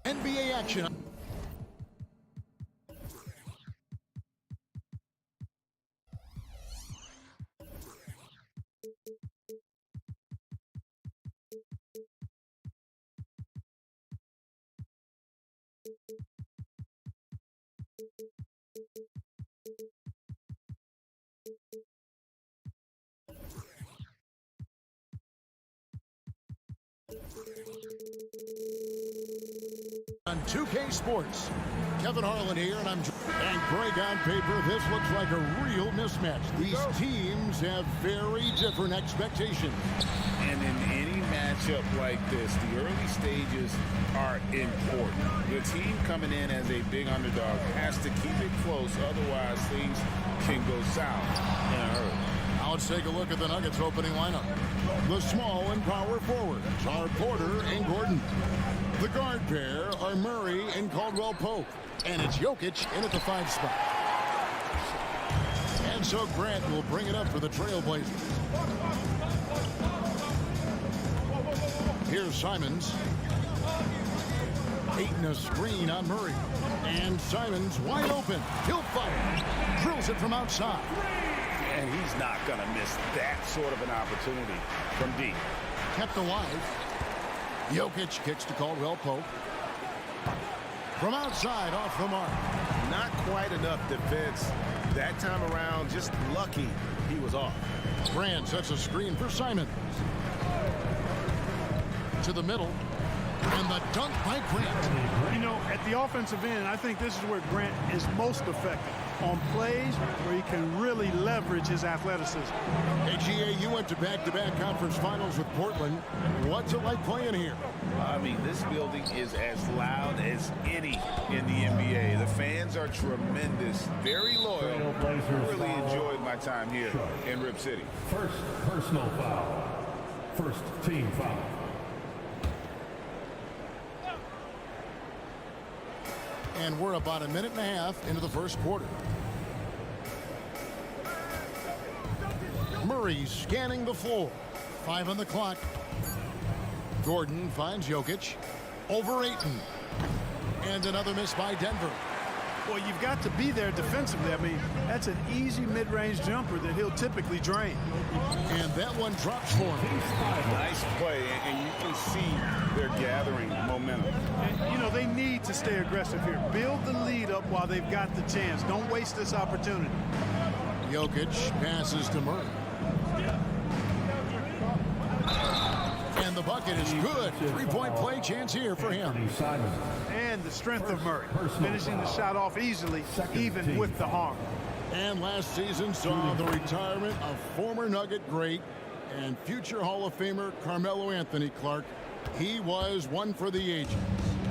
NBA action. On 2K Sports, Kevin Harlan here, and Greg on paper. This looks like a real mismatch. These teams have very different expectations. And in any matchup like this, the early stages are important. The team coming in as a big underdog has to keep it close, otherwise things can go south in a hurry. Now let's take a look at the Nuggets opening lineup. The small and power forwards are Porter and Gordon. The guard pair are Murray and Caldwell Pope. And it's Jokic in at the 5 spot. And so Grant will bring it up for the Trailblazers. Here's Simons. Ayton a screen on Murray. And Simons wide open. He'll fire. Drills it from outside. And he's not going to miss that sort of an opportunity from deep. Kept alive. Jokic kicks to Caldwell Pope. From outside, off the mark. Not quite enough defense that time around. Just lucky he was off. Grant sets a screen for Simons. To the middle. And the dunk by Grant. You know, at the offensive end, I think this is where Grant is most effective. On plays where he can really leverage his athleticism. Hey, GA, you went to back-to-back conference finals with Portland. What's it like playing here? I mean, this building is as loud as any in the NBA. The fans are tremendous, very loyal. Really enjoyed my time here in Rip City. First personal foul. First team foul. And we're about a minute and a half into the first quarter. Murray's scanning the floor. 5 on the clock. Gordon finds Jokic. Over Ayton. And another miss by Denver. Well, you've got to be there defensively. I mean, that's an easy mid-range jumper that he'll typically drain. And that one drops for him. Nice play, and you can see they're gathering momentum. And, you know, they need to stay aggressive here. Build the lead up while they've got the chance. Don't waste this opportunity. Jokic passes to Murray. And the bucket is good. 3-point play chance here for him. And the strength of Murray, finishing the shot off easily, even with the harm. And last season saw the retirement of former Nugget great and future Hall of Famer Carmelo Anthony Clark. He was one for the ages.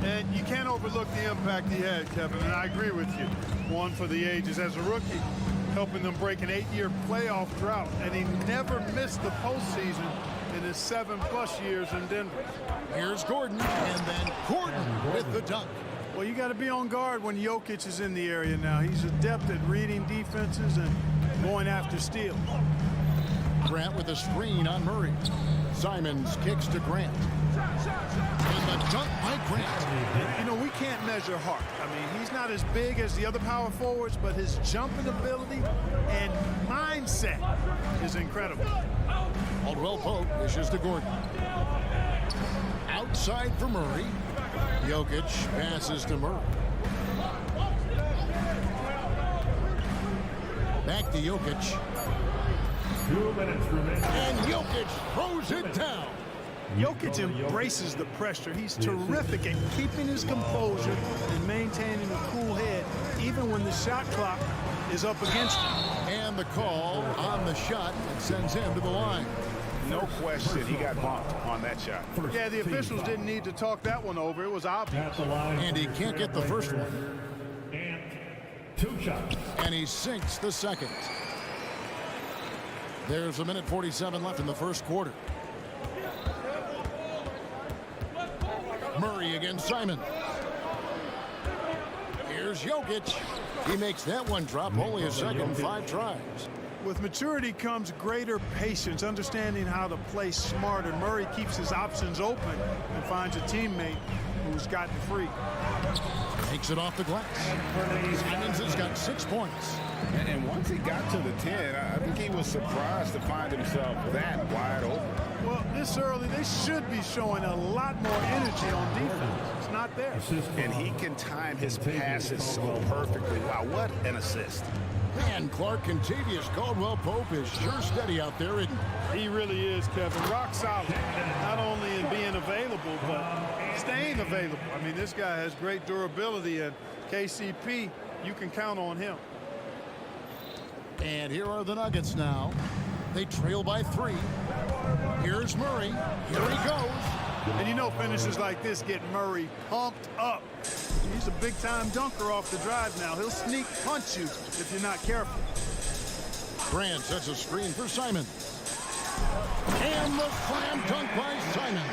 And you can't overlook the impact he had, Kevin, and I agree with you. One for the ages as a rookie, helping them break an 8-year playoff drought, and he never missed the postseason in his 7+ years in Denver. Here's Gordon, and then Gordon with the dunk. Well, you got to be on guard when Jokic is in the area now. He's adept at reading defenses and going after steals. Grant with a screen on Murray. Simons kicks to Grant. And the dunk by Grant. You know, we can't measure heart. I mean, he's not as big as the other power forwards, but his jumping ability and mindset is incredible. Caldwell Pope dishes to Gordon. Outside for Murray. Jokic passes to Murray. Back to Jokic. 2 minutes remaining. And Jokic throws it down. Jokic embraces the pressure. He's terrific at keeping his composure and maintaining a cool head, even when the shot clock is up against him. And the call on the shot that sends him to the line. No question, he got bumped on that shot. Yeah, the officials didn't need to talk that one over. It was obvious. And he can't get the first one. And 2 shots. And he sinks the second. There's a minute 47 left in the first quarter. Murray against Simon. Here's Jokic. He makes that one drop only a second, 5 tries. With maturity comes greater patience, understanding how to play smarter. Murray keeps his options open and finds a teammate who's gotten free. Takes it off the glass. Simons has got 6 points. And once he got to the 10, I think he was surprised to find himself that wide open. Well, this early, they should be showing a lot more energy on defense. It's not there. And he can time his passes so perfectly. Wow, what an assist. Man, Clark, Contavious Caldwell-Pope is sure steady out there, isn't he? He really is, Kevin. Rock solid. Not only in being available, but staying available. I mean, this guy has great durability, and KCP, you can count on him. And here are the Nuggets now. They trail by 3. Here's Murray. Here he goes. And you know finishes like this get Murray pumped up. He's a big-time dunker off the drive now. He'll sneak punch you if you're not careful. Grant sets a screen for Simon. And the slam dunk by Simon.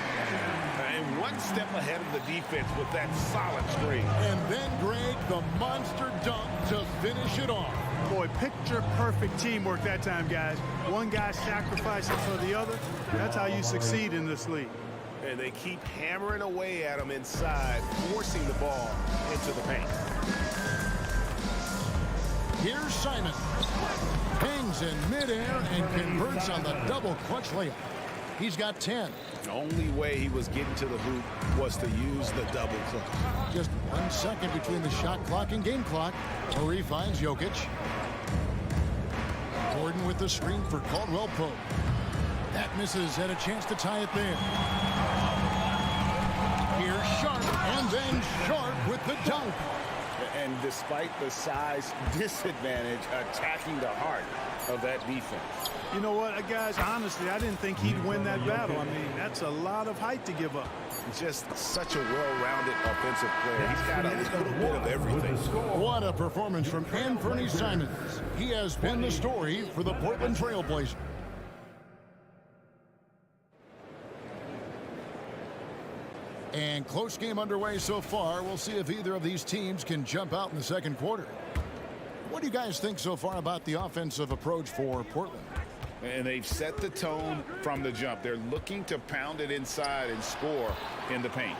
And one step ahead of the defense with that solid screen. And then Greg, the monster dunk to finish it off. Boy, picture-perfect teamwork that time, guys. One guy sacrificing for the other. That's how you succeed in this league. And they keep hammering away at him inside, forcing the ball into the paint. Here's Simon. Hangs in midair and converts on the double clutch layup. He's got 10. The only way he was getting to the hoop was to use the double clutch. Just 1 second between the shot clock and game clock. Murray finds Jokic. Gordon with the screen for Caldwell-Pope. That misses, had a chance to tie it there. Here's Sharp, and then Sharp with the dunk. And despite the size disadvantage, attacking the heart of that defense. You know what, guys, honestly, I didn't think he'd win that battle. I mean, that's a lot of height to give up. Just such a well-rounded offensive player. He's got a little bit of everything. What a performance from Anthony Simons. He has been the story for the Portland Trail Blazers. And close game underway so far. We'll see if either of these teams can jump out in the second quarter. What do you guys think so far about the offensive approach for Portland? And they've set the tone from the jump. They're looking to pound it inside and score in the paint.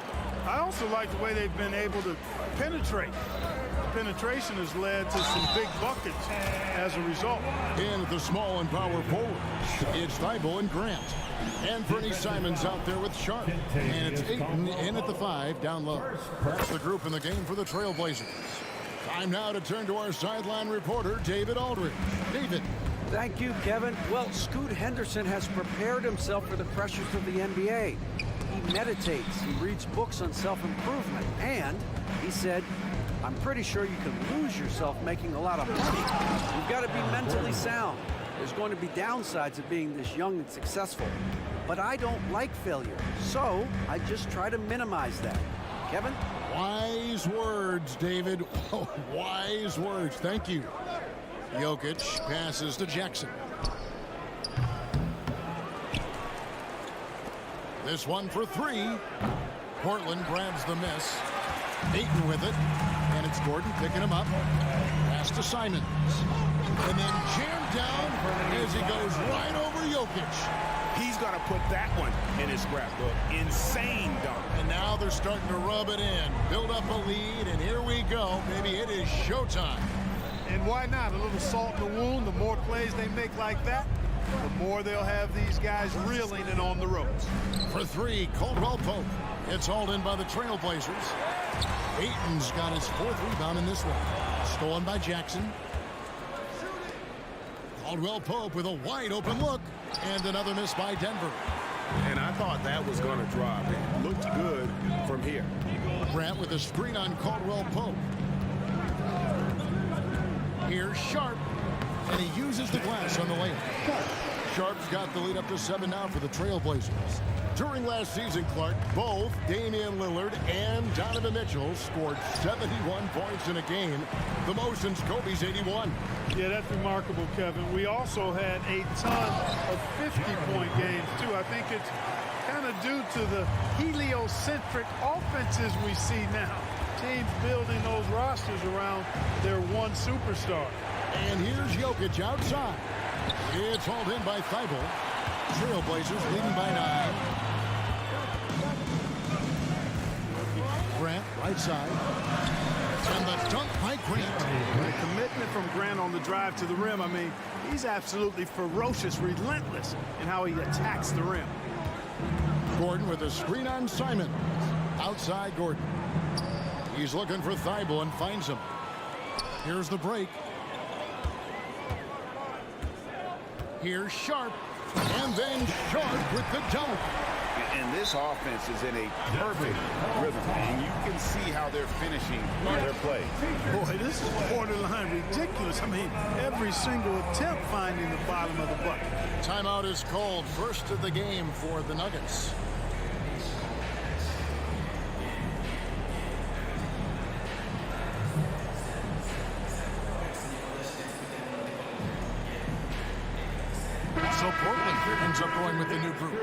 I also like the way they've been able to penetrate. Penetration has led to some big buckets as a result. In at the small and power forward, it's Thibault and Grant. Anthony Simons out there with Sharp. And it's Ayton in at the 5, down low. That's the group in the game for the Trailblazers. Time now to turn to our sideline reporter, David Aldridge. David. Thank you, Kevin. Well, Scoot Henderson has prepared himself for the pressures of the NBA. He meditates, he reads books on self-improvement, and he said, I'm pretty sure you can lose yourself making a lot of money. You've got to be mentally sound. There's going to be downsides of being this young and successful. But I don't like failure, so I just try to minimize that. Kevin? Wise words, David. Wise words. Thank you. Jokic passes to Jackson. This one for 3. Portland grabs the miss. Ayton with it. And it's Gordon picking him up. Pass to Simons. And then jammed down as he goes right over Jokic. He's going to put that one in his scrapbook. Insane dunk. And now they're starting to rub it in. Build up a lead, and here we go. Maybe it is showtime. And why not? A little salt in the wound. The more plays they make like that, the more they'll have these guys reeling and on the ropes. For 3, Caldwell-Pope. It's hauled in by the Trailblazers. Ayton's got his 4th rebound in this one. Stolen by Jackson. Caldwell-Pope with a wide open look. And another miss by Denver. And I thought that was going to drop. It looked good from here. Grant with a screen on Caldwell-Pope. Here's Sharp. And he uses the glass on the layup. Sharp's got the lead up to 7 now for the Trailblazers. During last season, Clark, both Damian Lillard and Donovan Mitchell scored 71 points in a game, the most since Kobe's 81. Yeah, that's remarkable, Kevin. We also had a ton of 50-point games, too. I think it's kind of due to the heliocentric offenses we see now. Teams building those rosters around their one superstar. And here's Jokic outside. It's hauled in by Thibault. Trailblazers leading by 9. Grant, right side. And the dunk by Grant. The commitment from Grant on the drive to the rim, I mean, he's absolutely ferocious, relentless in how he attacks the rim. Gordon with a screen on Simon. Outside Gordon. He's looking for Thibault and finds him. Here's the break. Here's Sharp. And then Sharp with the dunk. And this offense is in a perfect rhythm, and you can see how they're finishing their play. Boy, this is borderline ridiculous. I mean, every single attempt finding the bottom of the bucket. Timeout is called. First of the game for the Nuggets. So Portland ends up going with the new group.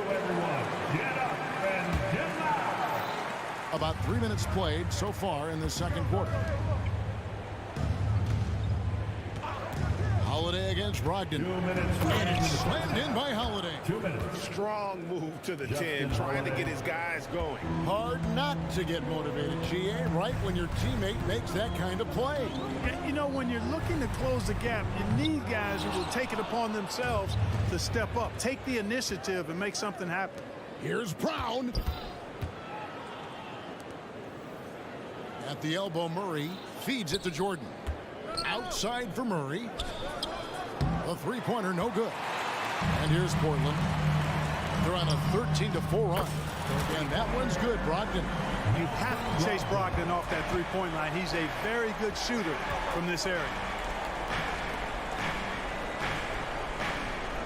About 3 minutes played so far in the second quarter. Holiday against Brogdon. And it's slammed in by Holiday. 2 minutes. Strong move to the 10, trying to get his guys going. Hard not to get motivated, GA, right when your teammate makes that kind of play. You know, when you're looking to close the gap, you need guys who will take it upon themselves to step up, take the initiative, and make something happen. Here's Brown. At the elbow, Murray feeds it to Jordan. Outside for Murray. The three-pointer, no good. And here's Portland. They're on a 13-4 run. And that one's good, Brogdon. You have to chase Brogdon off that three-point line. He's a very good shooter from this area.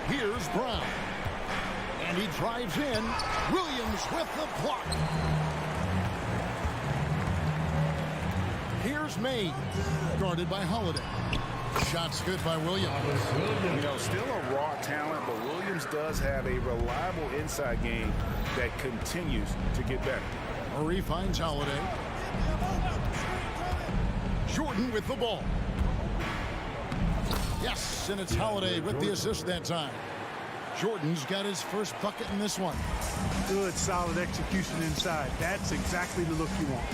Here's Brown. And he drives in. Williams with the block. Here's May, guarded by Holiday. Shots good by Williams. You know, still a raw talent, but Williams does have a reliable inside game that continues to get better. Murray finds Holiday. Jordan with the ball. Yes, and it's Holiday with the assist that time. Jordan's got his first bucket in this one. Good, solid execution inside. That's exactly the look you want.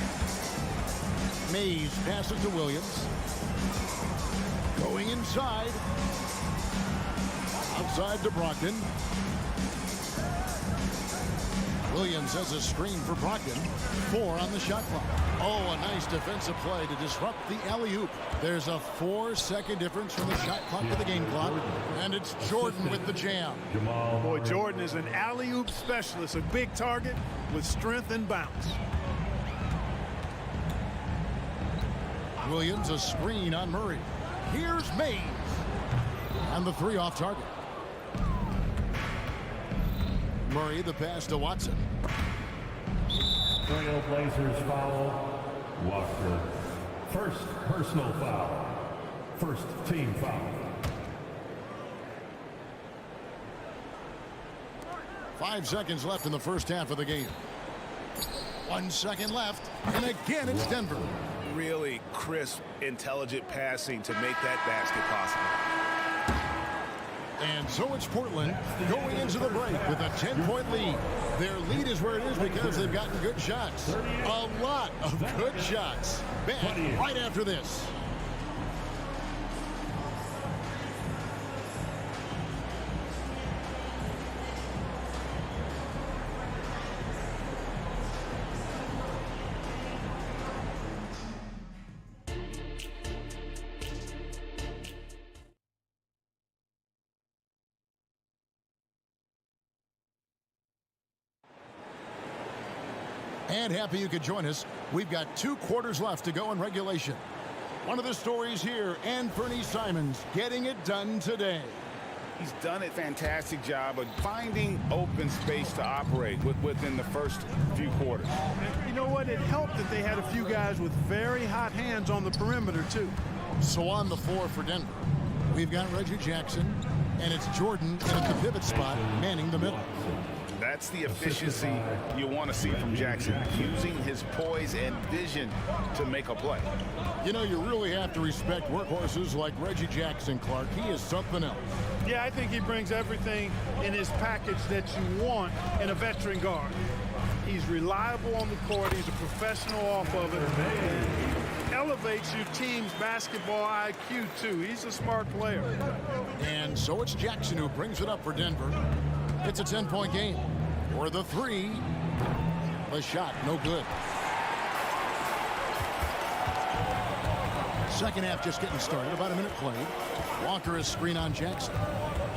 Mays passes to Williams. Going inside. Outside to Brogdon. Williams has a screen for Brogdon. 4 on the shot clock. Oh, a nice defensive play to disrupt the alley-oop. There's a 4-second difference from the shot clock to the game clock. And it's Jordan with the jam. Boy, Jordan is an alley-oop specialist, a big target with strength and bounce. Williams, a screen on Murray. Here's Mays. And the 3 off target. Murray, the pass to Watson. Trailblazers foul. Walker. First personal foul. First team foul. 5 seconds left in the first half of the game. 1 second left. And again, it's Denver. Really crisp, intelligent passing to make that basket possible. And so it's Portland going into the break with a 10-point lead. Their lead is where it is because they've gotten good shots. A lot of good shots. Back right after this. And happy you could join us. We've got 2 quarters left to go in regulation. One of the stories here, Anthony Simons getting it done today. He's done a fantastic job of finding open space to operate within the first few quarters. You know what? It helped that they had a few guys with very hot hands on the perimeter, too. So on the floor for Denver, we've got Reggie Jackson, and it's Jordan in at the pivot spot, manning the middle. That's the efficiency you want to see from Jackson, using his poise and vision to make a play. You know, you really have to respect workhorses like Reggie Jackson, Clark. He is something else. Yeah, I think he brings everything in his package that you want in a veteran guard. He's reliable on the court. He's a professional off of it. And elevates your team's basketball IQ, too. He's a smart player. And so it's Jackson who brings it up for Denver. It's a 10-point game. For the three. The shot, no good. Second half just getting started. About a minute played. Walker is screen on Jackson.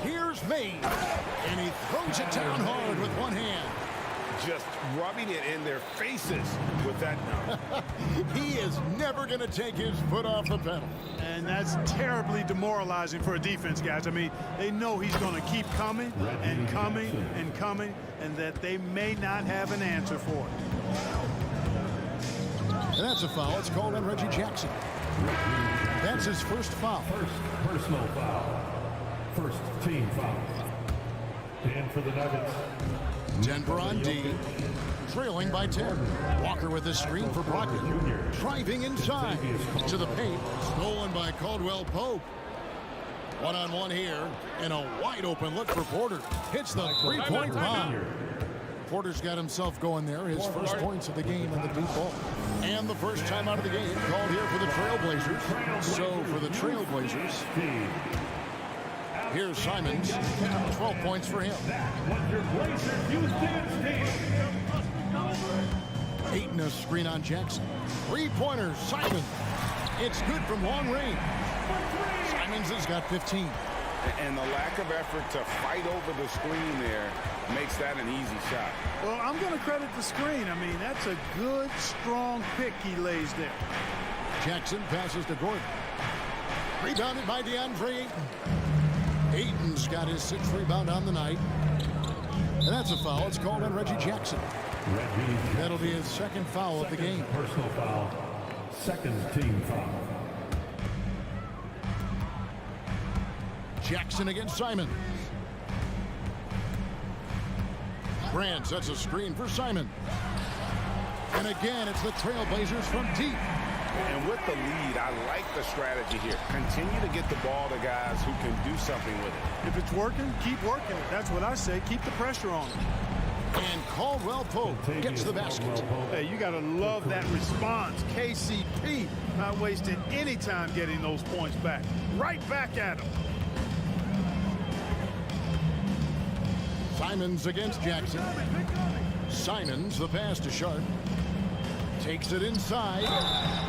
Here's May. And he throws it down hard with one hand. Just rubbing it in their faces with that no. He is never going to take his foot off the pedal. And that's terribly demoralizing for a defense, guys. I mean, they know he's going to keep coming and coming and coming, and that they may not have an answer for it. And that's a foul. It's called on Reggie Jackson. That's his first foul. First personal foul. First team foul. And for the Nuggets, Denver on D, trailing by 10. Walker with the screen for Brogdon. Driving inside to the paint. Stolen by Caldwell Pope. One-on-one here, and a wide-open look for Porter. Hits the three-point bomb. Porter's got himself going there. His first points of the game in the deep ball. And the first time out of the game called here for the Trailblazers. So for the Trailblazers, here's Simons. 12 points for him. Ayton a screen on Jackson. Three-pointer, Simons. It's good from long range. Simons has got 15. And the lack of effort to fight over the screen there makes that an easy shot. Well, I'm going to credit the screen. I mean, that's a good, strong pick he lays there. Jackson passes to Gordon. Rebounded by DeAndre Ayton. Ayton's got his 6th rebound on the night. And that's a foul. It's called on Reggie Jackson. That'll be his second foul of the game. Personal foul. Second team foul. Jackson against Simon. Grant sets a screen for Simon. And again, it's the Trailblazers from deep. And with the lead, I like the strategy here. Continue to get the ball to guys who can do something with it. If it's working, keep working it. That's what I say. Keep the pressure on him. And Caldwell Pope gets the basket. Hey, you got to love that response. KCP not wasting any time getting those points back. Right back at him. Simons against Jackson. Simons, the pass to Sharp. Takes it inside.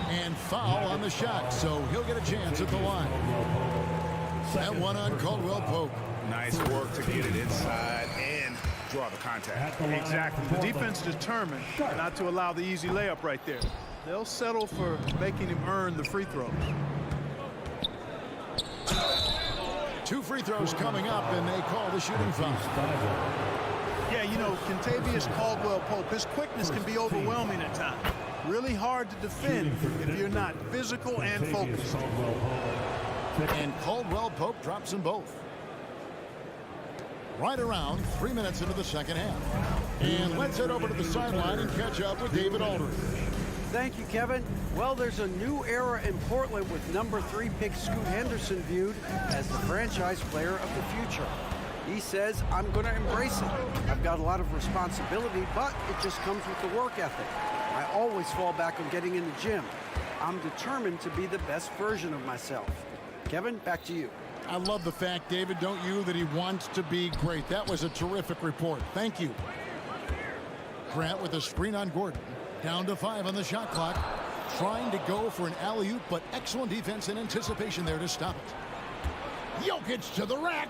And foul on the shot, so he'll get a chance at the line. That one on Caldwell Pope. Nice work to get it inside and draw the contact. Exactly. The defense determined not to allow the easy layup right there. They'll settle for making him earn the free throws. 2 free throws coming up, and they call the shooting foul. Yeah, you know, Kentavious Caldwell-Pope, his quickness can be overwhelming at times. Really hard to defend if you're not physical and focused. And Caldwell-Pope drops them both. Right around 3 minutes into the second half. And let's head over to the sideline and catch up with David Aldridge. Thank you, Kevin. Well, there's a new era in Portland with number 3 pick Scoot Henderson viewed as the franchise player of the future. He says, I'm going to embrace it. I've got a lot of responsibility, but it just comes with the work ethic. I always fall back on getting in the gym. I'm determined to be the best version of myself. Kevin, back to you. I love the fact, David, don't you, that he wants to be great. That was a terrific report. Thank you. Grant with a screen on Gordon. Down to 5 on the shot clock. Trying to go for an alley-oop, but excellent defense and anticipation there to stop it. Jokic to the rack.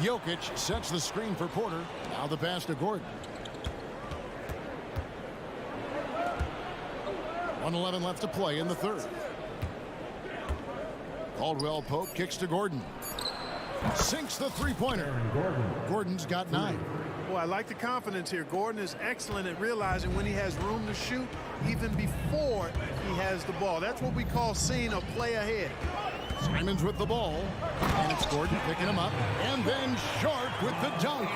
Jokic sets the screen for Porter. Now the pass to Gordon. 1:11 left to play in the third. Caldwell Pope kicks to Gordon. Sinks the three-pointer. Gordon's got 9. Boy, I like the confidence here. Gordon is excellent at realizing when he has room to shoot even before he has the ball. That's what we call seeing a play ahead. Simon's with the ball, and it's Gordon picking him up, and then Sharp with the dunk.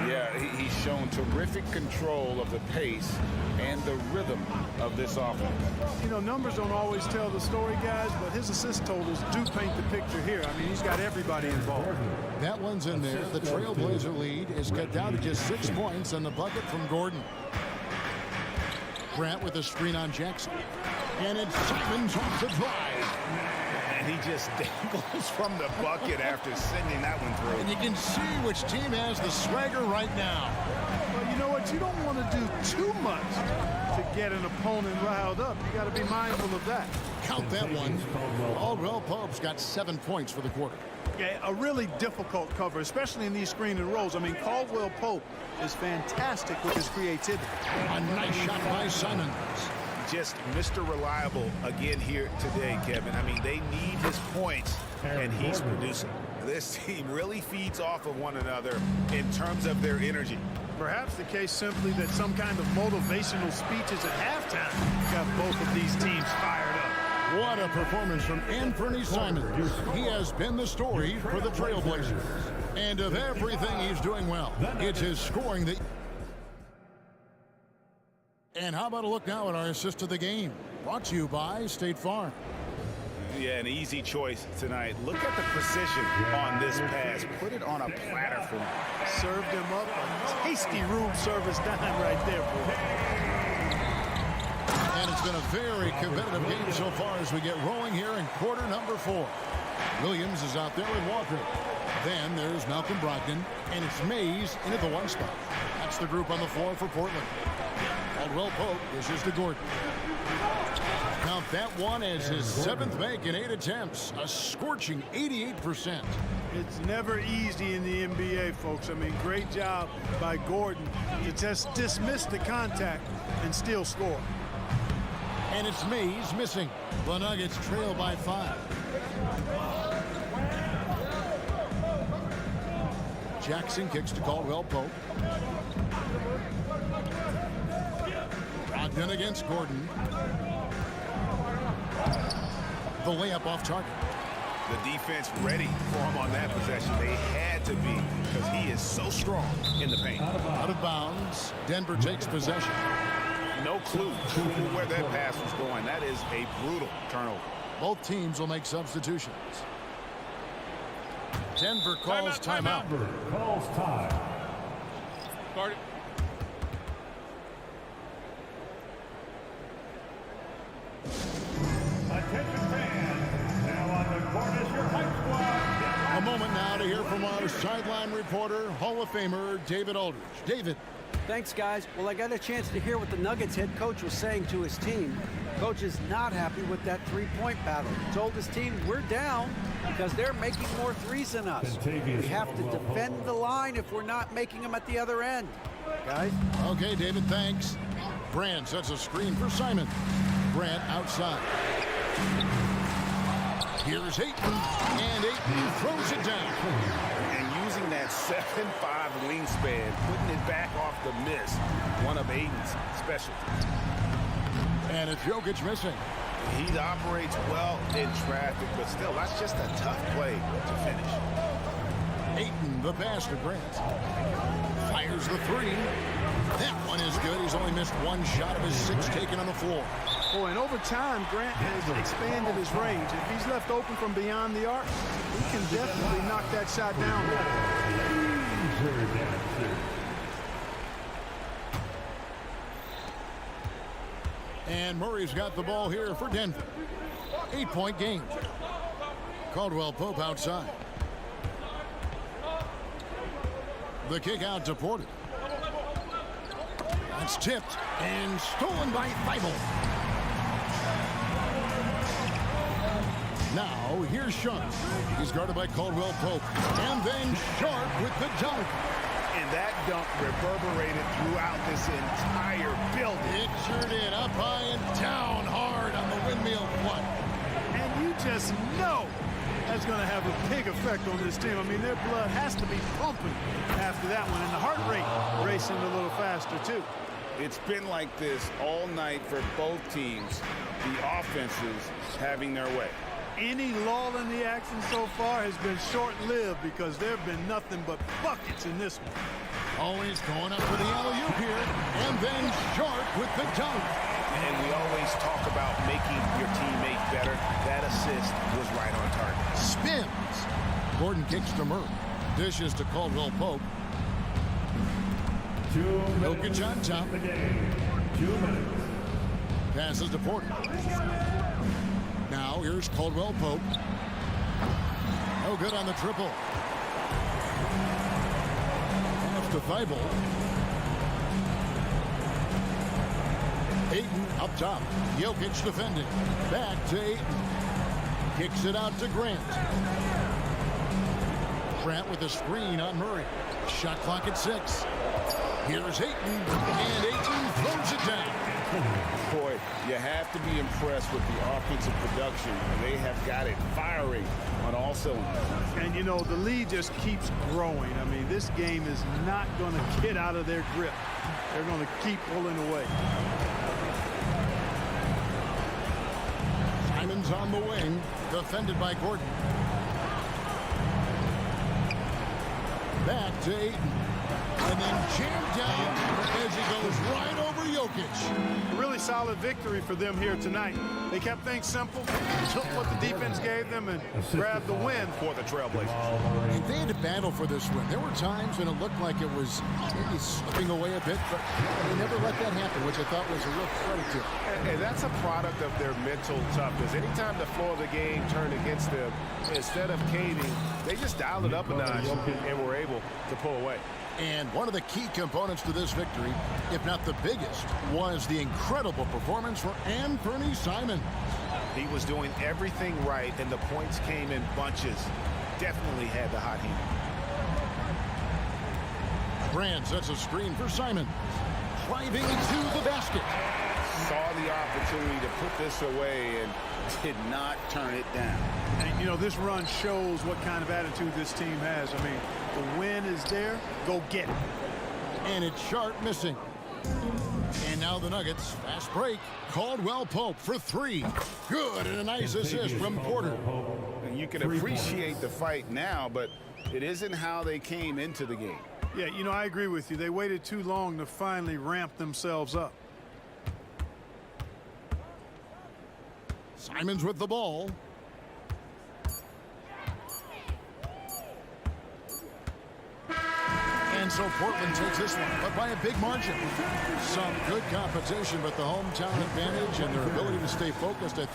Yeah, he's shown terrific control of the pace and the rhythm of this offense. You know, numbers don't always tell the story, guys, but his assist totals do paint the picture here. I mean, he's got everybody involved. That one's in there. The Trailblazer lead is cut down to just 6 points on the bucket from Gordon. Grant with a screen on Jackson. And it's Simons off the drive. And he just dangles from the bucket after sending that one through. And you can see which team has the swagger right now. Well, you know what? You don't want to do too much to get an opponent riled up. You got to be mindful of that. Count that one. Caldwell Pope's got 7 points for the quarter. Yeah, a really difficult cover, especially in these screen and rolls. I mean, Caldwell Pope is fantastic with his creativity. A nice shot by Simons. Just Mr. Reliable again here today, Kevin. I mean, they need his points, and he's producing. This team really feeds off of one another in terms of their energy. Perhaps the case simply that some kind of motivational speeches at halftime got both of these teams fired up. What a performance from Anthony Simons. He has been the story for the Trailblazers. And of everything he's doing well, it's his scoring that... And how about a look now at our assist of the game? Brought to you by State Farm. Yeah, an easy choice tonight. Look at the precision on this pass. Put it on a platter for him. Served him up a tasty room service dime right there, boy. And it's been a very competitive game so far as we get rolling here in quarter number 4. Williams is out there with Walker. Then there's Malcolm Brogdon, and it's Mays into the 1 spot. That's the group on the floor for Portland. Caldwell Pope dishes to Gordon. Count that one as his 7th make in 8 attempts. A scorching 88%. It's never easy in the NBA, folks. I mean, great job by Gordon to just dismiss the contact and still score. And it's Mays missing. The Nuggets trail by 5. Jackson kicks to Caldwell Pope. Brogdon against Gordon. The layup off target. The defense ready for him on that possession. They had to be because he is so strong in the paint. Out of bounds. Denver takes possession. No clue where that pass was going. That is a brutal turnover. Both teams will make substitutions. Denver calls timeout. Denver calls time. Guard it. Attention fans, now on the court is your hype squad. A moment now to hear from our sideline reporter, Hall of Famer David Aldridge. David. Thanks, guys. Well, I got a chance to hear what the Nuggets head coach was saying to his team. Coach is not happy with that three-point battle. He told his team, we're down because they're making more threes than us. We have to defend the line if we're not making them at the other end. Guys? Okay, David, thanks. Brand sets a screen for Simon. Brand outside. Here's Ayton, and Ayton throws it down. And using that 7'5" wingspan, putting it back off the miss, one of Ayton's specialties. And it's Jokic missing. He operates well in traffic, but still, that's just a tough play to finish. Ayton, the pass to Grant. Fires the 3. That one is good. He's only missed one shot of his 6 taken on the floor. Boy, and over time, Grant has expanded his range. If he's left open from beyond the arc, he can definitely knock that shot down. And Murray's got the ball here for Denver. 8-point game. Caldwell Pope outside. The kick out to Porter. That's tipped and stolen by Thibault. Now, here's Sean. He's guarded by Caldwell Pope. And then Sharp with the dunk. And that dunk reverberated throughout this entire building. It sure did. Up high and down hard on the windmill one. And you just know that's going to have a big effect on this team. I mean, their blood has to be pumping after that one. And the heart rate racing a little faster, too. It's been like this all night for both teams. The offenses having their way. any lull in the action so far has been short-lived because there have been nothing but buckets in this one. Always going up for the alley-oop here, and then Sharp with the dunk. And we always talk about making your teammate better. That assist was right on target. Spins. Gordon kicks to Murray. Dishes to Caldwell Pope. 2 minutes. Jokic on top. The game. 2 minutes. Passes to Porter. Now here's Caldwell Pope. No good on the triple. Off to Thibault. Ayton up top. Jokic defending. Back to Ayton. Kicks it out to Grant. Grant with a screen on Murray. Shot clock at 6. Here's Ayton, and Ayton throws it down. Boy, you have to be impressed with the offensive production. They have got it firing on all cylinders. And, you know, the lead just keeps growing. I mean, this game is not going to get out of their grip. They're going to keep pulling away. Simon's on the wing, defended by Gordon. Back to Ayton. And then jammed down as he goes right over Jokic. A really solid victory for them here tonight. They kept things simple, took what the defense gave them, and grabbed the win for the Trailblazers. And they had to battle for this win. There were times when it looked like it was maybe slipping away a bit, but they never let that happen, which I thought was a real credit to them. And that's a product of their mental toughness. Anytime the flow of the game turned against them, instead of caving, they just dialed it up a notch and were able to pull away. And one of the key components to this victory, if not the biggest, was the incredible performance for Anthony Simons. He was doing everything right, and the points came in bunches. Definitely had the hot hand. Grant sets a screen for Simons. Driving to the basket. Saw the opportunity to put this away and did not turn it down. And, you know, this run shows what kind of attitude this team has. I mean, the win is there. Go get it. And it's Sharp missing. And now the Nuggets. Fast break. Caldwell Pope for 3. Good, and a nice assist from Porter. And you can appreciate the fight now, but it isn't how they came into the game. Yeah, you know, I agree with you. They waited too long to finally ramp themselves up. Simons with the ball. And so Portland takes this one, but by a big margin. Some good competition, but the hometown advantage and their ability to stay focused at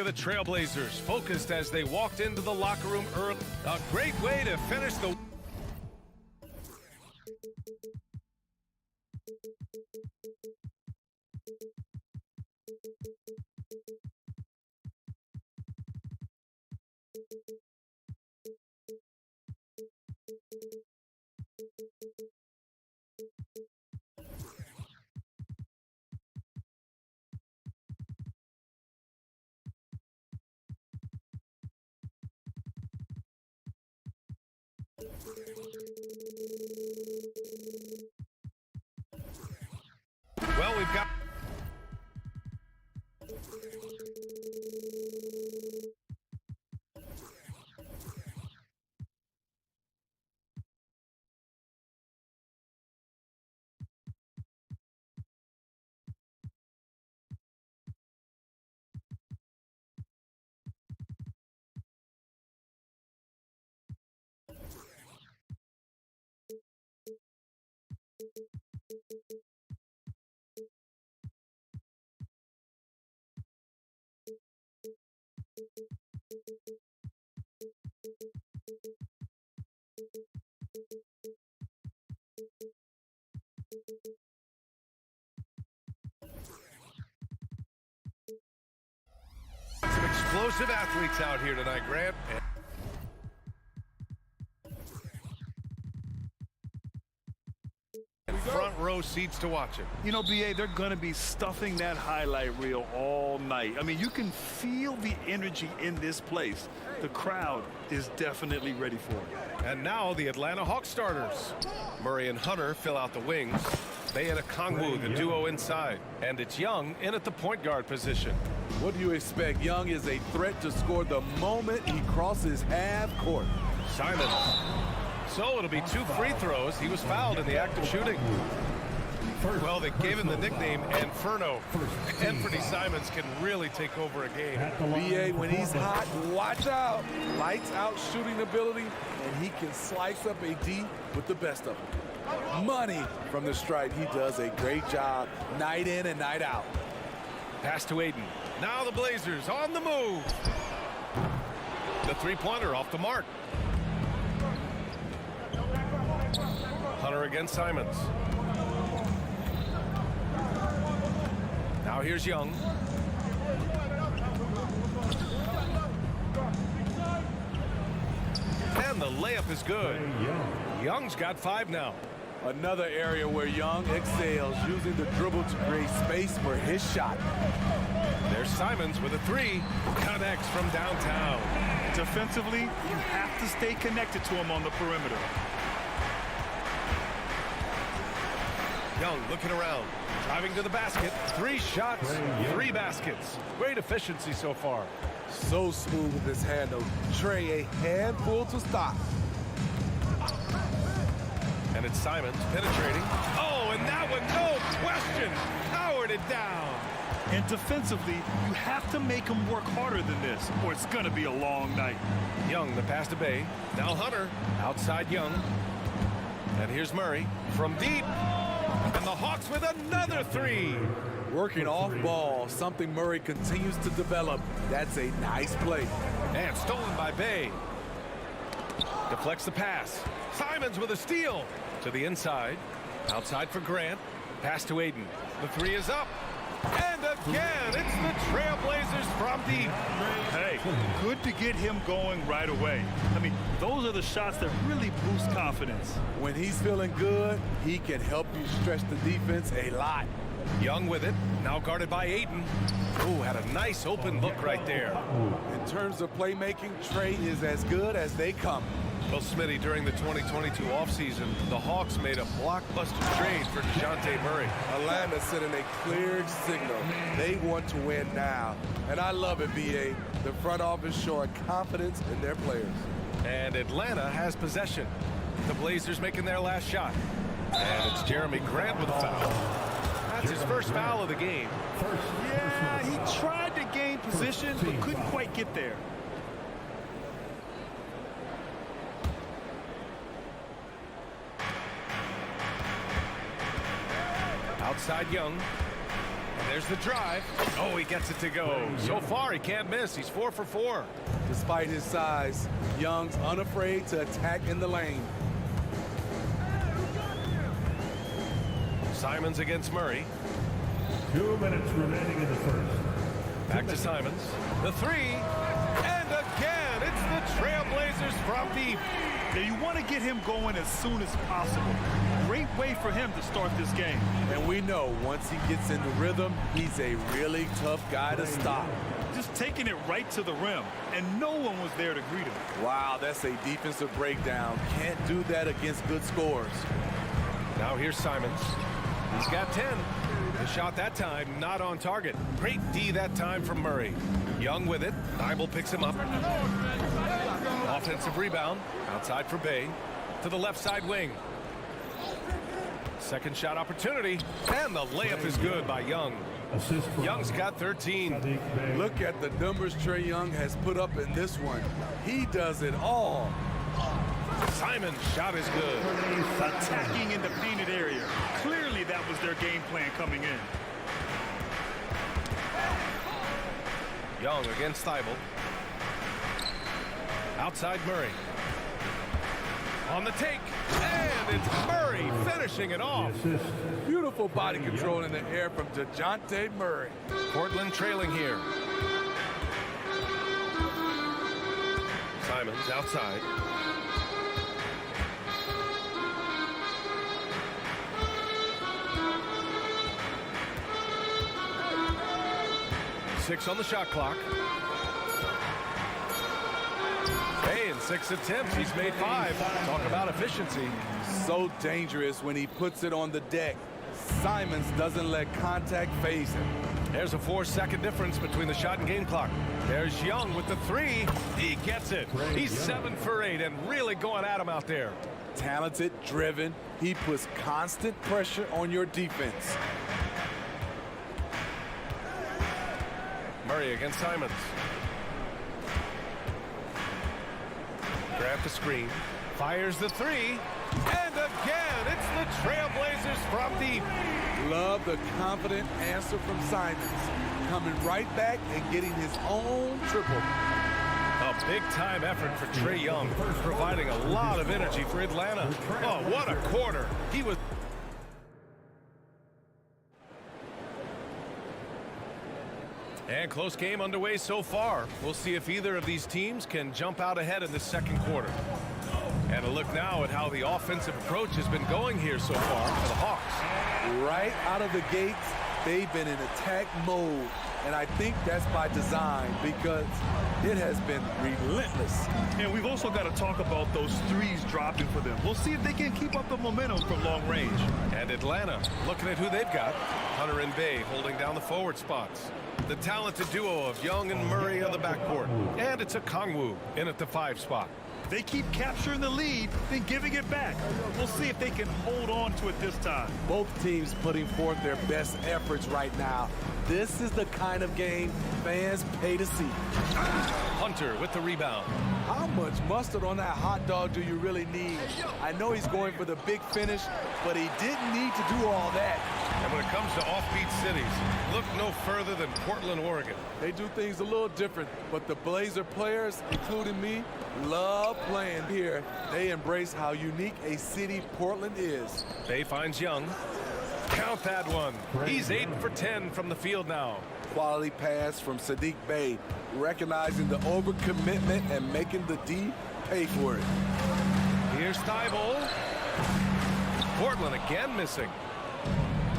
of the Trailblazers, focused as they walked into the locker room early. A great way to finish the... Well, we've got... Some explosive athletes out here tonight, Grant. And front row seats to watch it. You know, BA, they're going to be stuffing that highlight reel all night. I mean, you can feel the energy in this place. The crowd is definitely ready for it. And now the Atlanta Hawks starters. Murray and Hunter fill out the wings. They and Okongwu, the duo inside. And it's Young in at the point guard position. What do you expect? Young is a threat to score the moment he crosses half court. Simons. So it'll be 2 free throws. He was fouled in the act of shooting. Well, they gave him the nickname Inferno. Anthony Simons can really take over a game. BA, when he's hot, watch out. Lights out shooting ability, and he can slice up a D with the best of them. Money from the stripe. He does a great job night in and night out. Pass to Aiden. Now the Blazers on the move. The three-pointer off the mark. Hunter against Simons. Now here's Young. And the layup is good. Young's got 5 now. Another area where Young excels, using the dribble to create space for his shot. There's Simons with a 3. Connects from downtown. Defensively, you have to stay connected to him on the perimeter. Young looking around, driving to the basket. 3 shots, 3 baskets. Great efficiency so far. So smooth with his handle. Trey, a handful to stop. And it's Simons penetrating. Oh, and that one, no question, powered it down. And defensively, you have to make him work harder than this, or it's going to be a long night. Young, the pass to Bay. Now Hunter, outside Young. And here's Murray from deep. And the Hawks with another 3. Working off ball, something Murray continues to develop. That's a nice play. And stolen by Bay. Deflects the pass. Simons with a steal. To the inside. Outside for Grant. Pass to Aiden. The 3 is up. And again, it's the Trailblazers from deep. Hey, good to get him going right away. I mean, those are the shots that really boost confidence. When he's feeling good, he can help you stretch the defense a lot. Young with it, now guarded by Aiden. Ooh, had a nice open look right there. In terms of playmaking, Trey is as good as they come. Well, Smitty, during the 2022 offseason, the Hawks made a blockbuster trade for DeJounte Murray. Atlanta sending a clear signal. They want to win now. And I love it, BA. The front office showing confidence in their players. And Atlanta has possession. The Blazers making their last shot. And it's Jeremy Grant with a foul. That's his first foul of the game. Yeah, he tried to gain position, but couldn't quite get there. Outside Young. And there's the drive. Oh, he gets it to go. So far, he can't miss. He's 4 for 4. Despite his size, Young's unafraid to attack in the lane. Simons against Murray. 2 minutes remaining in the first. Back to Simons. The three. And again, it's the Trailblazers from deep. Now you want to get him going as soon as possible. Great way for him to start this game. And we know once he gets in the rhythm, he's a really tough guy to stop. Just taking it right to the rim, and no one was there to greet him. Wow, that's a defensive breakdown. Can't do that against good scores. Now here's Simons. He's got 10. The shot that time, not on target. Great D that time from Murray. Young with it. Thibault picks him up. Offensive rebound. Outside for Bay. To the left side wing. Second shot opportunity. And the layup is good by Young. Assist for Young's got 13. Look at the numbers Trae Young has put up in this one. He does it all. Simon's shot is good. Attacking in the painted area. Clearly that was their game plan coming in. Young against Thibault. Outside Murray. On the take. And it's Murray finishing it off. Beautiful body control in the air from DeJounte Murray. Portland trailing here. Simons outside. Six on the shot clock. Hey, in 6 attempts, he's made 5. Talk about efficiency. So dangerous when he puts it on the deck. Simons doesn't let contact phase him. There's a 4-second difference between the shot and game clock. There's Young with the 3. He gets it. He's 7 for 8 and really going at him out there. Talented, driven. He puts constant pressure on your defense. Murray against Simons. Grab the screen. Fires the 3. And again, it's the Trailblazers from deep. Love the confident answer from Simons. Coming right back and getting his own triple. A big-time effort for Trae Young, providing a lot of energy for Atlanta. Oh, what a quarter. He was... And close game underway so far. We'll see if either of these teams can jump out ahead in the second quarter. And a look now at how the offensive approach has been going here so far for the Hawks. Right out of the gates, they've been in attack mode. And I think that's by design because it has been relentless. And we've also got to talk about those threes dropping for them. We'll see if they can keep up the momentum from long range. And Atlanta, looking at who they've got. Hunter and Bay holding down the forward spots. The talented duo of Young and Murray on the backcourt. And it's a Kongwu in at the 5 spot. They keep capturing the lead, then giving it back. We'll see if they can hold on to it this time. Both teams putting forth their best efforts right now. This is the kind of game fans pay to see. Hunter with the rebound. How much mustard on that hot dog do you really need? I know he's going for the big finish, but he didn't need to do all that. And when it comes to offbeat cities, look no further than Portland, Oregon. They do things a little different, but the Blazer players, including me, love playing here. They embrace how unique a city Portland is. Bay finds Young. Count that one. He's 8 for 10 from the field now. Quality pass from Sadiq Bey, recognizing the overcommitment and making the D pay for it. Here's Thibault. Portland again missing.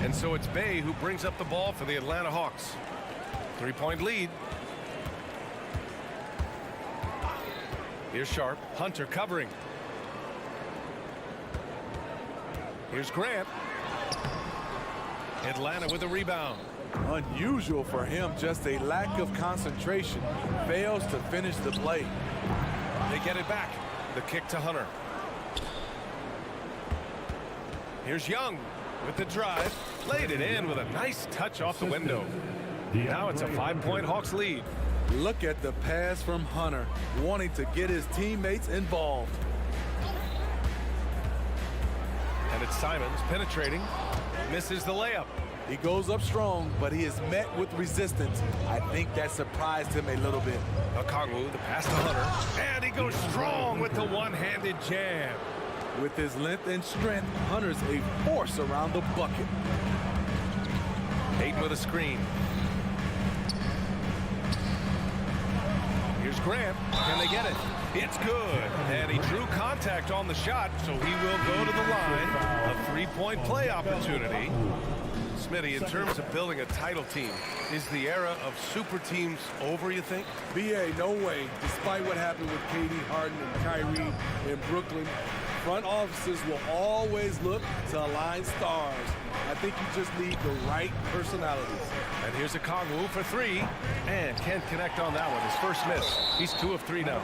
And so it's Bay who brings up the ball for the Atlanta Hawks. 3-point lead. Here's Sharp. Hunter covering. Here's Grant. Atlanta with a rebound. Unusual for him, just a lack of concentration. Fails to finish the play. They get it back. The kick to Hunter. Here's Young with the drive. Laid it in with a nice touch off the window. Now it's a 5-point Hawks lead. Look at the pass from Hunter, wanting to get his teammates involved. And it's Simons penetrating. Misses the layup. He goes up strong, but he is met with resistance. I think that surprised him a little bit. Okongwu, the pass to Hunter. And he goes strong with the one-handed jam. With his length and strength, Hunter's a force around the bucket. Ayton with a screen. Here's Grant. Can they get it? It's good. And he drew contact on the shot, so he will go to the line. A three-point play opportunity. Smitty, in terms of building a title team, is the era of super teams over, you think? BA, no way. Despite what happened with KD, Harden, and Kyrie in Brooklyn, front offices will always look to align stars. I think you just need the right personalities. And here's Okongwu for three, and can't connect on that one. His first miss. He's 2 of 3 now.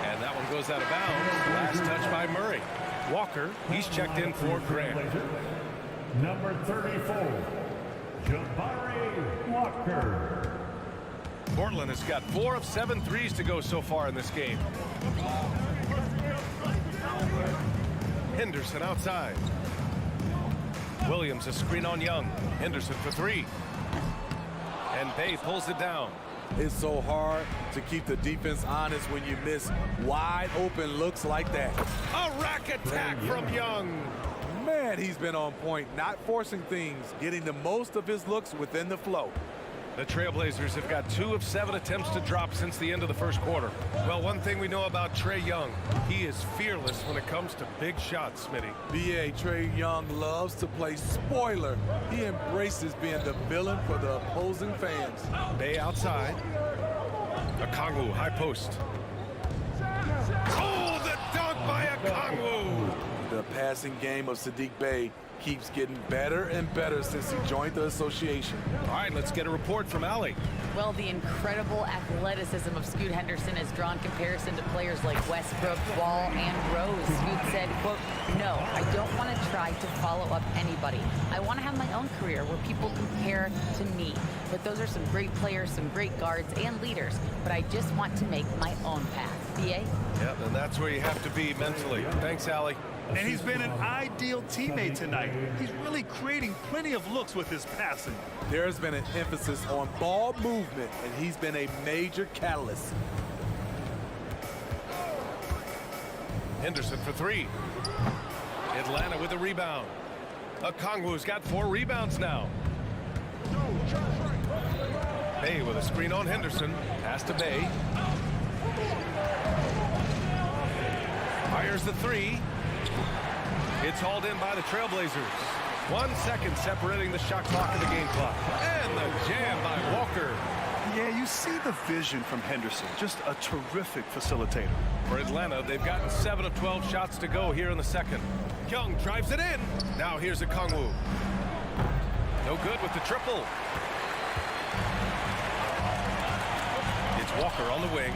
And that one goes out of bounds. Last touch by Murray. Walker, he's checked in for Grant. Number 34, Jabari Walker. Portland has got 4 of 7 threes to go so far in this game. Henderson outside. Williams a screen on Young. Henderson for 3. And Bay pulls it down. It's so hard to keep the defense honest when you miss wide open looks like that. A rack attack from Young. Man, he's been on point, not forcing things, getting the most of his looks within the flow. The Trailblazers have got 2 of 7 attempts to drop since the end of the first quarter. Well, one thing we know about Trae Young, he is fearless when it comes to big shots, Smitty. BA, Trae Young loves to play spoiler. He embraces being the villain for the opposing fans. Bay outside. Okongwu, high post. Oh, the dunk by Okongwu! The passing game of Sadiq Bey keeps getting better and better since he joined the association. All right, let's get a report from Allie. Well, the incredible athleticism of Scoot Henderson has drawn comparison to players like Westbrook, Wall, and Rose. Scoot said, quote, "No, I don't want to try to follow up anybody. I want to have my own career where people compare to me. But those are some great players, some great guards and leaders. But I just want to make my own path." BA? Yeah, and that's where you have to be mentally. Thanks, Allie. And he's been an ideal teammate tonight. He's really creating plenty of looks with his passing. There's been an emphasis on ball movement, and he's been a major catalyst. Henderson for 3. Atlanta with a rebound. Okongwu's got 4 rebounds now. Bay with a screen on Henderson. Pass to Bay. Fires the 3. It's hauled in by the Trailblazers. 1 second separating the shot clock and the game clock. And the jam by Walker. Yeah, you see the vision from Henderson. Just a terrific facilitator. For Atlanta, they've gotten 7 of 12 shots to go here in the second. Young drives it in. Now here's Okongwu. No good with the triple. It's Walker on the wing.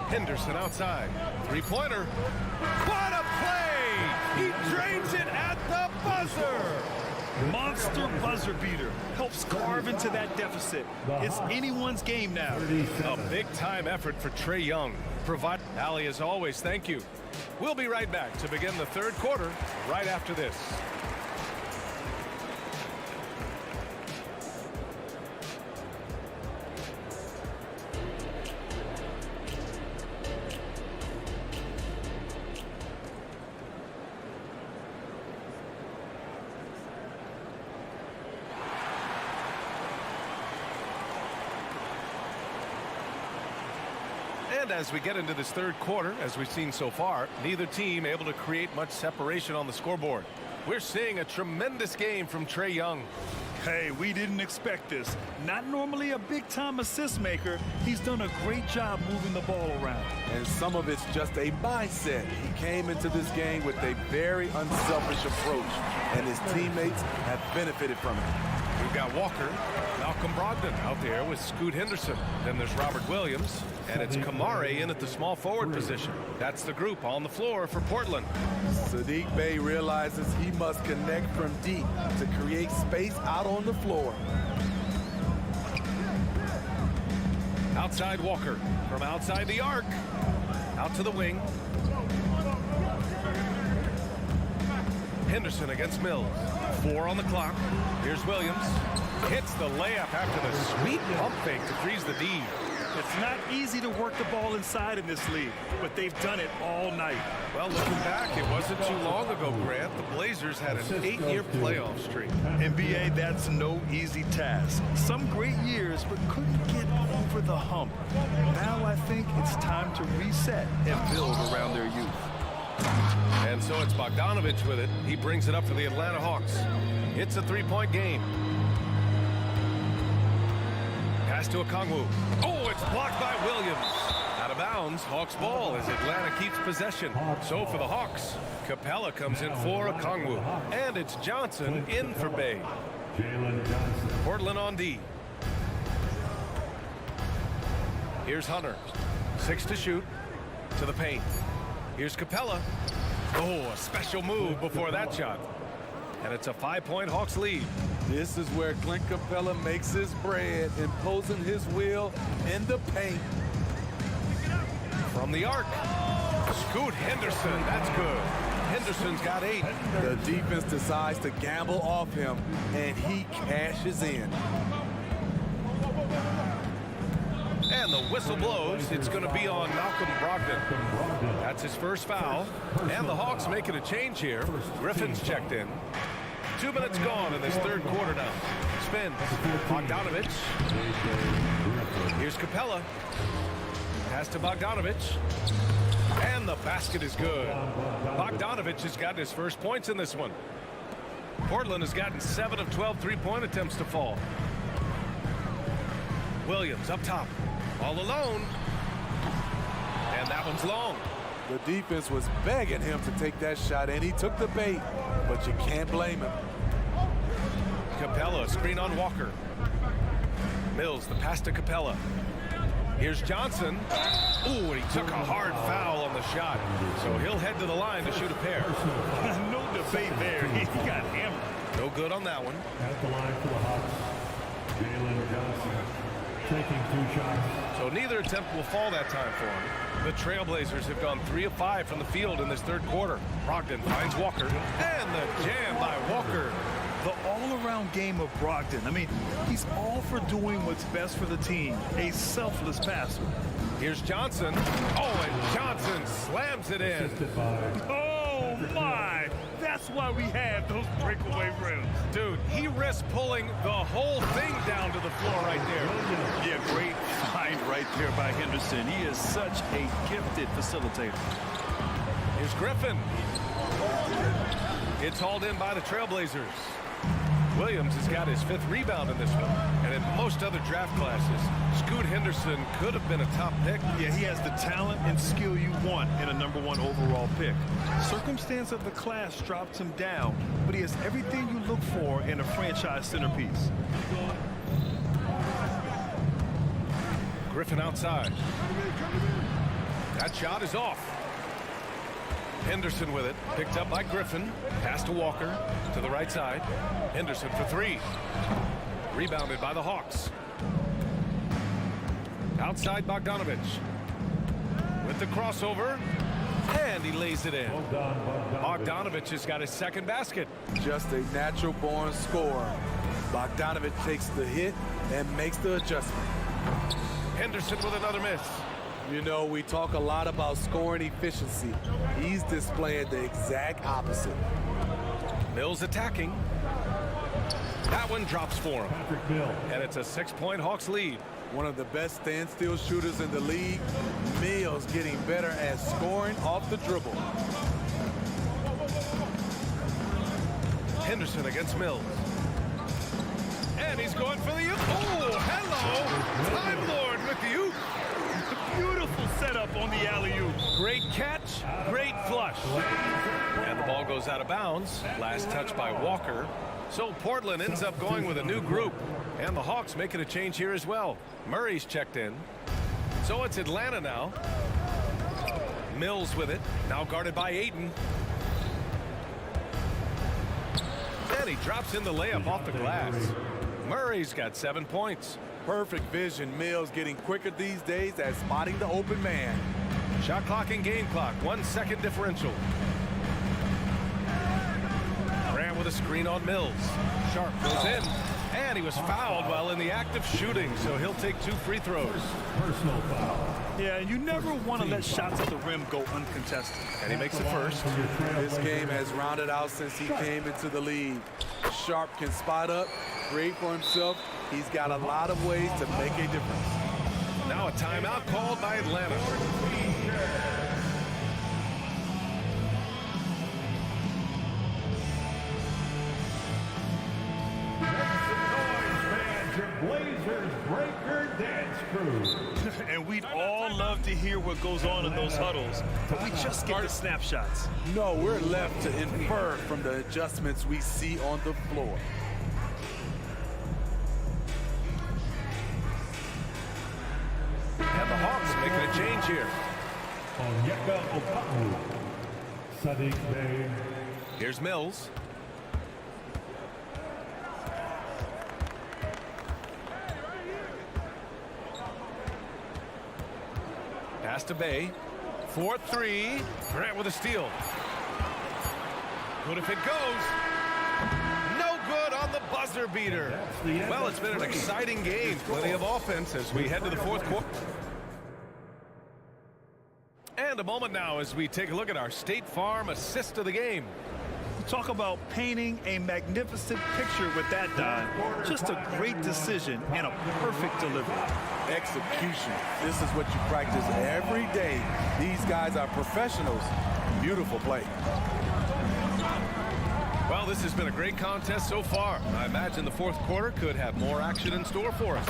Henderson outside. 3-pointer. What a play! He drains it at the buzzer! Monster buzzer beater. Helps carve into that deficit. It's anyone's game now. A big-time effort for Trae Young. Allie, as always, thank you. We'll be right back to begin the third quarter right after this. And as we get into this third quarter, as we've seen so far, neither team able to create much separation on the scoreboard. We're seeing a tremendous game from Trae Young. Hey, we didn't expect this. Not normally a big-time assist maker. He's done a great job moving the ball around. And some of it's just a mindset. He came into this game with a very unselfish approach, and his teammates have benefited from it. We've got Walker, Malcolm Brogdon out there with Scoot Henderson. Then there's Robert Williams, and it's Kamare in at the small forward position. That's the group on the floor for Portland. Sadiq Bey realizes he must connect from deep to create space out on the floor. Outside Walker, from outside the arc, out to the wing. Henderson against Mills. 4 on the clock. Here's Williams. Hits the layup after the sweet pump fake to freeze the D. It's not easy to work the ball inside in this league, but they've done it all night. Well, looking back, it wasn't too long ago, Grant. The Blazers had an 8-year playoff streak. NBA, that's no easy task. Some great years, but couldn't get over the hump. Now I think it's time to reset and build around their youth. And so it's Bogdanovich with it. He brings it up for the Atlanta Hawks. It's a 3-point game. Pass to Okongwu. Oh, it's blocked by Williams. Out of bounds, Hawks ball as Atlanta keeps possession. So for the Hawks, Capella comes in for Okongwu. And it's Johnson in for Bay. Portland on D. Here's Hunter. 6 to shoot. To the paint. Here's Capella. Oh, a special move before that shot. And it's a 5-point Hawks lead. This is where Clint Capella makes his bread, imposing his will in the paint. From the arc. Scoot Henderson. That's good. Henderson's got 8. The defense decides to gamble off him, and he cashes in. And the whistle blows. It's going to be on Malcolm Brogdon. That's his first foul. And the Hawks making a change here. Griffin's checked in. 2 minutes gone in this third quarter now. Spins. Bogdanovich. Here's Capella. Pass to Bogdanovich. And the basket is good. Bogdanovich has gotten his first points in this one. Portland has gotten 7 of 12 3-point attempts to fall. Williams up top. All alone. And that one's long. The defense was begging him to take that shot, and he took the bait, but you can't blame him. Capella, screen on Walker. Mills, the pass to Capella. Here's Johnson. Ooh, and he took a hard foul on the shot. So he'll head to the line to shoot a pair. No debate there. He got hammered. No good on that one. At the line for the Hawks, Jalen Johnson taking 2 shots. So neither attempt will fall that time for him. The Trailblazers have gone 3 of 5 from the field in this third quarter. Brogdon finds Walker. And the jam by Walker. The all-around game of Brogdon. I mean, he's all for doing what's best for the team. A selfless passer. Here's Johnson. Oh, and Johnson slams it in. Oh, my. That's why we have those breakaway rims. Dude, he risks pulling the whole thing down to the floor right there. Yeah, great find right there by Henderson. He is such a gifted facilitator. Here's Griffin. It's hauled in by the Trailblazers. Williams has got his 5th rebound in this one. And in most other draft classes, Scoot Henderson could have been a top pick. Yeah, he has the talent and skill you want in a #1 overall pick. Circumstance of the class dropped him down, but he has everything you look for in a franchise centerpiece. Griffin outside. That shot is off. Henderson with it. Picked up by Griffin. Pass to Walker. To the right side. Henderson for 3. Rebounded by the Hawks. Outside Bogdanovich. With the crossover. And he lays it in. Bogdanovich has got his 2nd basket. Just a natural-born scorer. Bogdanovich takes the hit and makes the adjustment. Henderson with another miss. You know, we talk a lot about scoring efficiency. He's displaying the exact opposite. Mills attacking. That one drops for him. And it's a 6-point Hawks lead. One of the best standstill shooters in the league. Mills getting better at scoring off the dribble. Henderson against Mills. And he's going for the... Oh, hello! Time Lord with you. Beautiful setup on the alley-oop. Great catch, great flush. And the ball goes out of bounds. Last touch by Walker. So Portland ends up going with a new group. And the Hawks making a change here as well. Murray's checked in. So it's Atlanta now. Mills with it. Now guarded by Ayton. And he drops in the layup off the glass. Murray's got 7 points. Perfect vision. Mills getting quicker these days at spotting the open man. Shot clock and game clock. 1 second differential. with a screen on Mills. Sharp goes in, and he was fouled while in the act of shooting, so he'll take 2 free throws. Personal foul. Yeah, you never want to let shots at the rim go uncontested. And he makes it first. This game has rounded out since he came into the league. Sharp can spot up, create for himself. He's got a lot of ways to make a difference. Now a timeout called by Atlanta. Blazers Breaker Dance Crew. And we'd all love to hear what goes on in those huddles, but we just get the snapshots. No, we're left to infer from the adjustments we see on the floor. And the Hawks making a change here. Onyeka Okongwu. Sadiq Bey. Here's Mills. Pass to Bay. 4-3. Grant with a steal. Good if it goes. No good on the buzzer beater. Well, it's been an exciting game. Plenty of offense as we head to the fourth quarter. And a moment now as we take a look at our State Farm assist of the game. Talk about painting a magnificent picture with that dive. Just a great decision and a perfect delivery. Execution. This is what you practice every day. These guys are professionals. Beautiful play. Well, this has been a great contest so far. I imagine the fourth quarter could have more action in store for us.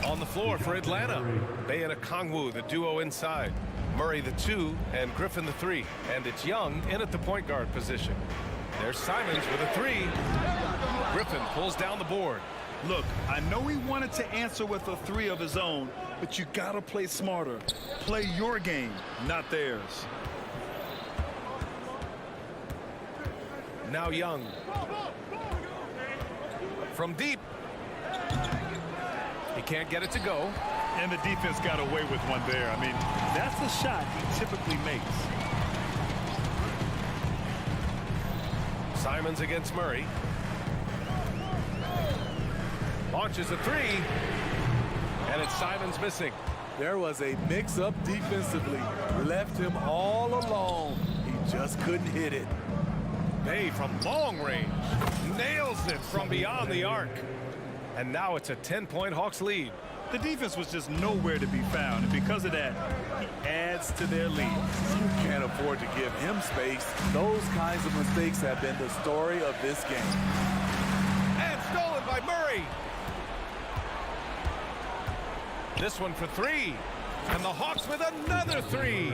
On the floor for Atlanta, Bay and Okongwu, the duo inside. Murray, the 2, and Griffin, the 3. And it's Young in at the point guard position. There's Simons with a 3. Griffin pulls down the board. Look, I know he wanted to answer with a 3 of his own, but you gotta play smarter. Play your game, not theirs. Now Young. From deep. He can't get it to go. And the defense got away with one there. I mean, that's the shot he typically makes. Simons against Murray. Launches a 3. And it's Simons missing. There was a mix-up defensively. Left him all alone. He just couldn't hit it. Bay from long range. Nails it from beyond the arc. And now it's a 10-point Hawks lead. The defense was just nowhere to be found, and because of that, he adds to their lead. You can't afford to give him space. Those kinds of mistakes have been the story of this game. And stolen by Murray. This one for 3. And the Hawks with another 3.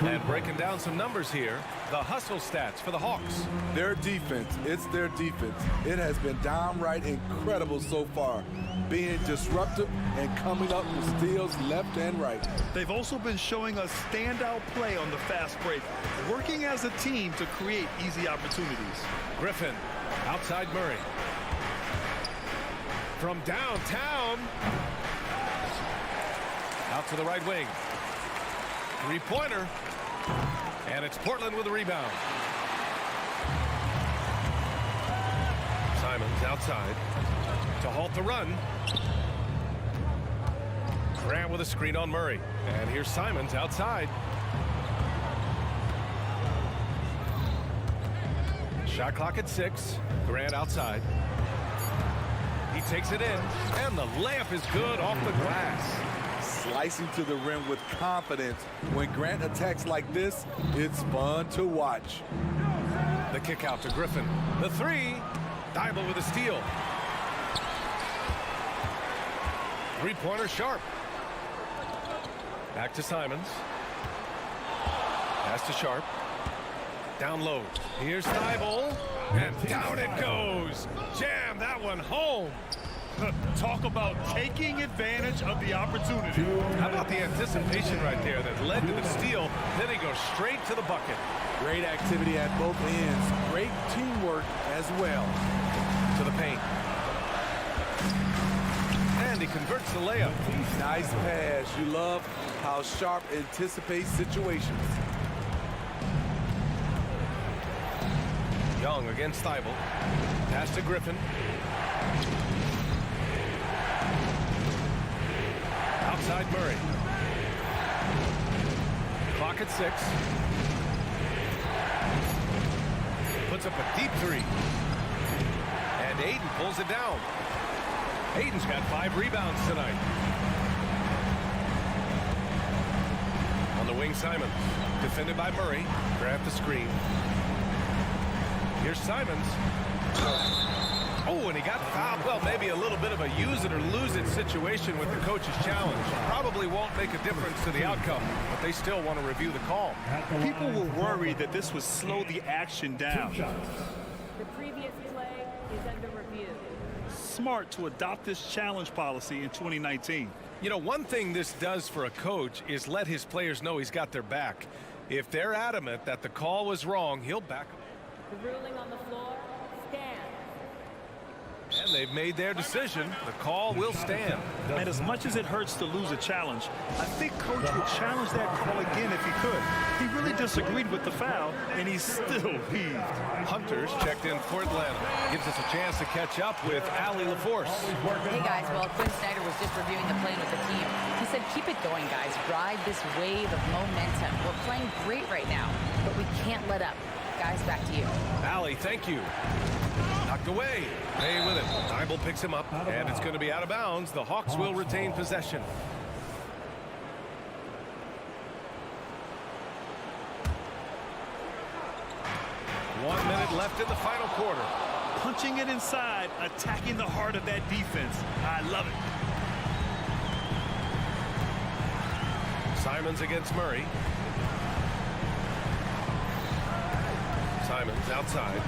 And breaking down some numbers here, the hustle stats for the Hawks. Their defense, it's their defense. It has been downright incredible so far, being disruptive and coming up with steals left and right. They've also been showing us standout play on the fast break, working as a team to create easy opportunities. Griffin, outside Murray. From downtown. Out to the right wing. 3-pointer. And it's Portland with a rebound. Simons outside to halt the run. Grant with a screen on Murray. And here's Simons outside. Shot clock at 6. Grant outside. He takes it in. And the layup is good off the glass. Slicing to the rim with confidence. When Grant attacks like this, it's fun to watch. The kick out to Griffin. The 3. Dibble with a steal. 3-pointer Sharp. Back to Simons. Pass to Sharp. Down low. Here's Dibble. And down it goes. Jam that one home. Talk about taking advantage of the opportunity. How about the anticipation right there that led to the steal? Then he goes straight to the bucket. Great activity at both ends. Great teamwork as well. To the paint. And he converts the layup. Nice pass. You love how Sharp anticipates situations. Young Young against Thibault. Pass to Griffin. Outside Murray. Clock at 6. Puts up a deep 3. And Aiden pulls it down. Aiden's got 5 rebounds tonight. On the wing, Simons. Defended by Murray. Grab the screen. Here's Simons. Oh, and he got fouled. Well, maybe a little bit of a use it or lose it situation with the coach's challenge. Probably won't make a difference to the outcome, but they still want to review the call. People were worried that this would slow the action down. The previous play is under review. Smart to adopt this challenge policy in 2019. You know, one thing this does for a coach is let his players know he's got their back. If they're adamant that the call was wrong, he'll back them. The ruling on the floor stands. And they've made their decision. The call will stand. And as much as it hurts to lose a challenge, I think Coach would challenge that call again if he could. He really disagreed with the foul, and he's still peeved. Hunters checked in for Atlanta. Gives us a chance to catch up with Allie LaForce. Hey, guys. Well, Quinn Snyder was just reviewing the play with the team. He said, keep it going, guys. Ride this wave of momentum. We're playing great right now, but we can't let up. Guys, back to you. Allie, thank you. Knocked away. May with it. Thibault picks him up, and it's going to be out of bounds. The Hawks will retain possession. One minute left in the final quarter. Punching it inside, attacking the heart of that defense. I love it. Simons against Murray. Simons outside.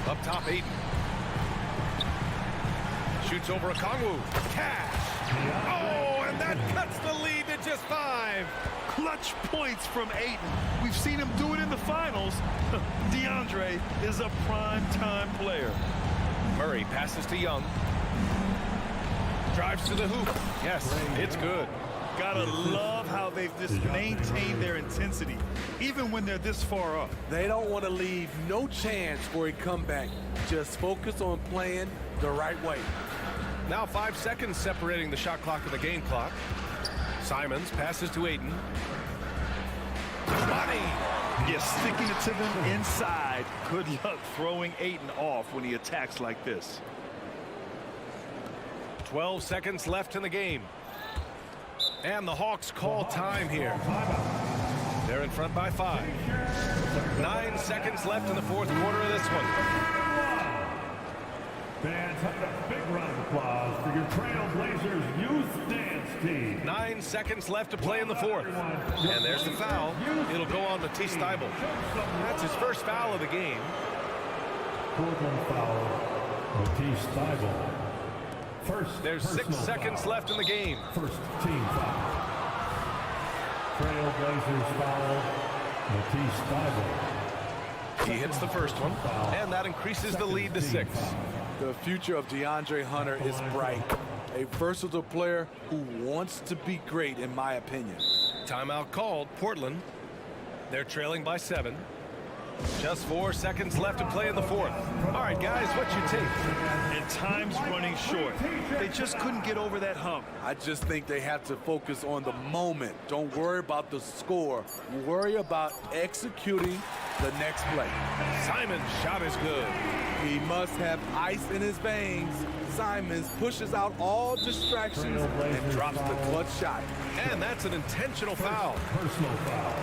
Up top, Aiden. Shoots over a Kongwu. Cash. Oh, and that cuts the lead to just 5. Clutch points from Aiden. We've seen him do it in the finals. DeAndre is a prime-time player. Murray passes to Young. Drives to the hoop. Yes, it's good. Gotta love how they've just maintained their intensity, even when they're this far up. They don't want to leave no chance for a comeback. Just focus on playing the right way. Now 5 seconds separating the shot clock and the game clock. Simons passes to Aiden. Body. You're sticking it to them inside. Good luck throwing Aiden off when he attacks like this. 12 seconds left in the game. And the Hawks call time here. They're in front by 5. 9 seconds left in the fourth quarter of this one. Fans, have a big round of applause for your Trailblazers youth dance team. 9 seconds left to play in the fourth. And there's the foul. It'll go on Matisse Thybulle. That's his first foul of the game. Portland foul, Matisse Thybulle. There's 6 seconds left in the game. First team foul. Trailblazers foul, Matisse Thybulle. He hits the first one, and that increases the lead to 6. The future of DeAndre Hunter is bright. A versatile player who wants to be great, in my opinion. Timeout called. Portland. They're trailing by 7. Just 4 seconds left to play in the fourth. All right, guys, what's your take? And time's running short. They just couldn't get over that hump. I just think they have to focus on the moment. Don't worry about the score. Worry about executing the next play. Simon's shot is good. He must have ice in his veins. Simons pushes out all distractions and drops the clutch shot. And that's an intentional foul. Personal foul.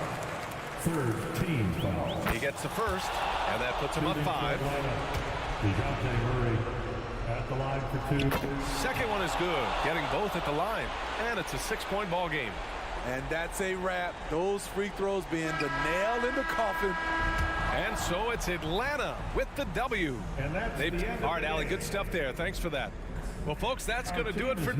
Third team foul. He gets the first, and that puts him up 5. DeJounte Murray at the line for 2. Second one is good, getting both at the line. And it's a 6-point ball game. And that's a wrap. Those free throws being the nail in the coffin. And so it's Atlanta with the W. And that's the end of all right, the Allie, game. good stuff there. Thanks for that. Well, folks, that's going to do it for...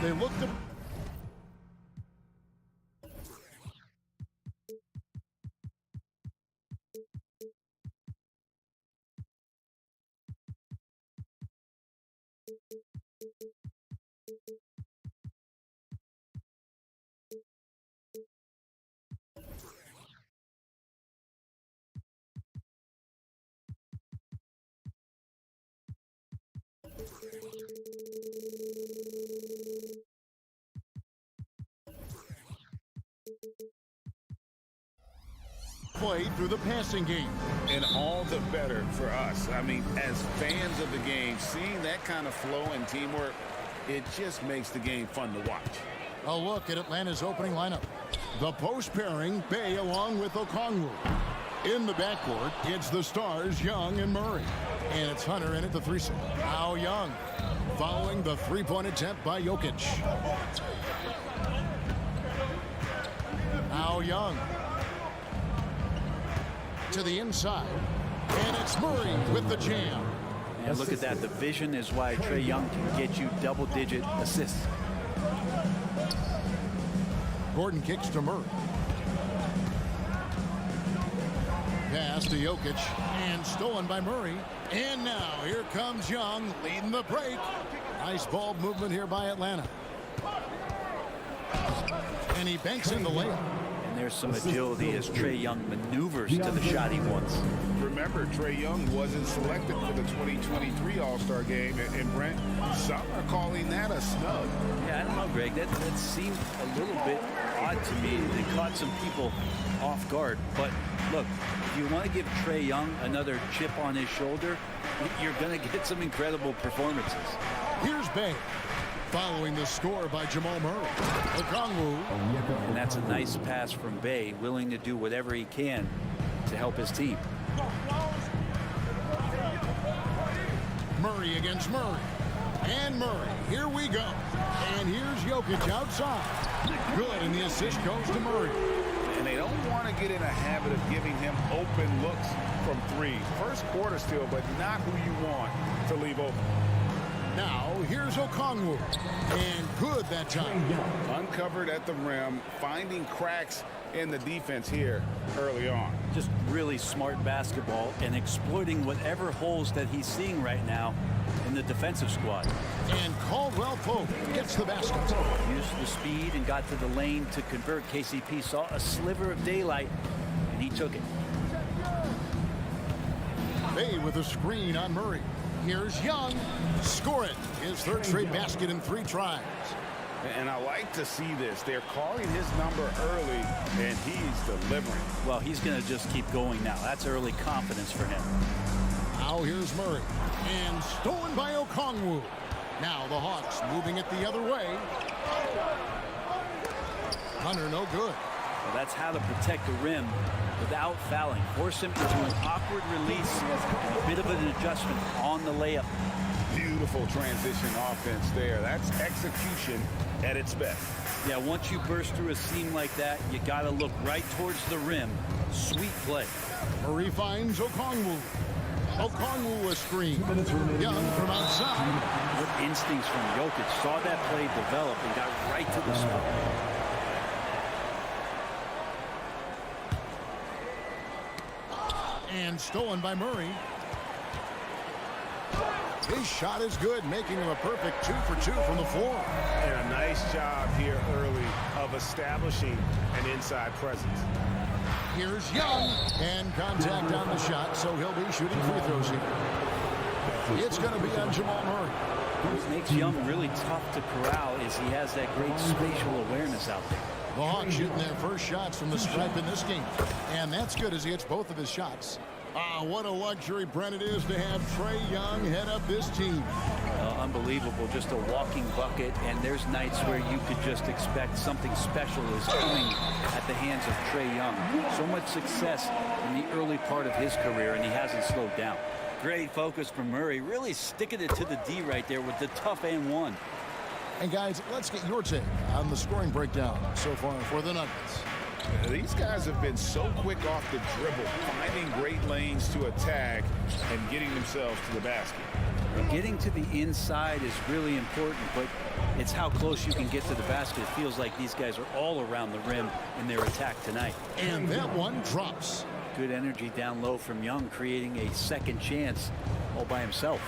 They looked at play through the passing game. And all the better for us. I mean, as fans of the game, seeing that kind of flow and teamwork, it just makes the game fun to watch. A look at Atlanta's opening lineup. The post pairing, Bay along with Okongwu. In the backcourt, it's the stars, Young and Murray. And it's Hunter in at the threesome. Now Young, following the three-point attempt by Jokic. Now Young. To the inside. And it's Murray with the jam. And look at that. The vision is why Trae Young can get you double-digit assists. Gordon kicks to Murray. Pass to Jokic, and stolen by Murray. And now here comes Young leading the break. Nice ball movement here by Atlanta. And he banks in the layup. And there's some agility as Trae Young maneuvers to the shot he wants. Remember, Trae Young wasn't selected for the 2023 All-Star game, and Brent, some are calling that a snub. Yeah, I don't know, Greg. That seemed a little bit odd to me. It caught some people off guard. But look, if you want to give Trae Young another chip on his shoulder, you're going to get some incredible performances. Here's Bay, following the score by Jamal Murray. Okongwu. And that's a nice pass from Bay, willing to do whatever he can to help his team. Murray against Murray. And Murray, here we go. And here's Jokic outside. Good, and the assist goes to Murray. And they don't want to get in a habit of giving him open looks from three. First quarter still, but not who you want to leave open. Now, here's Okongwu. And good that time. Uncovered at the rim, finding cracks in the defense here early on. Just really smart basketball and exploiting whatever holes that he's seeing right now in the defensive squad. And Caldwell Pope gets the basket. Used the speed and got to the lane to convert. KCP saw a sliver of daylight, and he took it. Bay with a screen on Murray. Here's Young. Score it. His third straight basket in 3 tries. And I like to see this. They're calling his number early, and he's delivering. Well, he's going to just keep going now. That's early confidence for him. Now here's Murray. And stolen by Okongwu. Now the Hawks moving it the other way. Hunter, no good. Well, that's how to protect the rim without fouling. Force him into an awkward release, and a bit of an adjustment on the layup. Beautiful transition offense there. That's execution at its best. Yeah, once you burst through a seam like that, you got to look right towards the rim. Sweet play. Murray finds Okongwu. Okongwu a screen. Young from outside. Good instincts from Jokic. Saw that play develop and got right to the spot. And stolen by Murray. His shot is good, making him a perfect 2 for 2 from the floor. And a nice job here early of establishing an inside presence. Here's Young, and contact on the shot, so he'll be shooting free throws here. It's going to be on Jamal Murray. What makes Young really tough to corral is he has that great spatial awareness out there. The Hawks shooting their first shots from the stripe in this game, and that's good as he hits both of his shots. What a luxury, Brent, it is to have Trae Young head up this team. Unbelievable, just a walking bucket, and there's nights where you could just expect something special is coming at the hands of Trae Young. So much success in the early part of his career, and he hasn't slowed down. Great focus from Murray, really sticking it to the D right there with the tough and one. And guys, let's get your take on the scoring breakdown so far for the Nuggets. These guys have been so quick off the dribble, finding great lanes to attack and getting themselves to the basket. Getting to the inside is really important, but it's how close you can get to the basket. It feels like these guys are all around the rim in their attack tonight. And that one drops. Good energy down low from Young, creating a second chance all by himself.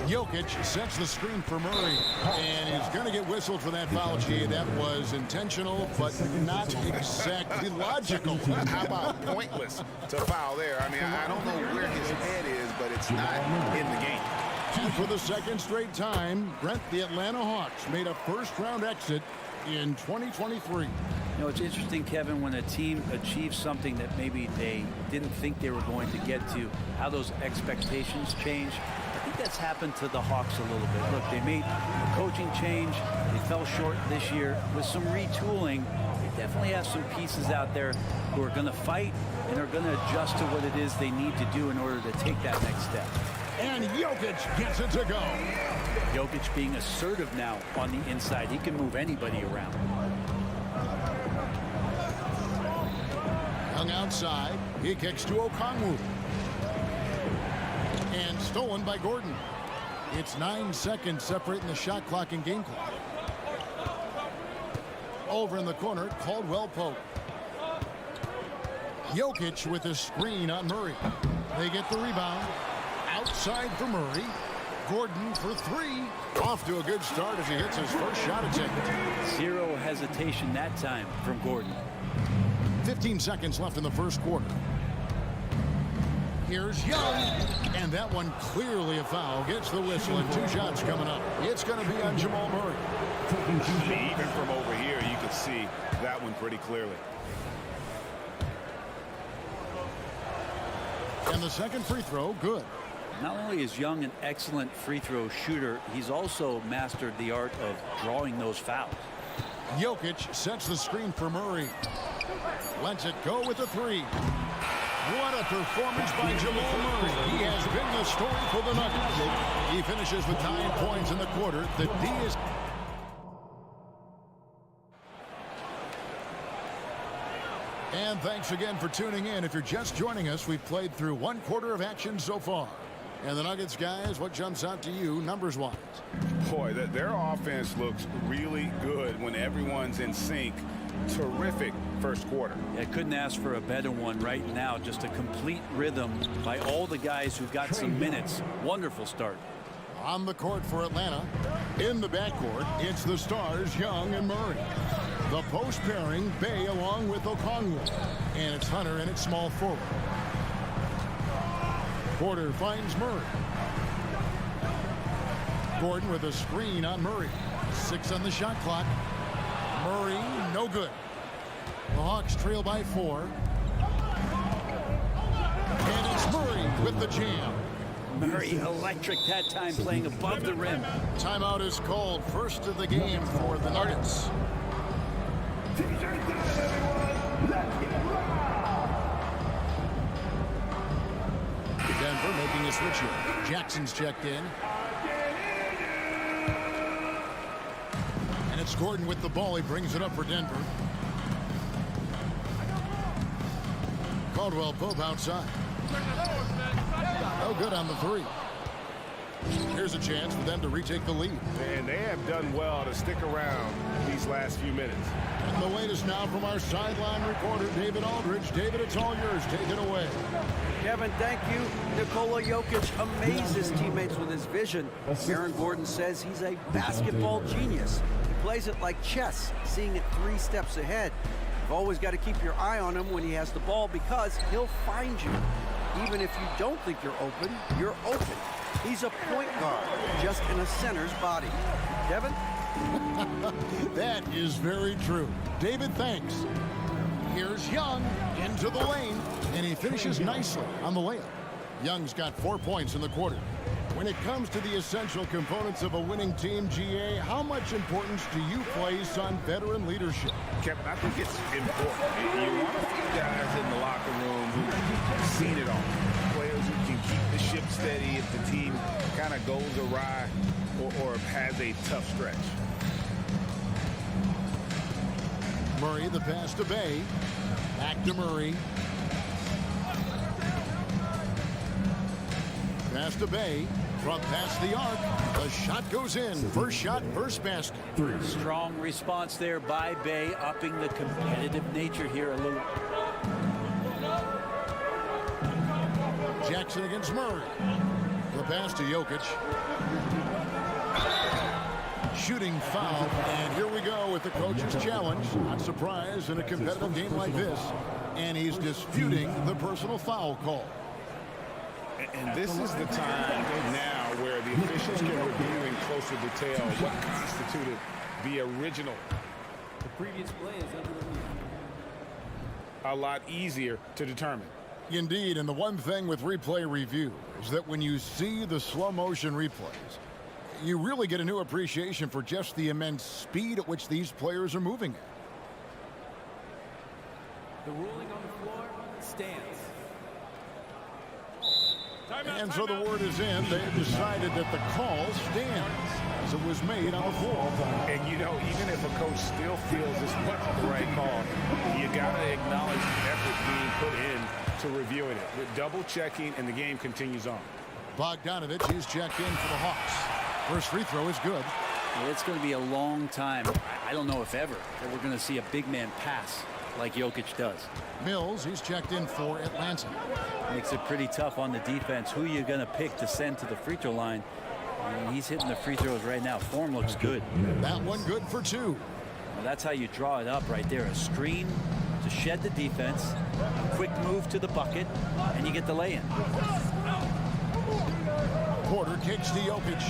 Jokic sets the screen for Murray, and he's going to get whistled for that foul, G. That was intentional, but not exactly logical. How about pointless to foul there? I mean, I don't know where his head is, but it's not in the game. And for the second straight time, Brent, the Atlanta Hawks made a first-round exit in 2023. You know, it's interesting, Kevin, when a team achieves something that maybe they didn't think they were going to get to, how those expectations change. I think that's happened to the Hawks a little bit. Look, they made a coaching change. They fell short this year. With some retooling, they definitely have some pieces out there who are going to fight and are going to adjust to what it is they need to do in order to take that next step. And Jokic gets it to go. Jokic being assertive now on the inside. He can move anybody around. Young outside. He kicks to Okongwu. And stolen by Gordon. It's 9 seconds separating the shot clock and game clock. Over in the corner, Caldwell Pope. Jokic with a screen on Murray. They get the rebound. Outside for Murray. Gordon for 3. Off to a good start as he hits his first shot attempt. Zero hesitation that time from Gordon. 15 seconds left in the first quarter. Here's Young, and that one clearly a foul. Gets the whistle, and 2 shots coming up. It's going to be on Jamal Murray. Even from over here, you can see that one pretty clearly. And the second free throw, good. Not only is Young an excellent free throw shooter, he's also mastered the art of drawing those fouls. Jokic sets the screen for Murray. Lets it go with a 3. What a performance by Jamal Murray. He has been the story for the Nuggets. He finishes with 9 points in the quarter. The D is... And thanks again for tuning in. If you're just joining us, we've played through 1 quarter of action so far. And the Nuggets, guys, what jumps out to you numbers-wise? Boy, their offense looks really good when everyone's in sync. Terrific first quarter. I couldn't ask for a better one right now. Just a complete rhythm by all the guys who got some minutes. Wonderful start. On the court for Atlanta. In the backcourt, it's the stars, Young and Murray. The post pairing, Bay along with Okongwu. And it's Hunter and it's small forward. Porter finds Murray. Gordon with a screen on Murray. 6 on the shot clock. Murray, no good. The Hawks trail by 4. And it's Murray with the jam. Murray electric that time, playing above the rim. Timeout is called. First of the game for the Nuggets. Denver making a switch here. Jackson's checked in. And it's Gordon with the ball. He brings it up for Denver. Caldwell Pope outside. No good on the 3. Here's a chance for them to retake the lead. And they have done well to stick around these last few minutes. And the latest now from our sideline reporter, David Aldridge. David, it's all yours. Take it away. Kevin, thank you. Nikola Jokic amazes teammates with his vision. Aaron Gordon says he's a basketball genius. He plays it like chess, seeing it 3 steps ahead. You've always got to keep your eye on him when he has the ball because he'll find you. Even if you don't think you're open, you're open. He's a point guard, just in a center's body. Kevin? That is very true. David, thanks. Here's Young into the lane, and he finishes nicely on the layup. Young's got 4 points in the quarter. When it comes to the essential components of a winning team, GA, how much importance do you place on veteran leadership? Kevin, I think it's important. You want a few guys in the locker room who've seen it all. Players who can keep the ship steady if the team kind of goes awry or has a tough stretch. Murray, the pass to Bay. Back to Murray. Pass to Bay. From past the arc. The shot goes in. First shot, first basket. Strong response there by Bay, upping the competitive nature here a little. Jackson against Murray. The pass to Jokic. Shooting foul. And here we go with the coach's challenge. Not surprised in a competitive game like this. And he's disputing the personal foul call. And this is the time now where the officials can review in closer detail what constituted the original. The previous play is under review. A lot easier to determine. Indeed, and the one thing with replay review is that when you see the slow motion replays, you really get a new appreciation for just the immense speed at which these players are moving at. The ruling on the floor stands. And so the word is in. They have decided that the call stands as it was made on the floor. And you know, even if a coach still feels this wasn't the right call, you got to acknowledge the effort being put in to reviewing it. With double checking, and the game continues on. Bogdanovich, he's checked in for the Hawks. First free throw is good. It's going to be a long time. I don't know if ever that we're going to see a big man pass like Jokic does. Mills, he's checked in for Atlanta. Makes it pretty tough on the defense. Who you going to pick to send to the free throw line? And he's hitting the free throws right now. Form looks good. That one good for 2. Well, that's how you draw it up right there. A screen to shed the defense, a quick move to the bucket, and you get the lay-in. Porter kicks to Jokic.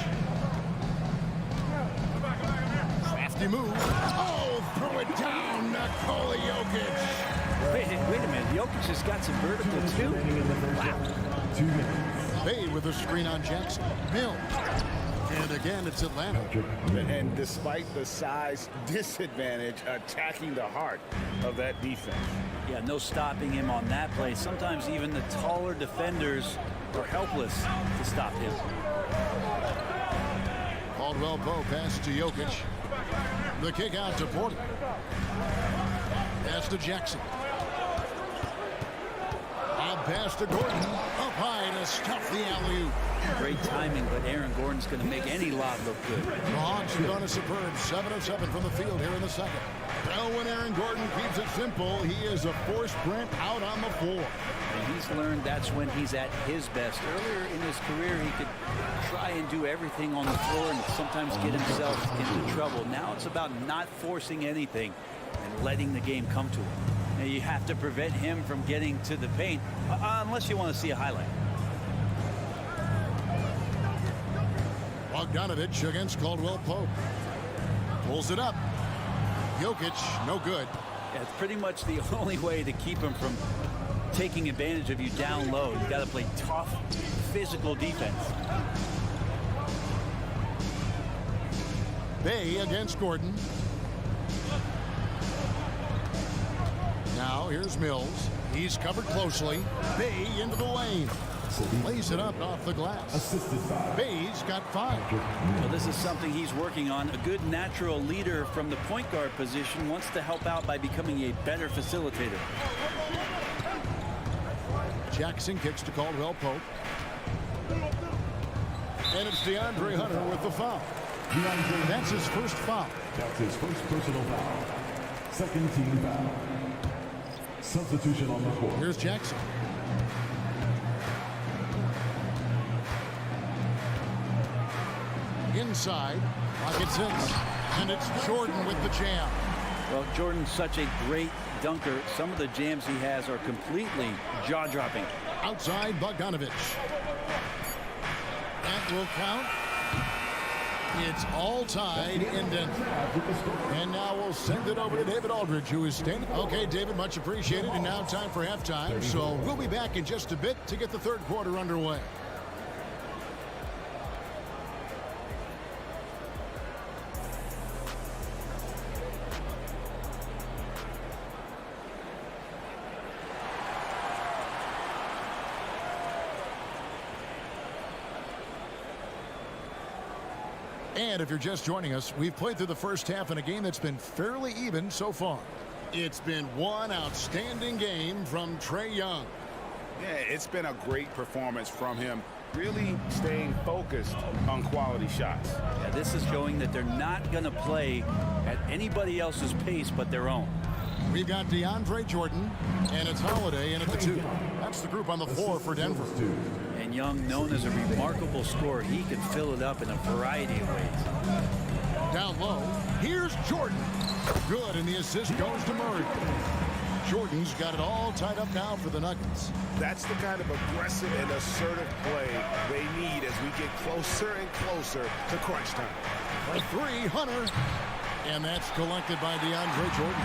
Crafty move. Oh, throw it down, Nikola Jokic. Wait a minute. Jokic has got some vertical too. Wow. Bay with a screen on Jackson. Mill. And again, it's Atlanta. And despite the size disadvantage, attacking the heart of that defense. Yeah, no stopping him on that play. Sometimes even the taller defenders are helpless to stop him. Caldwell Pope pass to Jokic. The kick out to Porter. Pass to Jackson. Pass to Gordon. Up high to stuff the alley-oop. Great timing, but Aaron Gordon's going to make any lob look good. The Hawks have done a superb 7 of 7 from the field here in the second. Well, when Aaron Gordon keeps it simple, he is a force sprint out on the floor. And he's learned that's when he's at his best. Earlier in his career, he could try and do everything on the floor and sometimes get himself into trouble. Now it's about not forcing anything and letting the game come to him. Now you have to prevent him from getting to the paint, unless you want to see a highlight. Bogdanovich against Caldwell Pope. Pulls it up. Jokic, no good. Yeah, it's pretty much the only way to keep him from taking advantage of you down low. You got to play tough, physical defense. Bay against Gordon. Now here's Mills. He's covered closely. Bay into the lane. Lays it up off the glass. Bay's got 5. Well, this is something he's working on. A good natural leader from the point guard position wants to help out by becoming a better facilitator. Jackson kicks to Caldwell Pope. And it's DeAndre Hunter with the foul. That's his first foul. That's his first personal foul. Second team foul. Substitution on the court. Here's Jackson. Inside, pocket 6, and it's Jordan with the jam. Well, Jordan's such a great dunker. Some of the jams he has are completely jaw-dropping. Outside, Bogdanovich. That will count. It's all tied in Denver. And now we'll send it over to David Aldridge, who is standing. Okay, David, much appreciated. And now time for halftime. So we'll be back in just a bit to get the third quarter underway. And if you're just joining us, we've played through the first half in a game that's been fairly even so far. It's been one outstanding game from Trae Young. Yeah, it's been a great performance from him, really staying focused on quality shots. Yeah, this is showing that they're not going to play at anybody else's pace but their own. We've got DeAndre Jordan, and it's Holiday in at the 2. That's the group on the floor for Denver. And Young, known as a remarkable scorer, he can fill it up in a variety of ways. Down low, here's Jordan. Good, and the assist goes to Murray. Jordan's got it all tied up now for the Nuggets. That's the kind of aggressive and assertive play they need as we get closer and closer to crunch time. A 3, Hunter. And that's collected by DeAndre Jordan.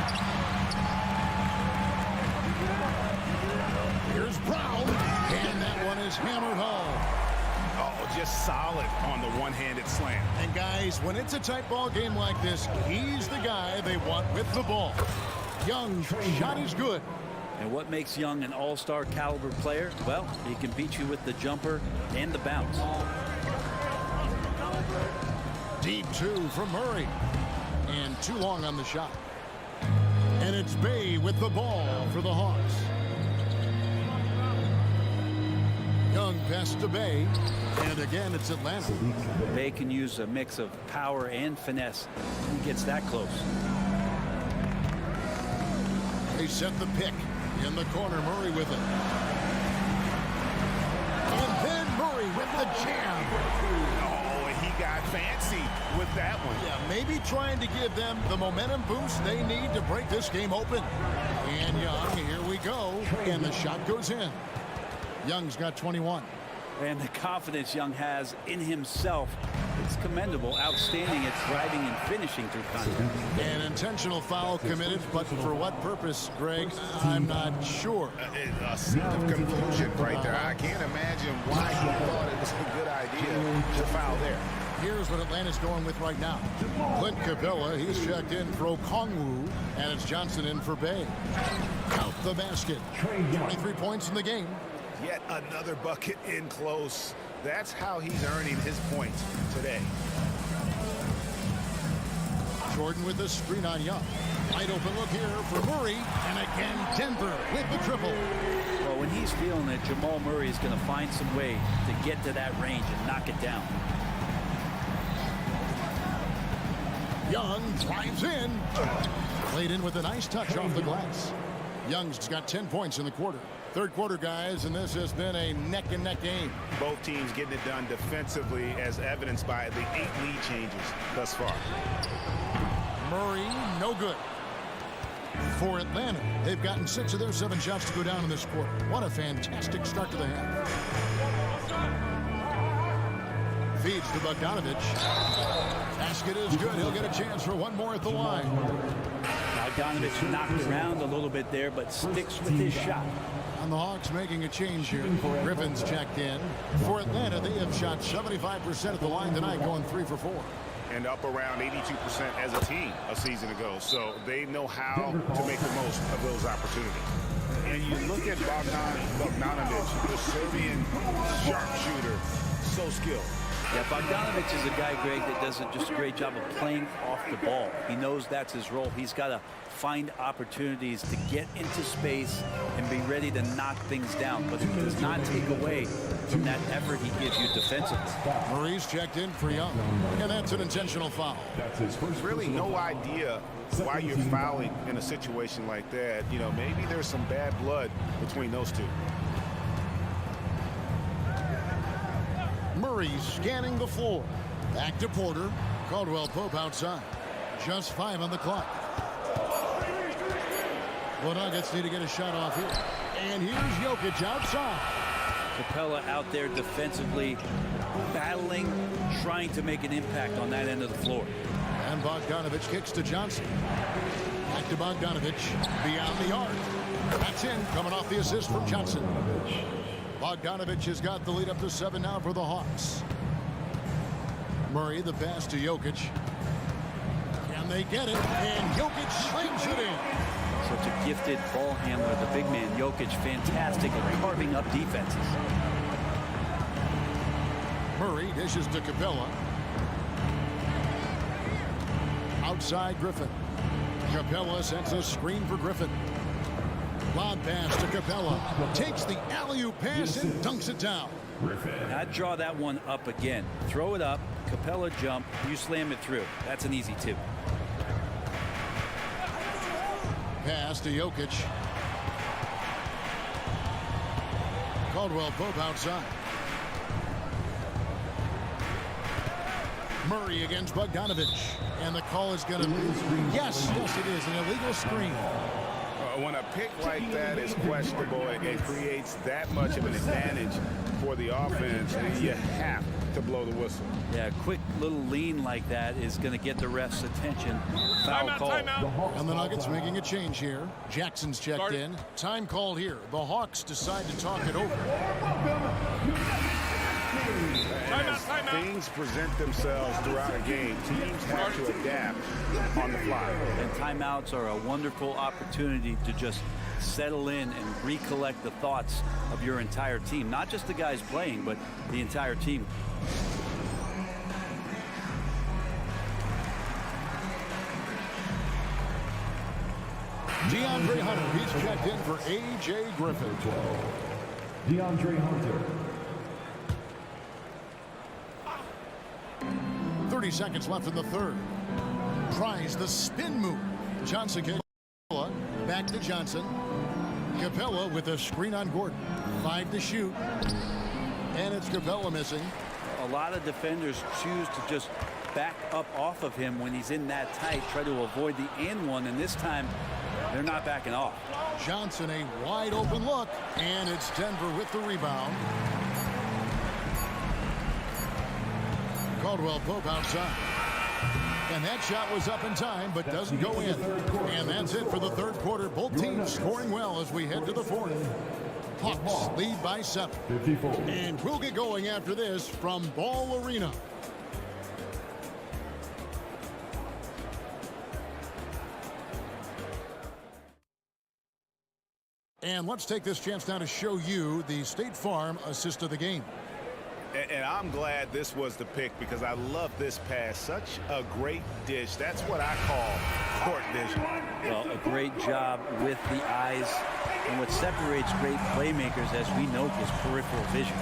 Here's Brown. And that one is hammered home. Oh, just solid on the one-handed slam. And guys, when it's a tight ball game like this, he's the guy they want with the ball. Young's shot is good. And what makes Young an all-star caliber player? Well, he can beat you with the jumper and the bounce. Deep 2 from Murray. And too long on the shot. And it's Bay with the ball for the Hawks. Young pass to Bay. And again, it's Atlanta. Bay can use a mix of power and finesse. He gets that close. They set the pick. In the corner, Murray with it. And then Murray with the jam. Oh, and he got fancy with that one. Yeah, maybe trying to give them the momentum boost they need to break this game open. And Young, here we go. And the shot goes in. Young's got 21. And the confidence Young has in himself, it's commendable, outstanding at driving and finishing through contact. An intentional foul committed, but for what purpose, Greg? I'm not sure. A scene of confusion right there. I can't imagine why he thought it was a good idea to foul there. Here's what Atlanta's going with right now. Clint Capella, he's checked in for Okongwu, and it's Johnson in for Bay. Out the basket. 23 points in the game. Yet another bucket in close. That's how he's earning his points today. Jordan with the screen on Young. Wide open look here for Murray. And again, Denver with the triple. Well, when he's feeling it, Jamal Murray is going to find some way to get to that range and knock it down. Young drives in. Played in with a nice touch off the glass. Young's got 10 points in the quarter. Third quarter, guys, and this has been a neck-and-neck game. Both teams getting it done defensively, as evidenced by the 8 lead changes thus far. Murray, no good. For Atlanta, they've gotten 6 of their 7 shots to go down in this quarter. What a fantastic start to the half. Feeds to Bogdanovich. Basket is good. He'll get a chance for one more at the line. Bogdanovich knocked around a little bit there, but sticks with his shot. And the Hawks making a change here. Griffin's checked in. For Atlanta, they have shot 75% at the line tonight, going 3 for 4. And up around 82% as a team a season ago. So they know how to make the most of those opportunities. And you look at Bogdanovich, the Serbian sharpshooter, so skilled. Yeah, Bogdanovich is a guy, Greg, that does just a great job of playing off the ball. He knows that's his role. He's got to find opportunities to get into space and be ready to knock things down. But it does not take away from that effort he gives you defensively. Murray's checked in for Young, and that's an intentional foul. Really no idea why you're fouling in a situation like that. You know, maybe there's some bad blood between those two. Murray scanning the floor. Back to Porter. Caldwell Pope outside. Just 5 on the clock. The Nuggets need to get a shot off here. And here's Jokic outside. Capella out there defensively, battling, trying to make an impact on that end of the floor. And Bogdanovich kicks to Johnson. Back to Bogdanovich. Beyond the arc. That's in, coming off the assist from Johnson. Bogdanovich has got the lead up to 7 now for the Hawks. Murray, the pass to Jokic. Can they get it? And Jokic slings it in. Such a gifted ball handler, the big man, Jokic, fantastic at carving up defenses. Murray dishes to Capella. Outside Griffin. Capella sends a screen for Griffin. Lob pass to Capella. Takes the alley-oop pass and dunks it down. I'd draw that one up again. Throw it up, Capella jump, you slam it through. That's an easy 2. Pass to Jokic. Caldwell Pope outside. Murray against Bogdanovich. And the call is going to be... Yes, it is. An illegal screen. When a pick like that is questionable, it creates that much of an advantage for the offense, and you have to blow the whistle. Yeah, a quick little lean like that is going to get the ref's attention. Foul call. And the Nuggets making a change here. Jackson's checked in. Time called here. The Hawks decide to talk it over. As things present themselves throughout a game, teams have to adapt on the fly. And timeouts are a wonderful opportunity to just settle in and recollect the thoughts of your entire team. Not just the guys playing, but the entire team. DeAndre Hunter, he's checked in for A.J. Griffin. 12. DeAndre Hunter. 30 seconds left in the third. Tries the spin move. Johnson gets back to Johnson. Capella with a screen on Gordon. 5 to shoot. And it's Capella missing. A lot of defenders choose to just back up off of him when he's in that tight, try to avoid the and one, and this time they're not backing off. Johnson, a wide open look, and it's Denver with the rebound. Caldwell Pope outside. And that shot was up in time, but doesn't go in. And that's it for the third quarter. Both teams scoring well as we head to the fourth. Hawks lead by 7. 54. And we'll get going after this from Ball Arena. And let's take this chance now to show you the State Farm assist of the game. And I'm glad this was the pick because I love this pass. Such a great dish. That's what I call court vision. Well, a great job with the eyes. And what separates great playmakers, as we know, is peripheral vision.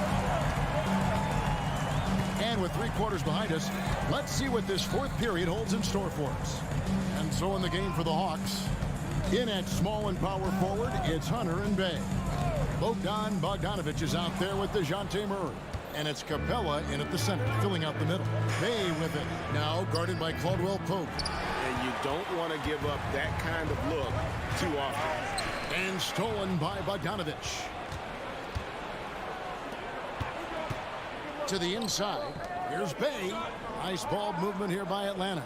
And with 3 quarters behind us, let's see what this fourth period holds in store for us. And so in the game for the Hawks, in at small and power forward, it's Hunter and Bay. Bogdanovich is out there with DeJounte Murray. And it's Capella in at the center, filling out the middle. Bay with it, now guarded by Caldwell Pope. And you don't want to give up that kind of look too often. And stolen by Bogdanovich. To the inside, Here's Bay. Nice ball movement here by Atlanta.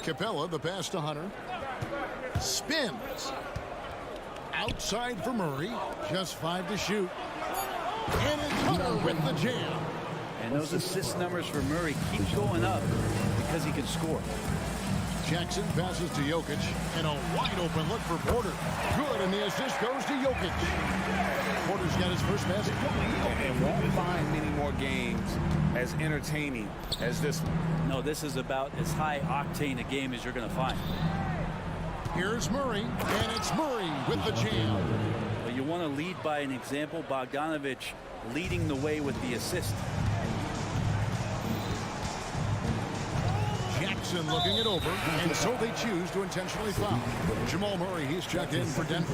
Capella, the pass to Hunter. Spins. Outside for Murray. Just 5 to shoot. And it's Hunter with the jam. And those assist numbers for Murray keep going up because he can score. Jackson passes to Jokic, and a wide open look for Porter. Good, and the assist goes to Jokic. Porter's got his first basket. And won't find many more games as entertaining as this one. No, this is about as high octane a game as you're going to find. Here's Murray, and it's Murray with the jam. But you want to lead by an example. Bogdanovich leading the way with the assist. Jackson looking it over, and so they choose to intentionally foul. Jamal Murray, he's checked in for Denver.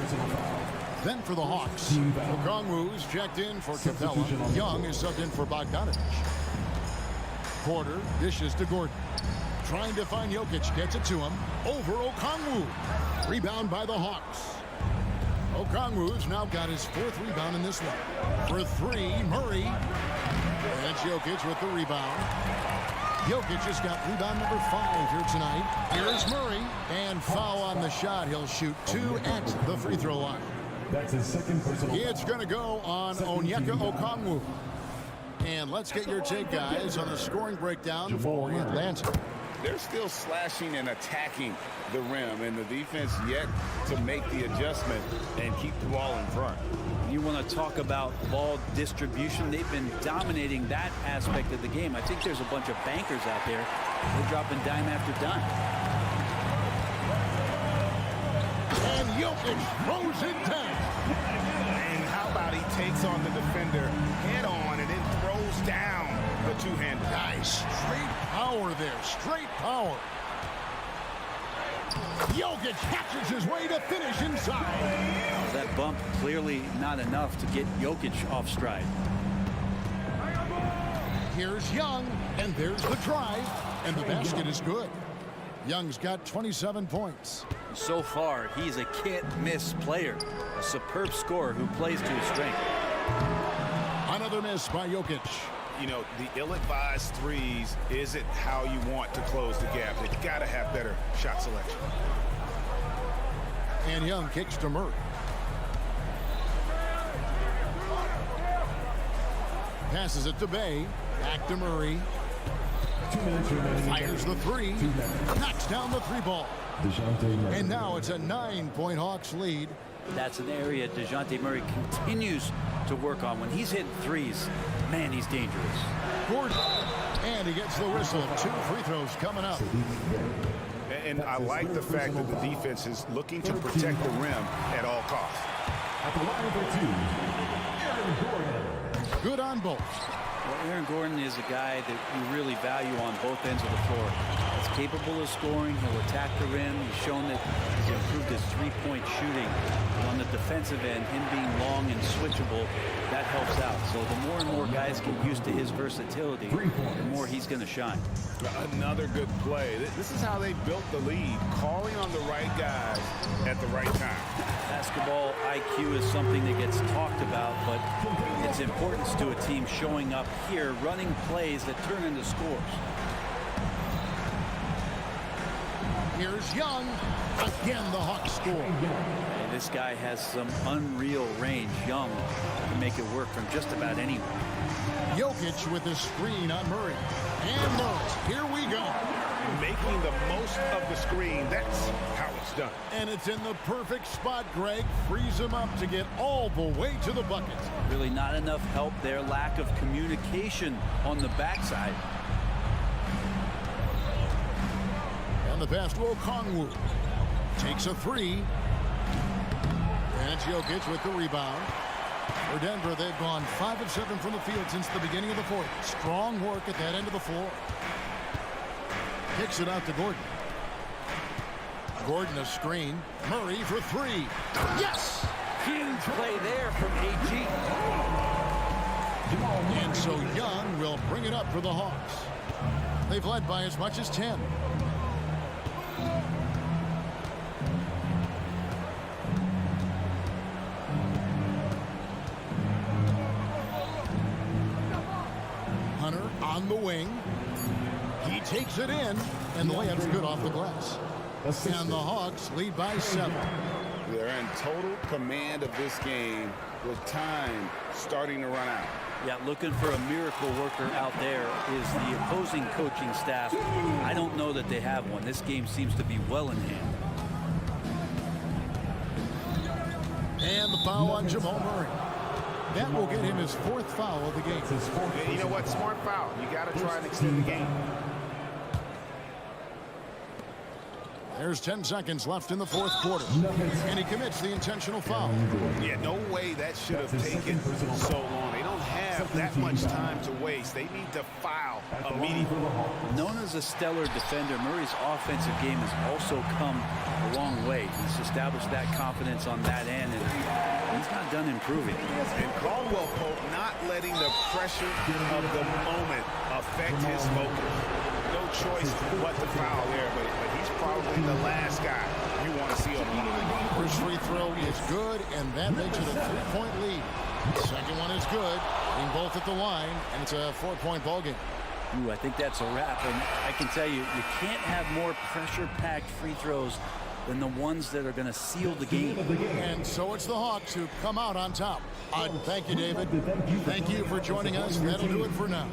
Then for the Hawks, Okongwu's checked in for Capella. Young is subbed in for Bogdanovich. Porter dishes to Gordon. Trying to find Jokic, gets it to him. Over Okongwu. Rebound by the Hawks. Okongwu's now got his 4th rebound in this one. For 3, Murray. And it's Jokic with the rebound. Jokic has got rebound number 5 here tonight. Here's Murray, and foul on the shot. He'll shoot 2 at the free throw line. That's his second personal. It's going to go on Onyeka Okongwu. And let's get your take, guys, on the scoring breakdown for Atlanta. They're still slashing and attacking the rim, and the defense yet to make the adjustment and keep the ball in front. You want to talk about ball distribution. They've been dominating that aspect of the game. I think there's a bunch of bankers out there. They're dropping dime after dime. And Jokic throws it down. And how about he takes on the defender head on and then throws down the two-hander. Nice. Straight power there. Straight power. Jokic catches his way to finish inside. That bump clearly not enough to get Jokic off stride. Here's Young, and there's the drive, and the basket is good. Young's got 27 points. So far, he's a can't-miss player, a superb scorer who plays to his strength. Another miss by Jokic. You know, the ill-advised threes isn't how you want to close the gap. They've got to have better shot selection. And Young kicks to Murray. Passes it to Bay. Back to Murray. 2 minutes remaining. Fires the 3. Knocks down the 3 ball. And now it's a 9-point Hawks lead. That's an area DeJounte Murray continues to work on. When he's hitting threes, man, he's dangerous. Gordon. And he gets the whistle. 2 free throws coming up. And I like the fact that the defense is looking to protect the rim at all costs. At the line for 2, Aaron Gordon. Good on both. Well, Aaron Gordon is a guy that you really value on both ends of the floor. He's capable of scoring. He'll attack the rim. He's shown that he's improved his three-point shooting. But on the defensive end, him being long and switchable, that helps out. So the more and more guys get used to his versatility, the more he's going to shine. Another good play. This is how they built the lead, calling on the right guys at the right time. Basketball IQ is something that gets talked about, but its importance to a team showing up here, running plays that turn into scores. Here's Young. Again, the Hawks score. Hey, this guy has some unreal range. Young can make it work from just about anywhere. Jokic with the screen on Murray. And Murray. Here we go. Making the most of the screen. That's how it's done. And it's in the perfect spot, Greg. Frees him up to get all the way to the bucket. Really not enough help there. Lack of communication on the backside. And the pass to Okongwu. Takes a 3. And it's Jokic with the rebound. For Denver, they've gone 5 of 7 from the field since the beginning of the 4th. Strong work at that end of the floor. Kicks it out to Gordon. Gordon a screen. Murray for 3. Yes! Huge play there from AG. And so Young will bring it up for the Hawks. They've led by as much as 10. on the wing. He takes it in, and the layup's good off the glass. And the Hawks lead by 7. They're in total command of this game with time starting to run out. Yeah, looking for a miracle worker out there is the opposing coaching staff. I don't know that they have one. This game seems to be well in hand. And the foul on Jamal Murray. That will get him his 4th foul of the game. And you know what? Smart foul. You got to try and extend the game. There's 10 seconds left in the 4th quarter. And he commits the intentional foul. Yeah, no way that should have taken so long. They don't have that much time to waste. They need to foul immediately. Known as a stellar defender, Murray's offensive game has also come a long way. He's established that confidence on that end, and he's not done improving. And Caldwell Pope not letting the pressure of the moment affect his focus. No choice but to foul there, but he's probably the last guy you want to see on the line. First free throw is good, and that makes it a 3-point lead. Second one is good, being both at the line, and it's a 4-point ball game. Ooh, I think that's a wrap, and I can tell you, you can't have more pressure-packed free throws than the ones that are going to seal the game. And so it's the Hawks who come out on top. Thank you, David. Thank you for joining us. That'll do it for now.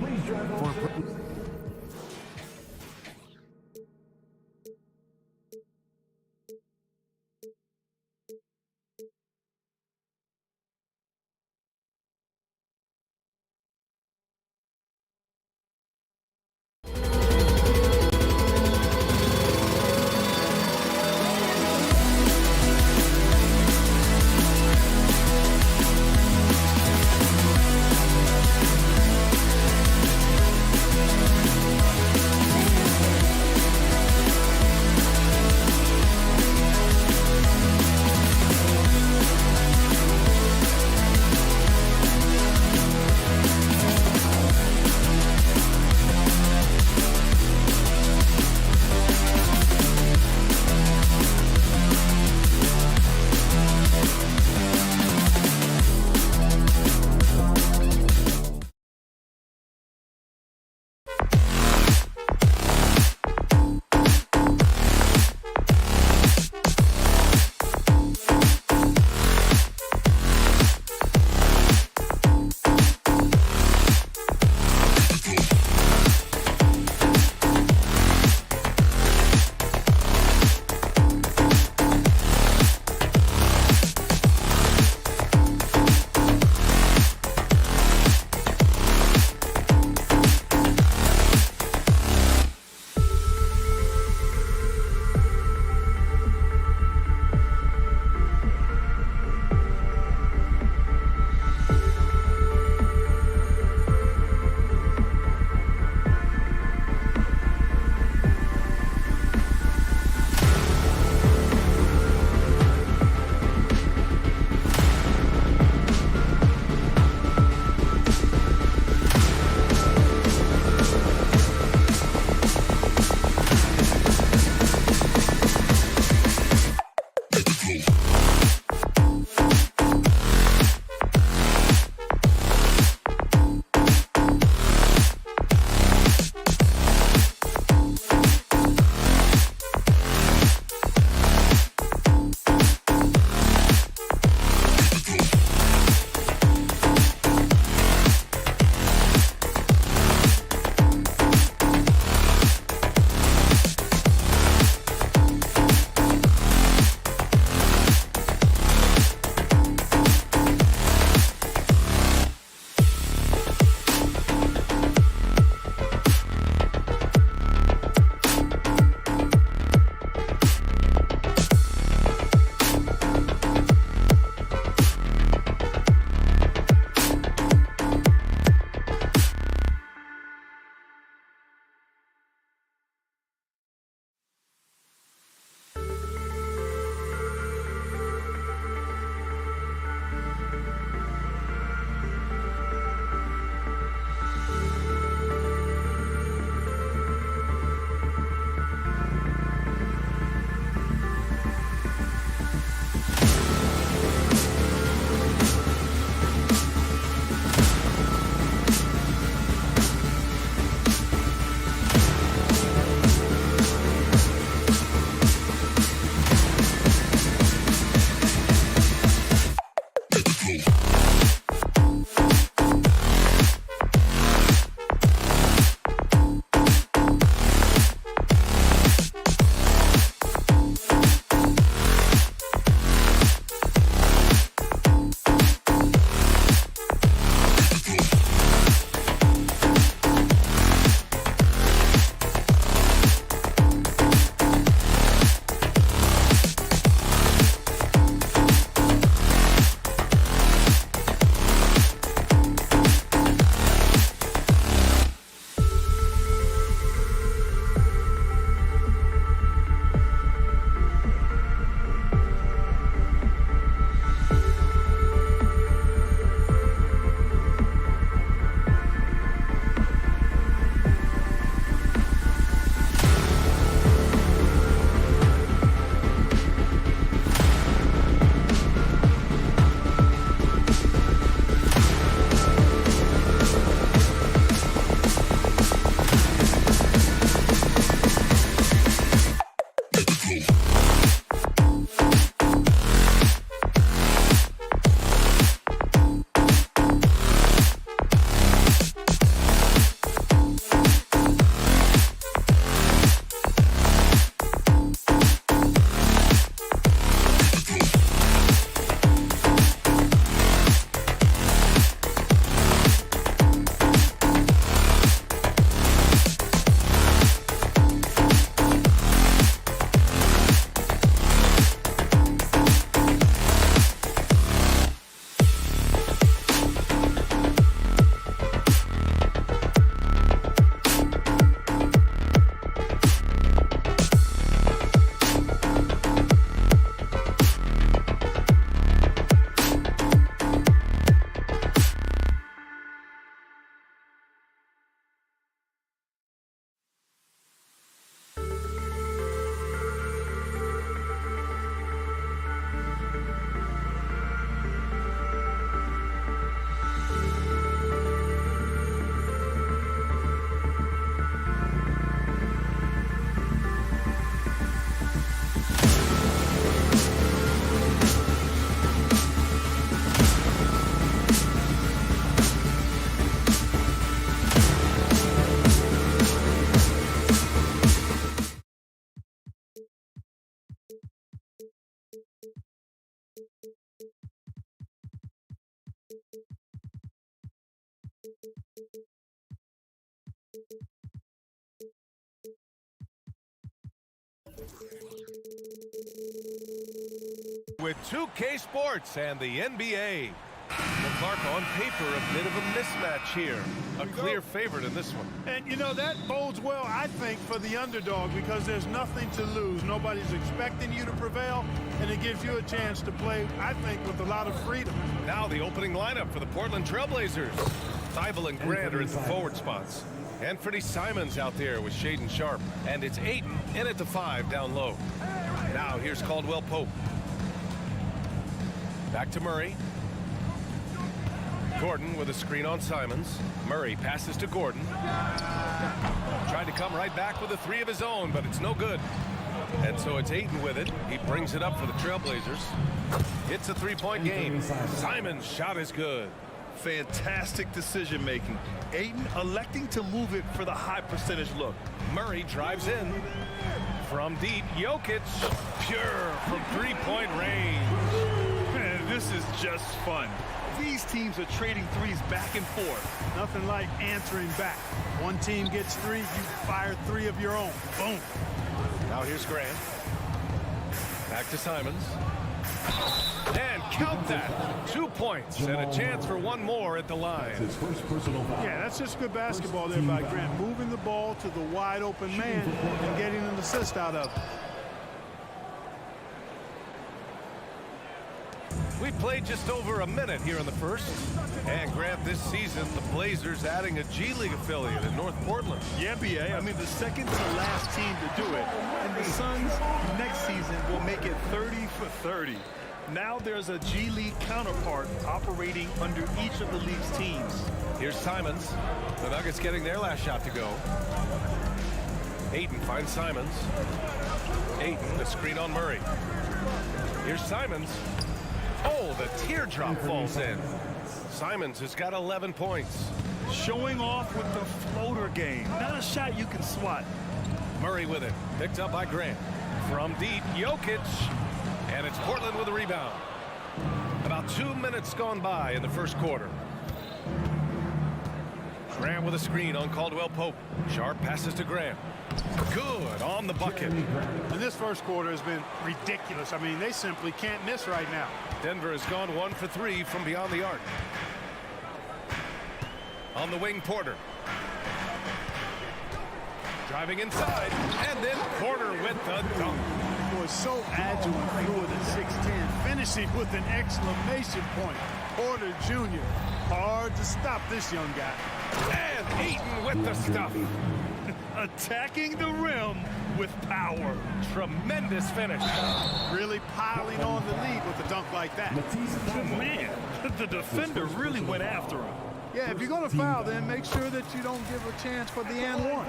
With 2K Sports and the NBA. Well, Clark, on paper, a bit of a mismatch here. A clear favorite in this one. And, you know, that bodes well, I think, for the underdog because there's nothing to lose. Nobody's expecting you to prevail, and it gives you a chance to play, I think, with a lot of freedom. Now the opening lineup for the Portland Trailblazers. Thibault and Grant are at the forward spots. Anthony Simons out there with Shaedon Sharpe. And it's Ayton in at the 5 down low. Now here's Caldwell Pope. Back to Murray. Gordon with a screen on Simons. Murray passes to Gordon. Tried to come right back with a 3 of his own, but it's no good. And so it's Ayton with it. He brings it up for the Trailblazers. It's a 3-point game. Simons' shot is good. Fantastic decision making. Ayton electing to move it for the high percentage look. Murray drives in. From deep, Jokic, pure from 3-point range. Man, this is just fun. These teams are trading threes back and forth. Nothing like answering back. One team gets 3, you fire 3 of your own. Boom. Now here's Grant. Back to Simons. And count that. 2 points and a chance for one more at the line. Yeah, that's just good basketball there by Grant. Moving the ball to the wide open man and getting an assist out of it. We played just over a minute here in the first. And Grant, this season, the Blazers adding a G League affiliate in North Portland. Yeah, NBA. I mean, the second to last team to do it. And the Suns next season will make it 30 for 30. Now there's a G League counterpart operating under each of the league's teams. Here's Simons. The Nuggets getting their last shot to go. Ayton finds Simons. Ayton, the screen on Murray. Here's Simons. Oh, the teardrop falls in. Simons has got 11 points. Showing off with the floater game. Not a shot you can swat. Murray with it. Picked up by Grant. From deep, Jokic. And it's Portland with a rebound. About 2 minutes gone by in the first quarter. Grant with a screen on Caldwell Pope. Sharpe passes to Grant. Good on the bucket. And this first quarter has been ridiculous. I mean, they simply can't miss right now. Denver has gone 1 for 3 from beyond the arc. On the wing, Porter. Driving inside, and then Porter with the dunk. Boy, so agile and fluid at 6'10", finishing with an exclamation point. Porter Jr., hard to stop this young guy. And Ayton with the stuff. Attacking the rim with power. Tremendous finish. Really piling on the lead with a dunk like that. Oh, man, the defender really went after him. Yeah, if you're going to foul, then make sure that you don't give a chance for the and one.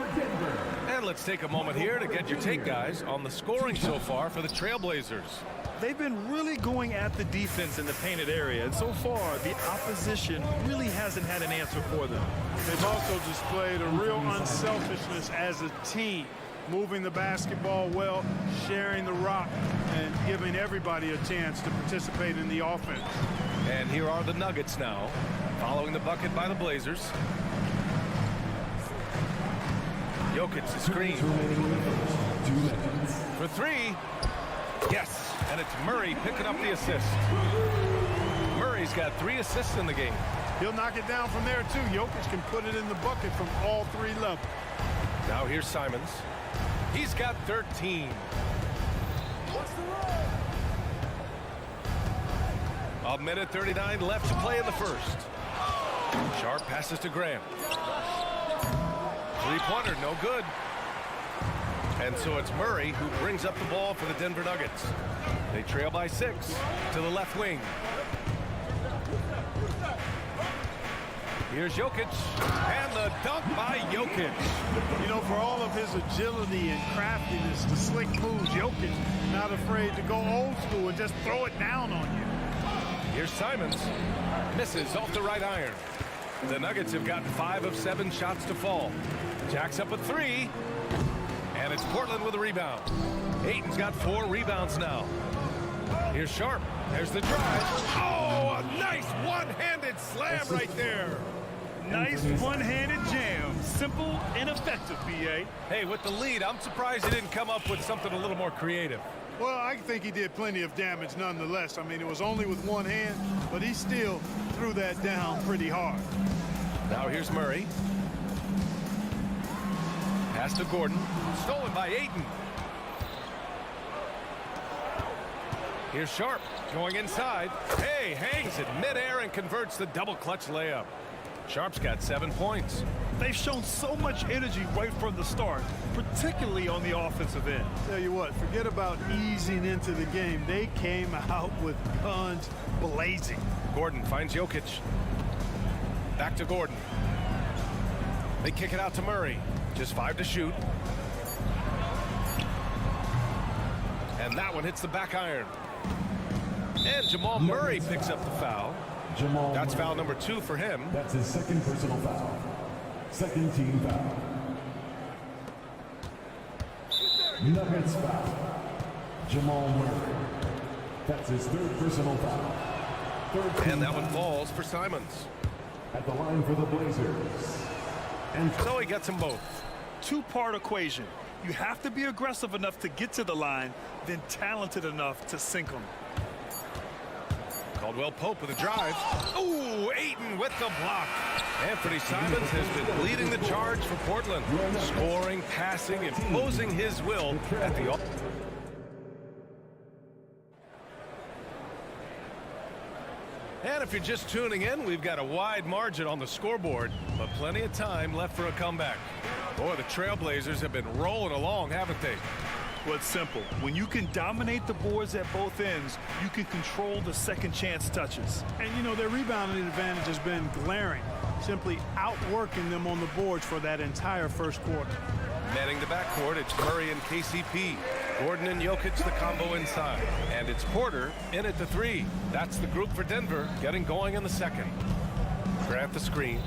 And let's take a moment here to get your take, guys, on the scoring so far for the Trailblazers. They've been really going at the defense in the painted area, and so far, the opposition really hasn't had an answer for them. They've also displayed a real unselfishness as a team, moving the basketball well, sharing the rock, and giving everybody a chance to participate in the offense. And here are the Nuggets now, following the bucket by the Blazers. Jokic the screen. For 3. Yes, and it's Murray picking up the assist. Murray's got 3 assists in the game. He'll knock it down from there, too. Jokic can put it in the bucket from all 3 levels. Now here's Simons. He's got 13. A minute 39 left to play in the first. Sharpe passes to Graham. 3-pointer, no good. And so it's Murray who brings up the ball for the Denver Nuggets. They trail by 6 to the left wing. Here's Jokic, and the dunk by Jokic. You know, for all of his agility and craftiness, the slick moves, Jokic not afraid to go old school and just throw it down on you. Here's Simons. Misses off the right iron. The Nuggets have gotten 5 of 7 shots to fall. Jacks up a 3. And it's Portland with a rebound. Ayton's got 4 rebounds now. Here's Sharpe. There's the drive. Oh, a nice one-handed slam right there. Nice one-handed jam. Simple and effective, B.A. Hey, with the lead, I'm surprised he didn't come up with something a little more creative. Well, I think he did plenty of damage nonetheless. I mean, it was only with one hand, but he still threw that down pretty hard. Now here's Murray. Pass to Gordon. Stolen by Ayton. Here's Sharp going inside. Hey, hangs it midair and converts the double clutch layup. Sharp's got 7 points. They've shown so much energy right from the start, particularly on the offensive end. Tell you what, forget about easing into the game. They came out with guns blazing. Gordon finds Jokic. Back to Gordon. They kick it out to Murray. Just 5 to shoot. And that one hits the back iron. And Jamal Murray picks up the foul. That's foul number 2 for him. That's his second personal foul. Second team foul. Nuggets foul. Jamal Murray. That's his 3rd personal foul. And that one falls for Simons. At the line for the Blazers. And so he gets them both. 2-part equation. You have to be aggressive enough to get to the line, then talented enough to sink them. Caldwell Pope with a drive. Ooh, Ayton with the block. Anthony Simons has been leading the charge for Portland. Scoring, passing, imposing his will at the... And if you're just tuning in, we've got a wide margin on the scoreboard, but plenty of time left for a comeback. Boy, the Trailblazers have been rolling along, haven't they? Well, it's simple. When you can dominate the boards at both ends, you can control the second chance touches. And, you know, their rebounding advantage has been glaring, simply outworking them on the boards for that entire first quarter. Manning the backcourt, it's Murray and KCP. Gordon and Jokic, the combo inside. And it's Porter in at the 3. That's the group for Denver, getting going in the second. Grant the screen.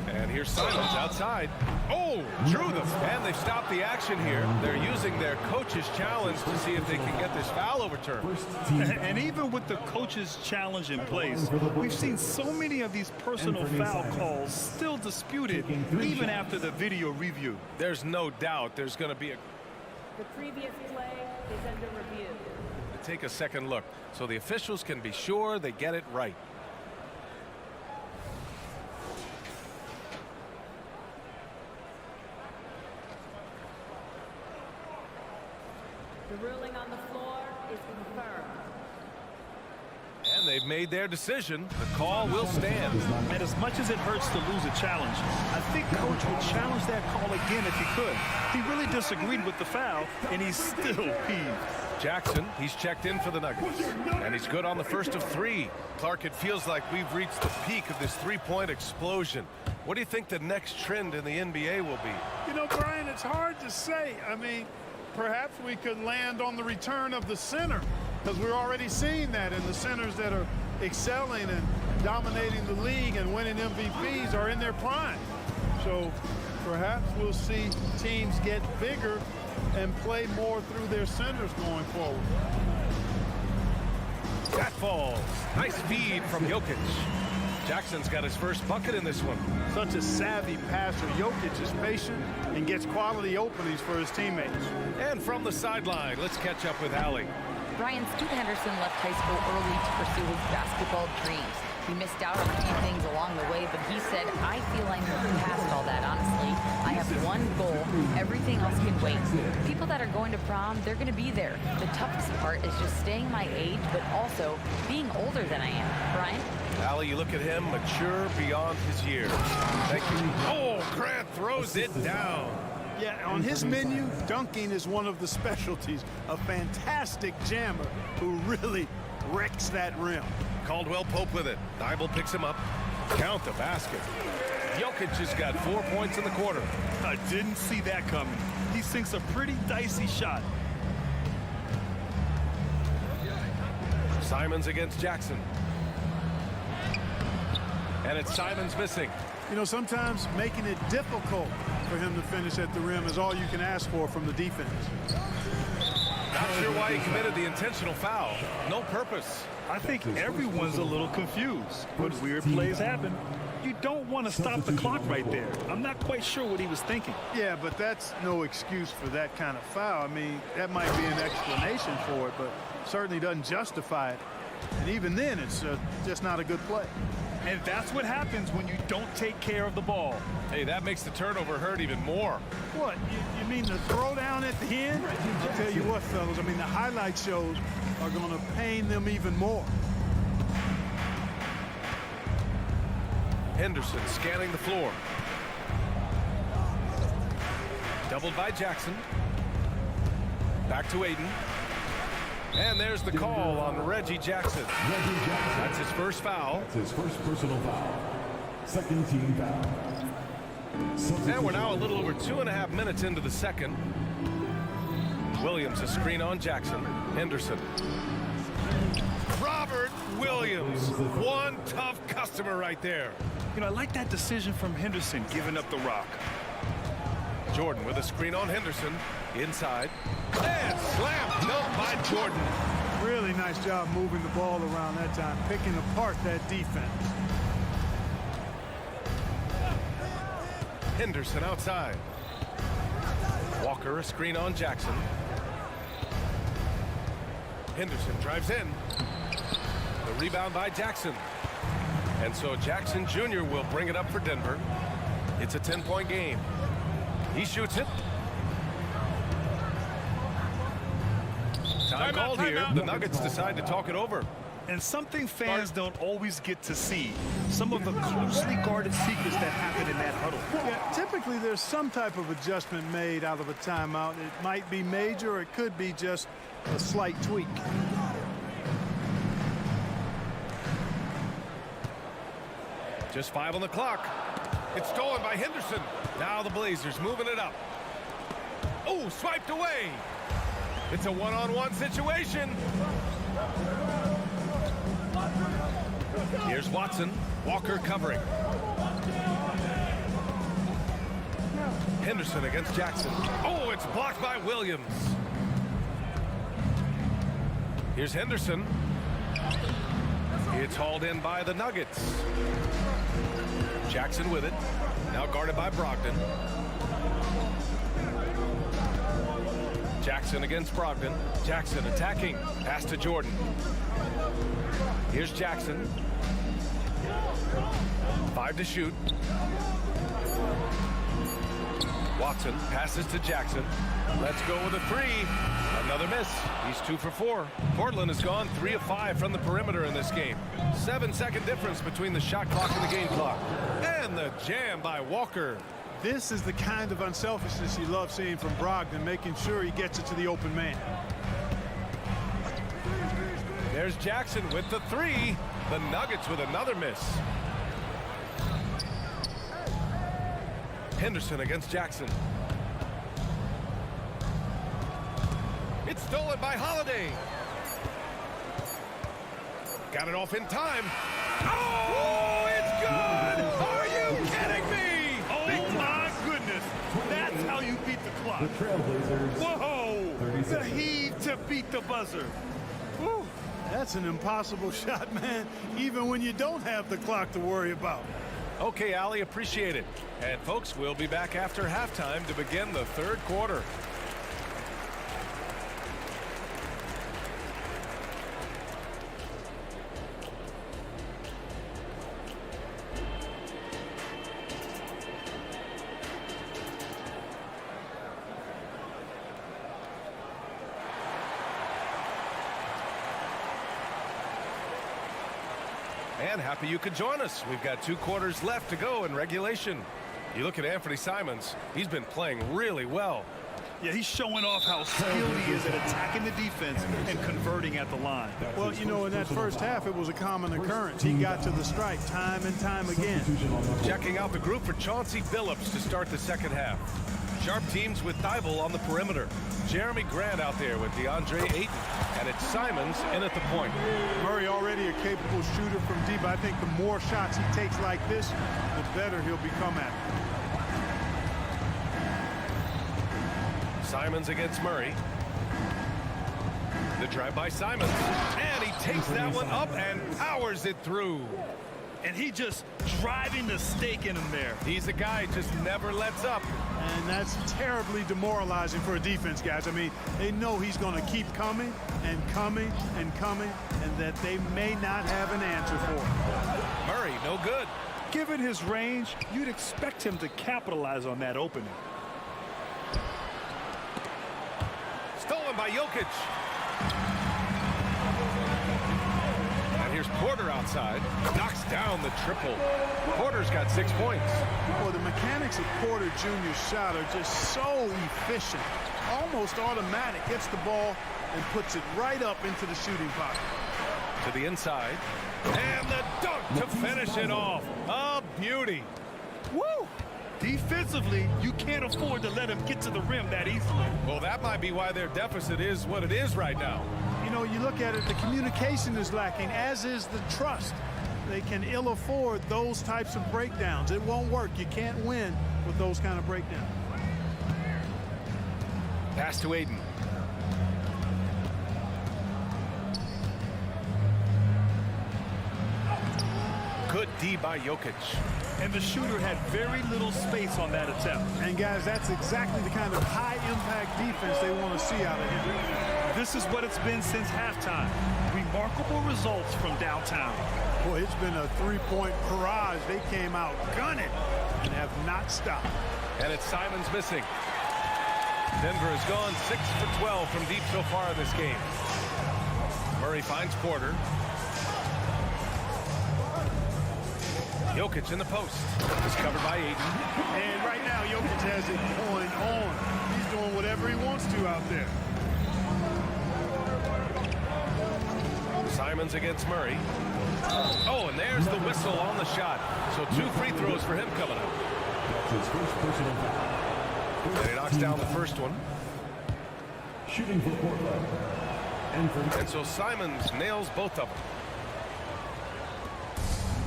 And here's Simons outside. Oh, drew them. And they've stopped the action here. They're using their coach's challenge to see if they can get this foul overturned. And even with the coach's challenge in place, we've seen so many of these personal foul calls still disputed even after the video review. There's no doubt there's going to be a... The previous play is under review. Take a second look so the officials can be sure they get it right. The ruling on the floor is confirmed. And they've made their decision. The call will stand. And as much as it hurts to lose a challenge, I think Coach would challenge that call again if he could. He really disagreed with the foul, and he's still peeved. Jackson, he's checked in for the Nuggets. And he's good on the first of 3. Clark, it feels like we've reached the peak of this 3-point explosion. What do you think the next trend in the NBA will be? You know, Brian, it's hard to say. I mean, perhaps we could land on the return of the center, because we're already seeing that in the centers that are excelling and dominating the league and winning MVPs are in their prime. So perhaps we'll see teams get bigger and play more through their centers going forward. That falls. Nice feed from Jokic. Jackson's got his first bucket in this one. Such a savvy passer. Jokic is patient and gets quality openings for his teammates. And from the sideline, let's catch up with Allie. Brian, Scoot Henderson left high school early to pursue his basketball dreams. He missed out on a few things along the way, but he said, I feel I'm past all that, honestly. I have one goal. Everything else can wait. People that are going to prom, they're going to be there. The toughest part is just staying my age, but also being older than I am. Brian? Allie, you look at him, mature beyond his years. Thank you. Oh, Grant throws it down. Yeah, on his menu, dunking is one of the specialties. A fantastic jammer who really wrecks that rim. Caldwell Pope with it. Dybel picks him up. Count the basket. Jokic has got 4 points in the quarter. I didn't see that coming. He sinks a pretty dicey shot. Simons against Jackson. And it's Simons missing. You know, sometimes making it difficult for him to finish at the rim is all you can ask for from the defense. Not sure why he committed the intentional foul. No purpose. I think everyone's a little confused, but weird plays happen. You don't want to stop the clock right there. I'm not quite sure what he was thinking. Yeah, but that's no excuse for that kind of foul. I mean, that might be an explanation for it, but certainly doesn't justify it. And even then, it's just not a good play. And that's what happens when you don't take care of the ball. Hey, that makes the turnover hurt even more. What, you mean the throwdown at the end? I'll tell you what, fellas, I mean, the highlight shows are going to pain them even more. Henderson scanning the floor. Doubled by Jackson. Back to Aiden. And there's the call on Reggie Jackson. That's his first foul. That's his first personal foul. Second team foul. And we're now a little over 2.5 minutes into the second. Williams, a screen on Jackson. Henderson. Robert Williams. One tough customer right there. You know, I like that decision from Henderson, giving up the rock. Jordan with a screen on Henderson. Inside. And slam dunk by Jordan. Really nice job moving the ball around that time, picking apart that defense. Henderson outside. Walker, a screen on Jackson. Henderson drives in. The rebound by Jackson. And so Jackson Jr. will bring it up for Denver. It's a 10-point game. He shoots it. Time called here. The Nuggets decide to talk it over. And something fans don't always get to see. Some of the closely guarded secrets that happen in that huddle. Yeah, typically there's some type of adjustment made out of a timeout. It might be major, or it could be just a slight tweak. Just 5 on the clock. It's stolen by Henderson. Now the Blazers moving it up. Oh, swiped away. It's a one-on-one situation. Here's Watson. Walker covering. Henderson against Jackson. Oh, it's blocked by Williams. Here's Henderson. It's hauled in by the Nuggets. Jackson with it. Now guarded by Brogdon. Jackson against Brogdon. Jackson attacking. Pass to Jordan. Here's Jackson. 5 to shoot. Watson passes to Jackson. Let's go with a 3. Another miss. He's 2 for 4. Portland has gone 3 of 5 from the perimeter in this game. 7-second difference between the shot clock and the game clock. And the jam by Walker. This is the kind of unselfishness you love seeing from Brogdon, making sure he gets it to the open man. There's Jackson with the 3. The Nuggets with another miss. Henderson against Jackson. It's stolen by Holiday. Got it off in time. Oh, it's good! Are you kidding me? Oh, my goodness. That's how you beat the clock. The Trailblazers. Whoa! The heave to beat the buzzer. Whew. That's an impossible shot, man, even when you don't have the clock to worry about. Okay, Ali, appreciate it. And folks, we'll be back after halftime to begin the third quarter. And happy you could join us. We've got 2 quarters left to go in regulation. You look at Anthony Simons, he's been playing really well. Yeah, he's showing off how skilled he is at attacking the defense and converting at the line. Well, you know, in that first half, it was a common occurrence. He got to the stripe time and time again. Checking out the group for Chauncey Billups to start the second half. Sharp teams with Thibault on the perimeter. Jeremy Grant out there with DeAndre Ayton. And it's Simons in at the point. Murray already a capable shooter from deep. I think the more shots he takes like this, the better he'll become at it. Simons against Murray. The drive by Simons. And he takes that one up and powers it through. And he just driving the stake in him there. He's a guy who just never lets up. And that's terribly demoralizing for a defense, guys. I mean, they know he's going to keep coming and coming and coming, and that they may not have an answer for it. Murray, no good. Given his range, you'd expect him to capitalize on that opening. Stolen by Jokic. And here's Porter outside. Knocks down the triple. Porter's got 6 points. Well, the mechanics of Porter Jr.'s shot are just so efficient. Almost automatic. Gets the ball and puts it right up into the shooting pocket. To the inside. And the dunk to finish it off. A beauty. Woo! Defensively, you can't afford to let him get to the rim that easily. Well, that might be why their deficit is what it is right now. You know, you look at it, the communication is lacking, as is the trust. They can ill afford those types of breakdowns. It won't work. You can't win with those kind of breakdowns. Pass to Aiden. Good D by Jokic. And the shooter had very little space on that attempt. And guys, that's exactly the kind of high-impact defense they want to see out of him. This is what it's been since halftime. Remarkable results from downtown. Boy, it's been a three-point barrage. They came out gunning and have not stopped. And it's Simons missing. Denver has gone 6 for 12 from deep so far in this game. Murray finds Porter. Jokic in the post. Is covered by Aiden. And right now, Jokic has it going on. He's doing whatever he wants to out there. Simons against Murray. Oh, and there's the whistle on the shot. So 2 free throws for him coming up. That's his first personal foul. And he knocks down the first one. Shooting for Portland. And so Simons nails both of them.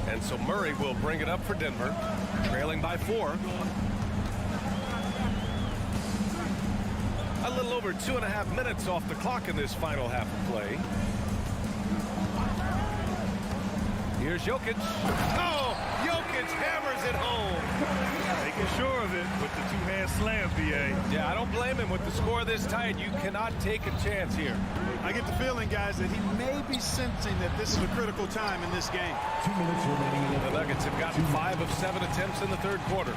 And so Murray will bring it up for Denver, trailing by 4. A little over 2.5 minutes off the clock in this final half of play. Here's Jokic. Oh, Jokic hammers it home. Making sure of it with the two-hand slam, B.A. Yeah, I don't blame him. With the score this tight, you cannot take a chance here. I get the feeling, guys, that he may be sensing that this is a critical time in this game. 2 minutes remaining. The Nuggets have gotten 5 of 7 attempts in the third quarter.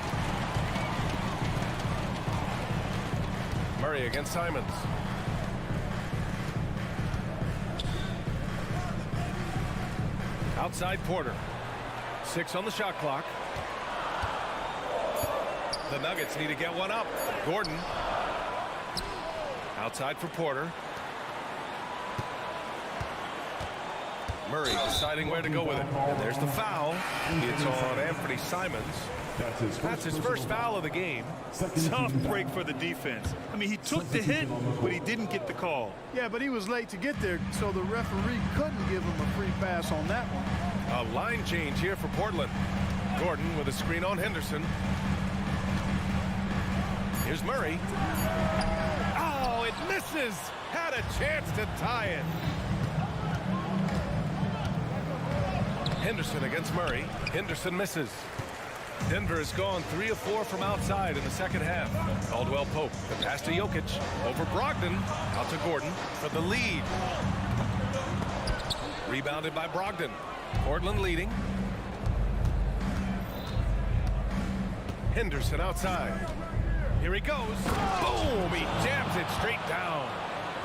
Murray against Simons. Outside Porter. 6 on the shot clock. The Nuggets need to get one up. Gordon. Outside for Porter. Murray deciding where to go with it. And there's the foul. It's on Anthony Simons. That's his first foul of the game. Tough break for the defense. I mean, he took the hit, but he didn't get the call. Yeah, but he was late to get there, so the referee couldn't give him a free pass on that one. A line change here for Portland. Gordon with a screen on Henderson. Here's Murray. Oh, it misses. Had a chance to tie it. Henderson against Murray. Henderson misses. Denver has gone 3 of 4 from outside in the second half. Caldwell Pope. The pass to Jokic. Over Brogdon. Out to Gordon for the lead. Rebounded by Brogdon. Portland leading. Henderson outside. Here he goes. Boom! He jams it straight down.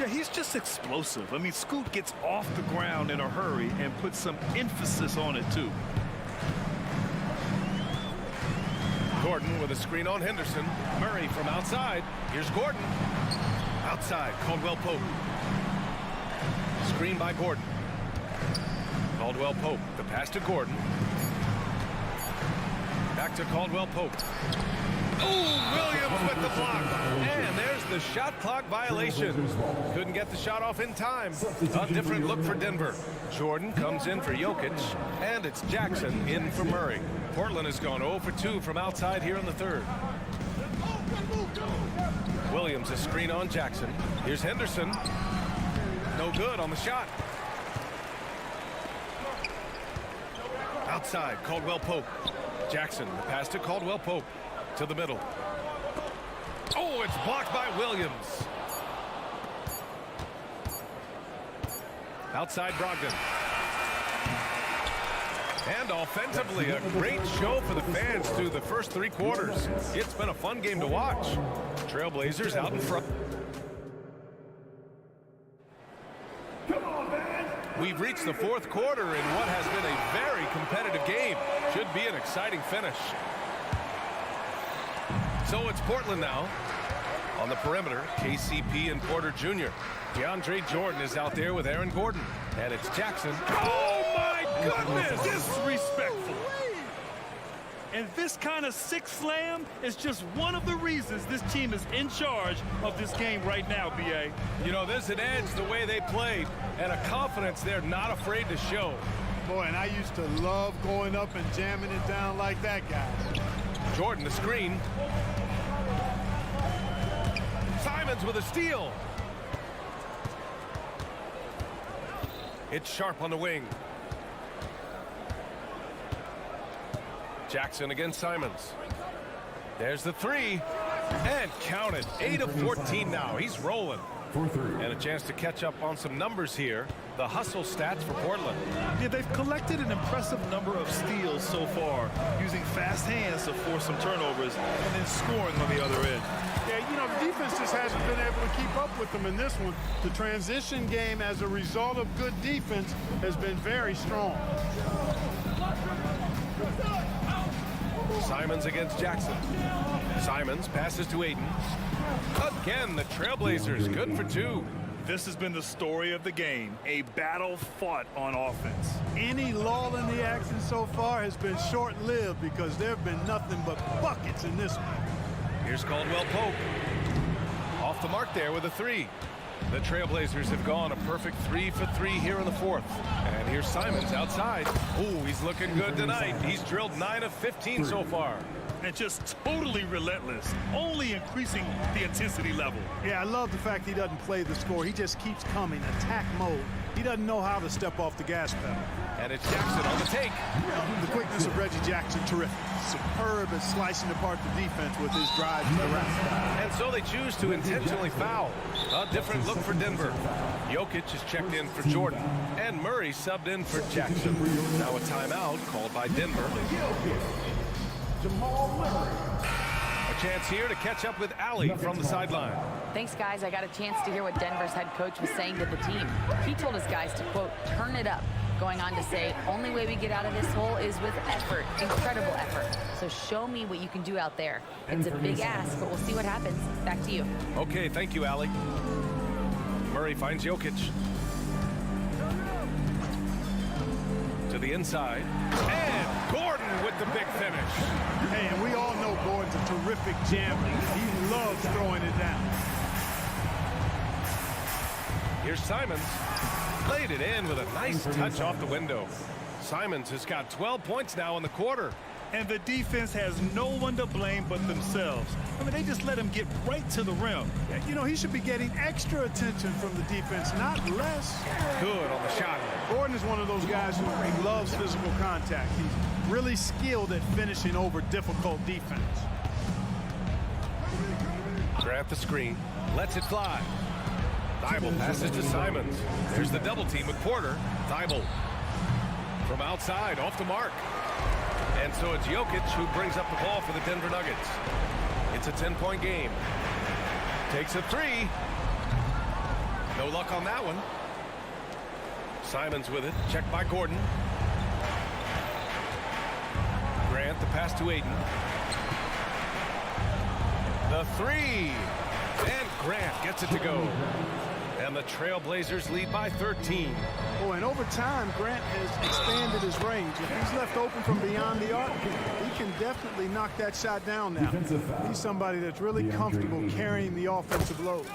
Yeah, he's just explosive. I mean, Scoot gets off the ground in a hurry and puts some emphasis on it, too. Gordon with a screen on Henderson. Murray from outside. Here's Gordon. Outside, Caldwell Pope. Screen by Gordon. Caldwell Pope. The pass to Gordon. Back to Caldwell Pope. Oh, Williams with the block. And there's the shot clock violation. Couldn't get the shot off in time. A different look for Denver. Jordan comes in for Jokic. And it's Jackson in for Murray. Portland has gone 0 for 2 from outside here in the third. Williams a screen on Jackson. Here's Henderson. No good on the shot. Outside, Caldwell-Pope. Jackson, the pass to Caldwell-Pope. To the middle. Oh, it's blocked by Williams. Outside Brogdon. And offensively, a great show for the fans through the first 3 quarters. It's been a fun game to watch. Trailblazers out in front. We've reached the 4th quarter in what has been a very competitive game. Should be an exciting finish. So it's Portland now. On the perimeter, KCP and Porter Jr. DeAndre Jordan is out there with Aaron Gordon. And it's Jackson. Oh, my goodness! Disrespectful. And this kind of sick slam is just one of the reasons this team is in charge of this game right now, B.A. You know, there's an edge the way they played and a confidence they're not afraid to show. Boy, and I used to love going up and jamming it down like that guy. Jordan, the screen. Simons with a steal. It's Sharp on the wing. Jackson against Simons. There's the 3. And count it. 8 of 14 now. He's rolling. And a chance to catch up on some numbers here. The hustle stats for Portland. Yeah, they've collected an impressive number of steals so far, using fast hands to force some turnovers and then scoring on the other end. Yeah, you know, the defense just hasn't been able to keep up with them in this one. The transition game, as a result of good defense, has been very strong. Simons against Jackson. Simons passes to Ayton. Again, the Trailblazers good for 2. This has been the story of the game, a battle fought on offense. Any lull in the action so far has been short-lived because there have been nothing but buckets in this one. Here's Caldwell-Pope. Off the mark there with a 3. The Trailblazers have gone a perfect 3 for 3 here in the 4th. And here's Simons outside. Ooh, he's looking good tonight. He's drilled 9 of 15 so far. And just totally relentless, only increasing the intensity level. Yeah, I love the fact he doesn't play the score. He just keeps coming, attack mode. He doesn't know how to step off the gas pedal. And it's Jackson on the take. The quickness of Reggie Jackson, terrific. Superb at slicing apart the defense with his drive to the rack. And so they choose to intentionally foul. A different look for Denver. Jokic is checked in for Jordan. And Murray subbed in for Jackson. Now a timeout called by Denver. A chance here to catch up with Allie from the sideline. Thanks, guys. I got a chance to hear what Denver's head coach was saying to the team. He told his guys to, quote, turn it up, going on to say, only way we get out of this hole is with effort, incredible effort. So show me what you can do out there. It's a big ask, but we'll see what happens. Back to you. Okay, thank you, Allie. Murray finds Jokic. To the inside. And Gordon with the big finish. Hey, and we all know Gordon's a terrific jammer. He loves throwing it down. Here's Simons. Laid it in with a nice touch off the window. Simons has got 12 points now in the quarter. And the defense has no one to blame but themselves. I mean, they just let him get right to the rim. You know, he should be getting extra attention from the defense, not less. Good on the shot. Gordon is one of those guys who loves physical contact. He's really skilled at finishing over difficult defense. Grant the screen. Lets it fly. Thibault passes to Simons. There's the double team with Porter. Thibault from outside, off the mark. And so it's Jokic who brings up the ball for the Denver Nuggets. It's a 10-point game. Takes a 3. No luck on that one. Simons with it. Checked by Gordon. Grant, the pass to Ayton. The 3. And Grant gets it to go. And the Trailblazers lead by 13. Oh, and over time, Grant has expanded his range. If he's left open from beyond the arc, he can definitely knock that shot down now. He's somebody that's really comfortable carrying the offensive load.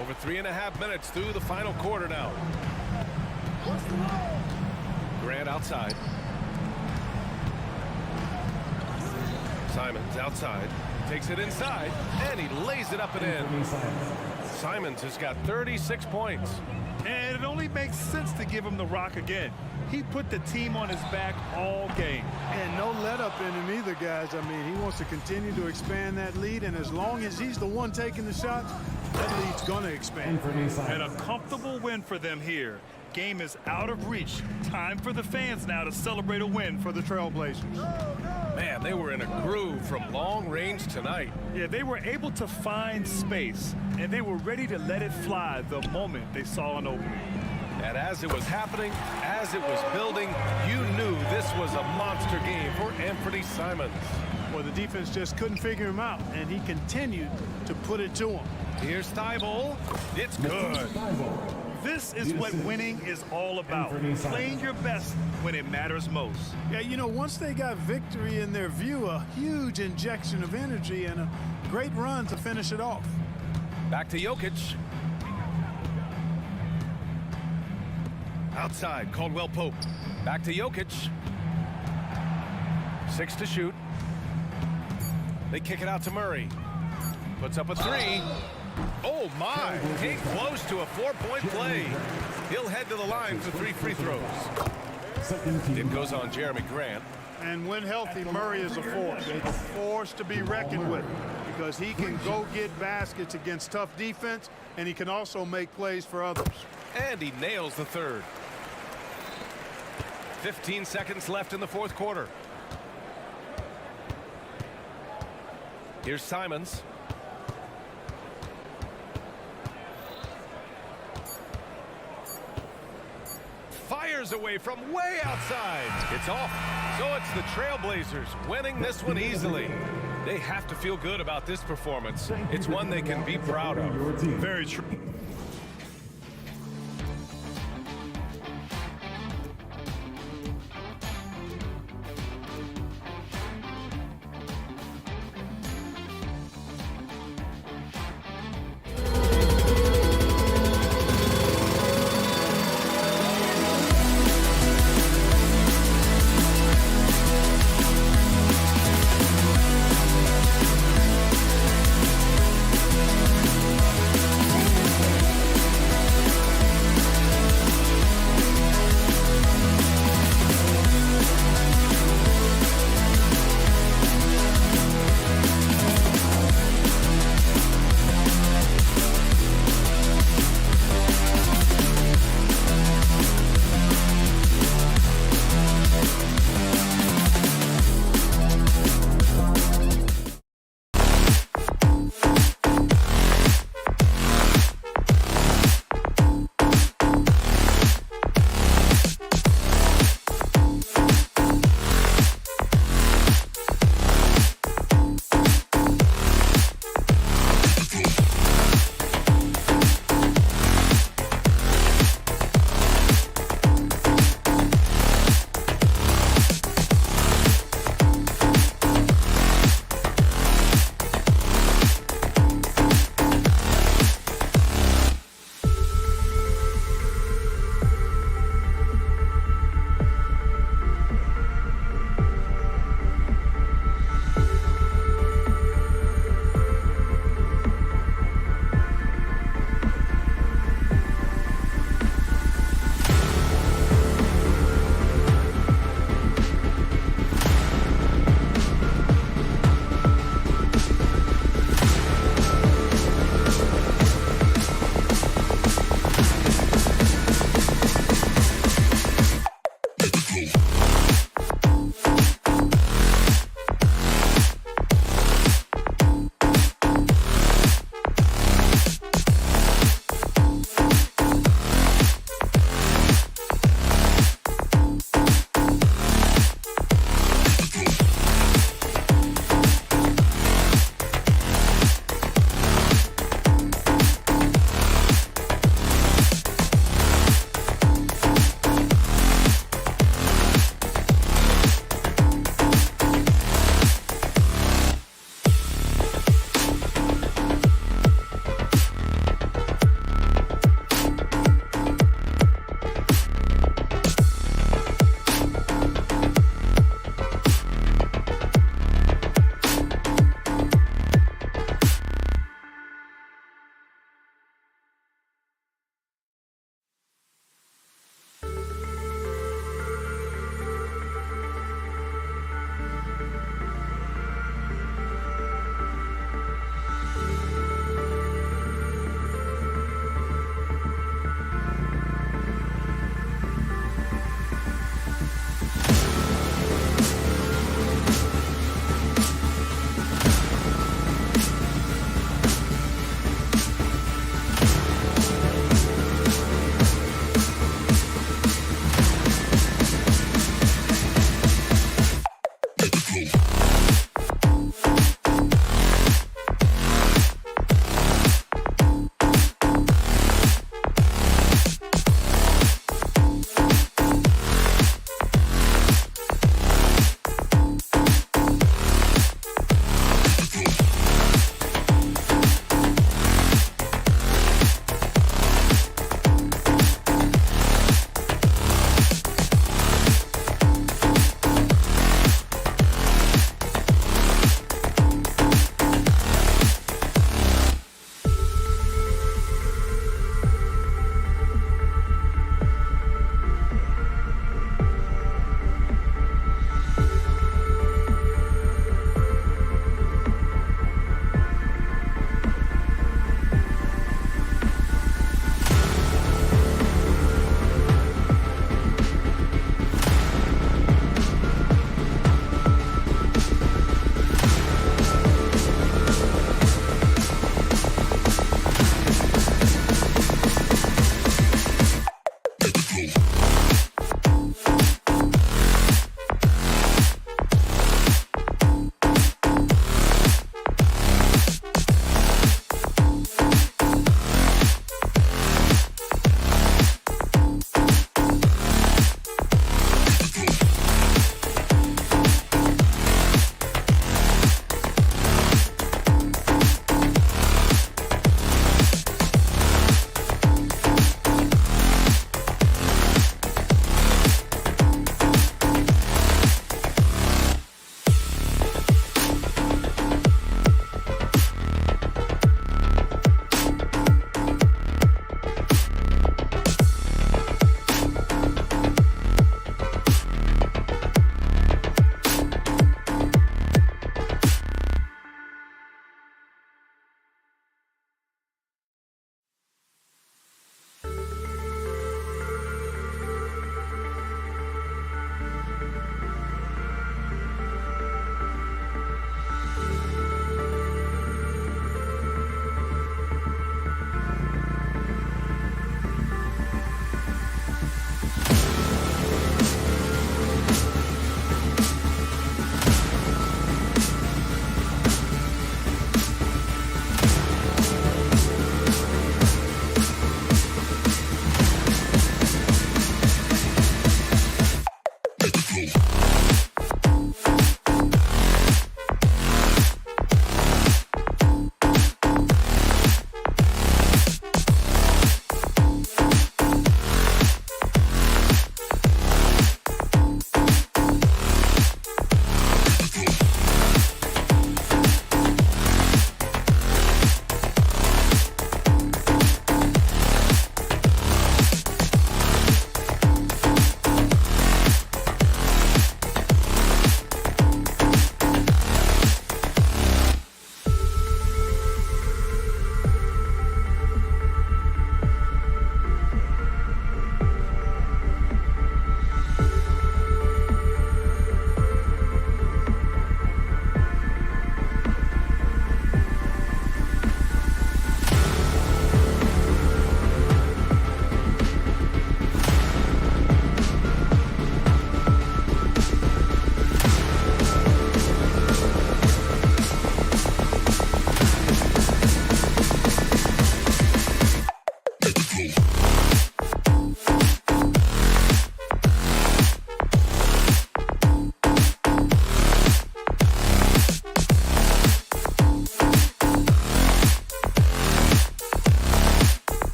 Over 3.5 minutes through the final quarter now. Grant outside. Simons outside. Takes it inside, and he lays it up and in. Simons has got 36 points. And it only makes sense to give him the rock again. He put the team on his back all game. And no let up in him either, guys. I mean, he wants to continue to expand that lead, and as long as he's the one taking the shots, that lead's going to expand. And a comfortable win for them here. Game is out of reach. Time for the fans now to celebrate a win for the Trailblazers. Man, they were in a groove from long range tonight. Yeah, they were able to find space, and they were ready to let it fly the moment they saw an opening. And as it was happening, as it was building, you knew this was a monster game for Anthony Simons. Well, the defense just couldn't figure him out, and he continued to put it to him. Here's Thibault. It's good. This is what winning is all about. Playing your best when it matters most. Yeah, you know, once they got victory in their view, a huge injection of energy and a great run to finish it off. Back to Jokic. Outside, Caldwell Pope. Back to Jokic. 6 to shoot. They kick it out to Murray. Puts up a 3. Oh my, came close to a 4-point play. He'll head to the line for 3 free throws. It goes on Jeremy Grant. And when healthy, Murray is a force to be reckoned with, because he can go get baskets against tough defense, and he can also make plays for others. And he nails the third. 15 seconds left in the fourth quarter. Here's Simons. Fires away from way outside. It's off. So it's the Trailblazers winning this one easily. They have to feel good about this performance. It's one they can be proud of. Very true.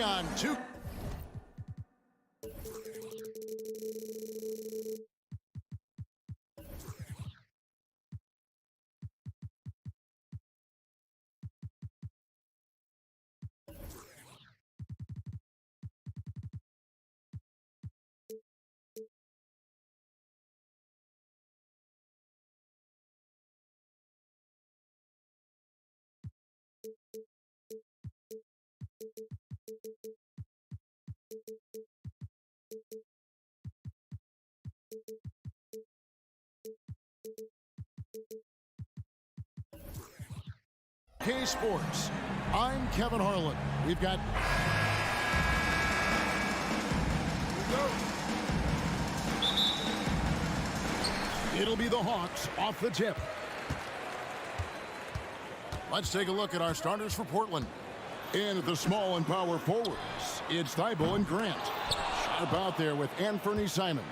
On 2. K Sports. I'm Kevin Harlan. We've got it'll be the Hawks off the tip. Let's take a look at our starters for Portland. In at the small and power forwards, it's Thibault and Grant. Sharp out there with Anthony Simons.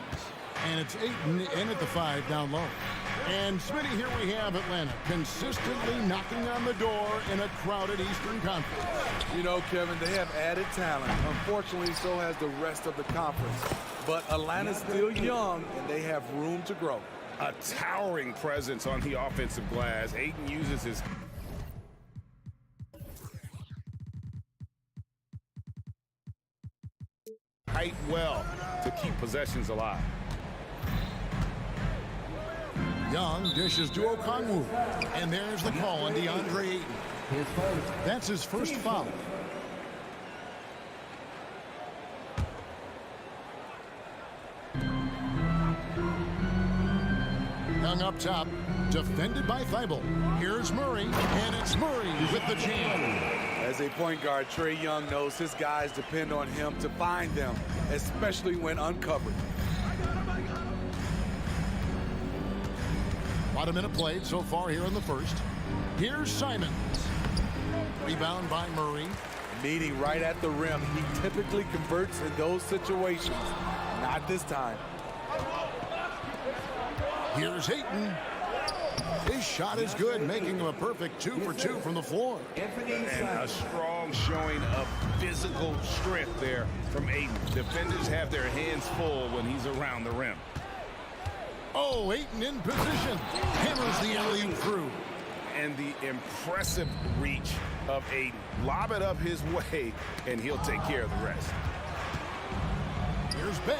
And it's Ayton in at the 5 down low. And Smitty, here we have Atlanta consistently knocking on the door in a crowded Eastern Conference. You know, Kevin, they have added talent. Unfortunately, so has the rest of the conference. But Atlanta's still young, and they have room to grow. A towering presence on the offensive glass. Ayton uses his height well to keep possessions alive. Young dishes to Okongwu. And there's the call on DeAndre Ayton. That's his first foul. Young up top, defended by Thibault. Here's Murray, and it's Murray with the jam. As a point guard, Trae Young knows his guys depend on him to find them, especially when uncovered. About a minute played so far here in the first. Here's Simons. Rebound by Murray. Meeting right at the rim. He typically converts in those situations. Not this time. Here's Ayton. His shot is good, making him a perfect 2 for 2 from the floor. And a strong showing of physical strength there from Ayton. Defenders have their hands full when he's around the rim. Oh, Ayton in position. Hammers the alley-oop through. And the impressive reach of Ayton. Lob it up his way, and he'll take care of the rest. Here's Bay.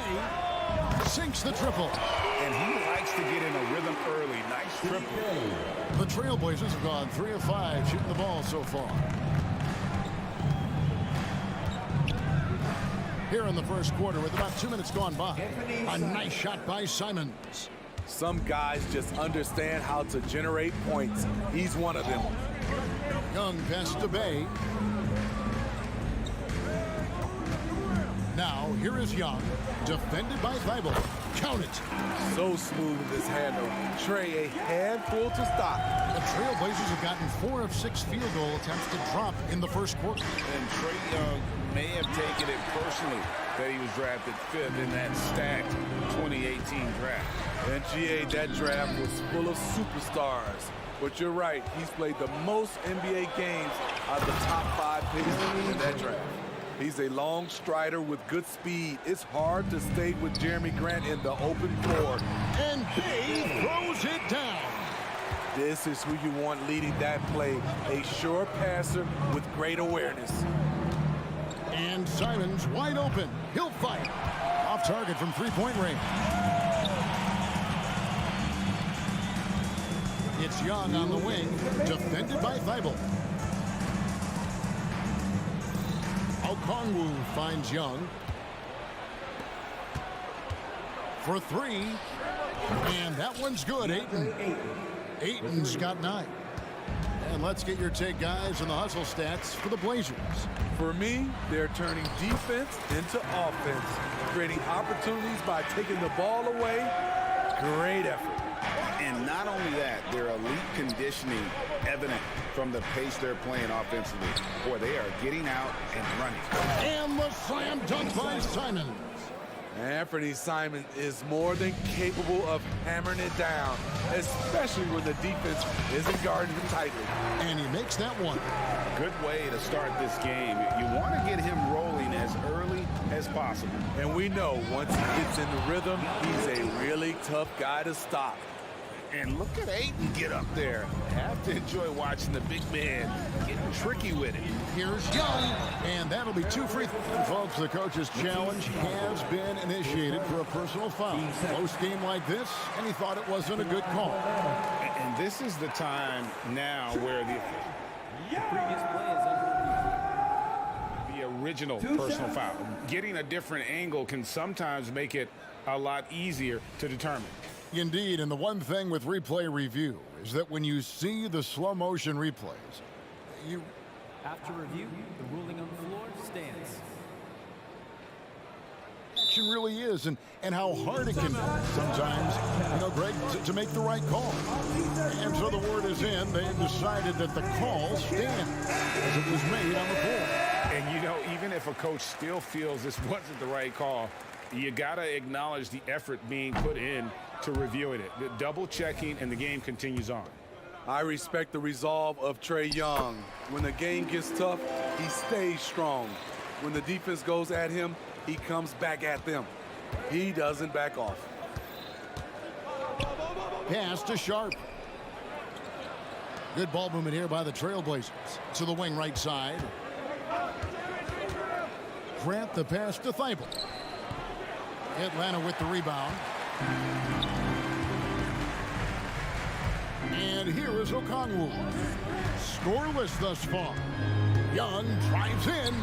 Sinks the triple. And he likes to get in a rhythm early. Nice triple. The Trailblazers have gone 3 of 5 shooting the ball so far. Here in the first quarter with about 2 minutes gone by. A nice shot by Simons. Some guys just understand how to generate points. He's one of them. Young pass to Bay. Now, here is Young, defended by Thibault. Count it. So smooth with his handle. Trae, a handful to stop. The Trailblazers have gotten 4 of 6 field goal attempts to drop in the first quarter. And Trae Young may have taken it personally that he was drafted 5th in that stacked 2018 draft. And GA, that draft was full of superstars. But you're right, he's played the most NBA games out of the top 5 picks in that draft. He's a long strider with good speed. It's hard to stay with Jeremy Grant in the open floor. And Bay throws it down. This is who you want leading that play. A sure passer with great awareness. And Simons wide open. He'll fight. Off target from three-point range. It's Young on the wing, defended by Thibault. Okongwu finds Young for 3, and that one's good. Ayton's got 9. And let's get your take, guys, on the hustle stats for the Blazers. For me, they're turning defense into offense, creating opportunities by taking the ball away. Great effort. And not only that, their elite conditioning evident from the pace they're playing offensively. Boy, they are getting out and running. And the slam dunk by Simons. Anthony Simon is more than capable of hammering it down, especially when the defense isn't guarding him tightly. And he makes that one. Good way to start this game. You want to get him rolling as early as possible. And we know once he gets in the rhythm, he's a really tough guy to stop. And look at Ayton get up there. Have to enjoy watching the big man getting tricky with it. Here's Young, and that'll be 2 free throws. Folks, the coach's challenge has been initiated for a personal foul. Close game like this, and he thought it wasn't a good call. And this is the time now where the previous play is under the original personal foul. Getting a different angle can sometimes make it a lot easier to determine. Indeed, and the one thing with replay review is that when you see the slow motion replays, you... After review, the ruling on the floor stands. Action really is, and how hard it can be sometimes, Greg, to make the right call. And so the word is in. They've decided that the call stands as it was made on the floor. And, even if a coach still feels this wasn't the right call, you got to acknowledge the effort being put in to reviewing it. The double checking, and the game continues on. I respect the resolve of Trae Young. When the game gets tough, he stays strong. When the defense goes at him, he comes back at them. He doesn't back off. Pass to Sharp. Good ball movement here by the Trailblazers. To the wing right side. Grant the pass to Thibault. Atlanta with the rebound. And here is Okongwu. Scoreless thus far. Young drives in.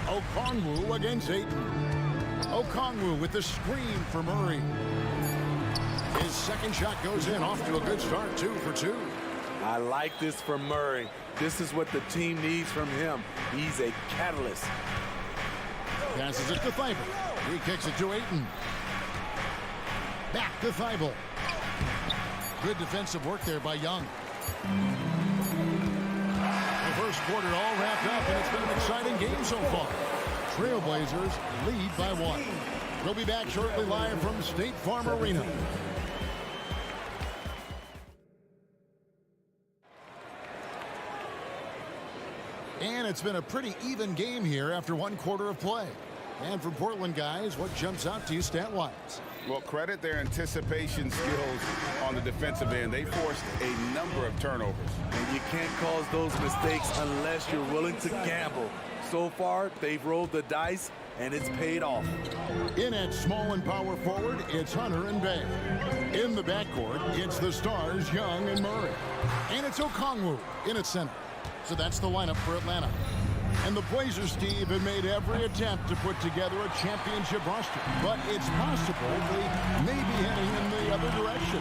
Okongwu against Ayton. Okongwu with the screen for Murray. His second shot goes in, off to a good start, 2 for 2. I like this for Murray. This is what the team needs from him. He's a catalyst. Passes it to Thibault. He kicks it to Ayton. Back to Thibault. Good defensive work there by Young. The first quarter all wrapped up, and it's been an exciting game so far. Trailblazers lead by 1. We'll be back shortly live from State Farm Arena. And it's been a pretty even game here after 1 quarter of play. And for Portland guys, what jumps out to you stat-wise? Well, credit their anticipation skills on the defensive end. They forced a number of turnovers. And you can't cause those mistakes unless you're willing to gamble. So far, they've rolled the dice, and it's paid off. In at small and power forward, it's Hunter and Bay. In the backcourt, it's the stars Young and Murray. And it's Okongwu in at center. So that's the lineup for Atlanta. And the Blazers, Steve, have made every attempt to put together a championship roster. But it's possible they may be heading in the other direction.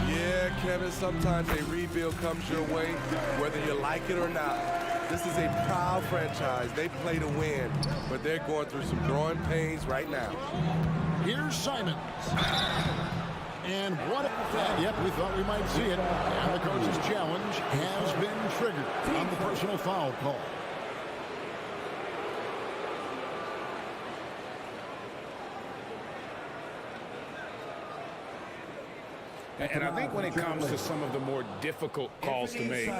Yeah, Kevin, sometimes a rebuild comes your way, whether you like it or not. This is a proud franchise. They play to win, but they're going through some growing pains right now. Here's Simons. And what yep, we thought we might see it. And the coach's challenge has been triggered on the personal foul call. And I think when it comes to some of the more difficult calls to make,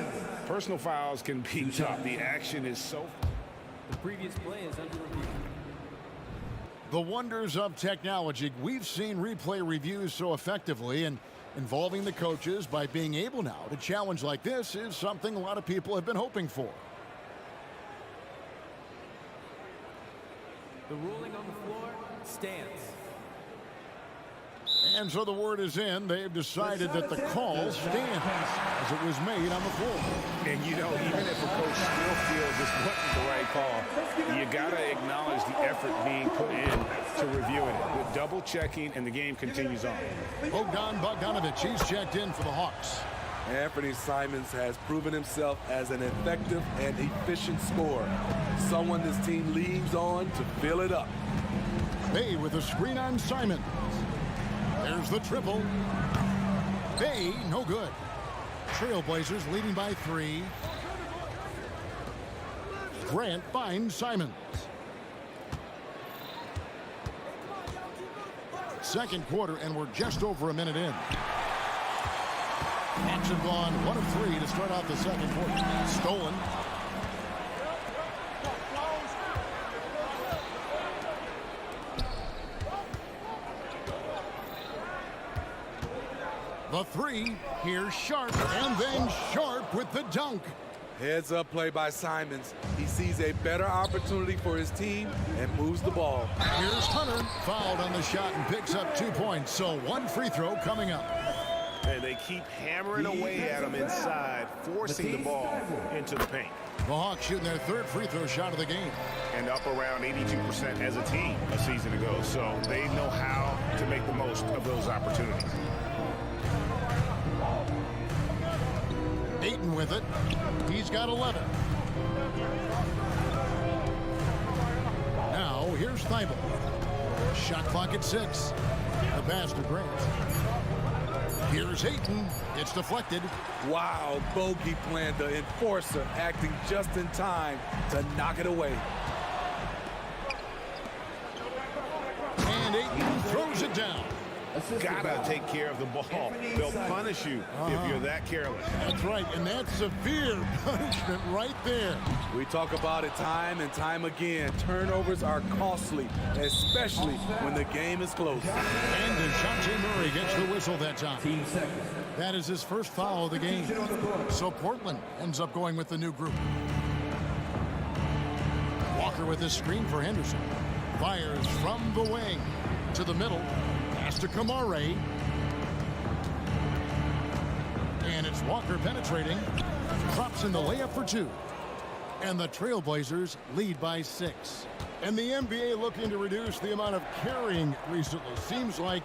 personal fouls can be tough. The action is so... The previous play is under review. The wonders of technology. We've seen replay reviews so effectively, and involving the coaches by being able now to challenge like this is something a lot of people have been hoping for. The ruling on the floor stands. And so the word is in. They've decided that the call stands as it was made on the floor. And, even if a coach still feels this wasn't the right call, you got to acknowledge the effort being put in to reviewing it. With double checking, and the game continues on. Bogdan Bogdanovic, he's checked in for the Hawks. Anthony Simons has proven himself as an effective and efficient scorer. Someone this team leans on to fill it up. Bay with a screen on Simons. There's the triple. Bay, no good. Trailblazers leading by 3. Grant finds Simons. second quarter, and we're just over a minute in. Action gone 1 of 3 to start off the second quarter. Stolen. The 3, here's Sharp, and then Sharp with the dunk. Heads up play by Simons. He sees a better opportunity for his team and moves the ball. Here's Hunter, fouled on the shot and picks up 2 points, so 1 free throw coming up. And they keep hammering away at him inside, forcing the ball into the paint. The Hawks shooting their 3rd free throw shot of the game. And up around 82% as a team a season ago, so they know how to make the most of those opportunities. Ayton with it. He's got 11. Now, here's Thibault. Shot clock at 6. The pass to Grant. Here's Ayton. It's deflected. Wow, bogey plan, the enforcer acting just in time to knock it away. And Ayton throws it down. Gotta take care of the ball. They'll punish you if you're that careless. That's right, and that's severe punishment right there. We talk about it time and time again. Turnovers are costly, especially when the game is close. And DeJounte Murray gets the whistle that time. That is his first foul of the game. So Portland ends up going with the new group. Walker with his screen for Henderson. Fires from the wing to the middle. Pass to Kamare. And it's Walker penetrating. Drops in the layup for 2. And the Trailblazers lead by 6. And the NBA looking to reduce the amount of carrying recently. Seems like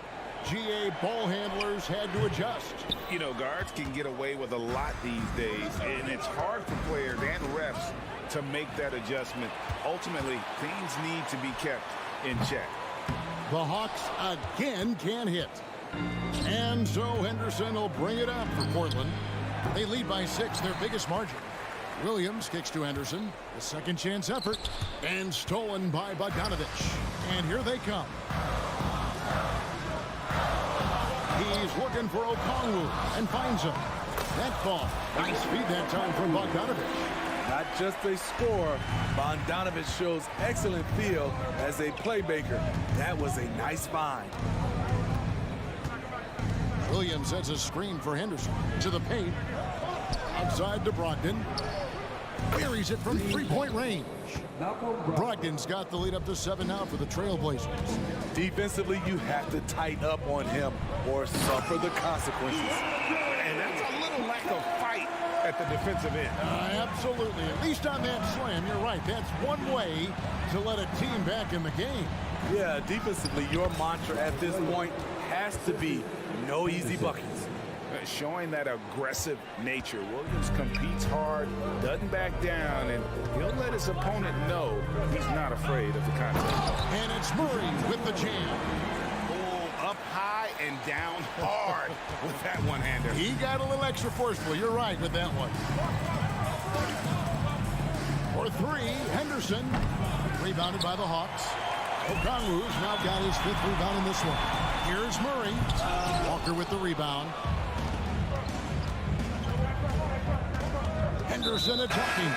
GA ball handlers had to adjust. You know, guards can get away with a lot these days, and it's hard for players and refs to make that adjustment. Ultimately, things need to be kept in check. The Hawks again can't hit. And so Henderson will bring it up for Portland. They lead by 6, their biggest margin. Williams kicks to Henderson. The second chance effort. And stolen by Bogdanovich. And here they come. He's looking for Okongwu and finds him. That ball. Nice feed that time from Bogdanovich. Not just a scorer, Bogdanovich shows excellent feel as a playmaker. That was a nice find. Williams sets a screen for Henderson. To the paint. Outside to Brogdon. Buries it from 3-point range. Brogdon's got the lead up to 7 now for the Trailblazers. Defensively, you have to tighten up on him or suffer the consequences. And that's a little lack of fight at the defensive end. Absolutely. At least on that slam, you're right. That's one way to let a team back in the game. Yeah, defensively, your mantra at this point has to be no easy buckets. Showing that aggressive nature. Williams competes hard, doesn't back down, and he'll let his opponent know he's not afraid of the contest. And it's Murray with the jam. Oh, up high and down hard with that one-hander. He got a little extra forceful. You're right with that one. For 3, Henderson. Rebounded by the Hawks. Okongwu's now got his 5th rebound in this one. Here's Murray. Walker with the rebound. Henderson attacking.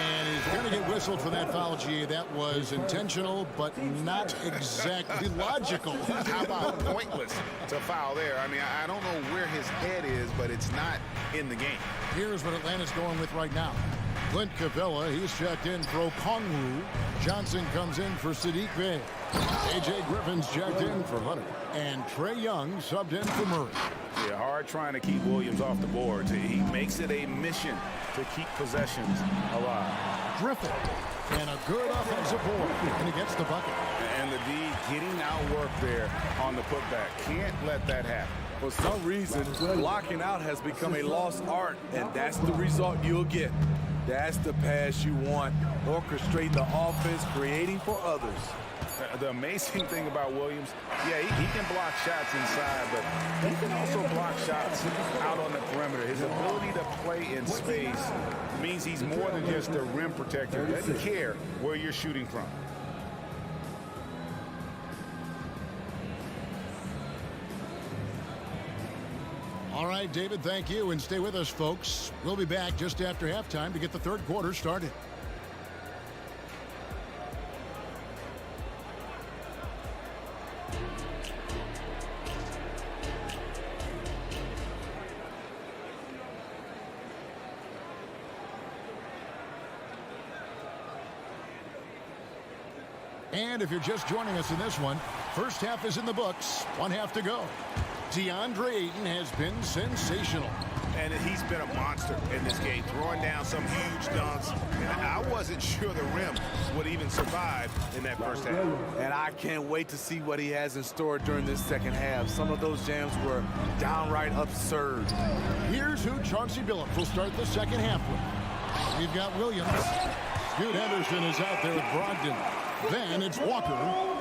And he's going to get whistled for that foul, G. That was intentional, but not exactly logical. How about pointless to foul there? I mean, I don't know where his head is, but it's not in the game. Here's what Atlanta's going with right now. Clint Capella, he's checked in for Okongwu. Johnson comes in for Sadiq Bey. A.J. Griffin's checked in for Hunter. And Trae Young subbed in for Murray. Yeah, hard trying to keep Williams off the boards. He makes it a mission to keep possessions alive. Griffin. And a good offensive board. And he gets the bucket. And the D getting outworked there on the putback. Can't let that happen. For some reason, blocking out has become a lost art, and that's the result you'll get. That's the pass you want. Orchestrate the offense, creating for others. The amazing thing about Williams, yeah, he can block shots inside, but he can also block shots out on the perimeter. His ability to play in space means he's more than just a rim protector. He doesn't care where you're shooting from. All right, David, thank you, and stay with us, folks. We'll be back just after halftime to get the third quarter started. And if you're just joining us in this one, first half is in the books. 1 half to go. DeAndre Ayton has been sensational. And he's been a monster in this game, throwing down some huge dunks. And I wasn't sure the rim would even survive in that first half. And I can't wait to see what he has in store during this second half. Some of those jams were downright absurd. Here's who Chauncey Billups will start the second half with. We've got Williams. Scoot Henderson is out there with Brogdon. Then it's Walker,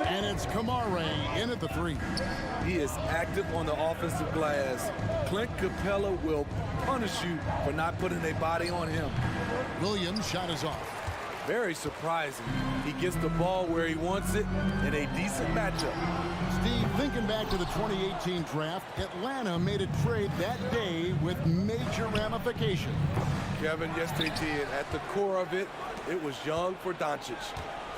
and it's Kamare in at the 3. He is active on the offensive glass. Clint Capella will punish you for not putting a body on him. Williams' shot is off. Very surprising. He gets the ball where he wants it in a decent matchup. Steve, thinking back to the 2018 draft, Atlanta made a trade that day with major ramifications. Kevin, yes they did. At the core of it, it was Young for Doncic.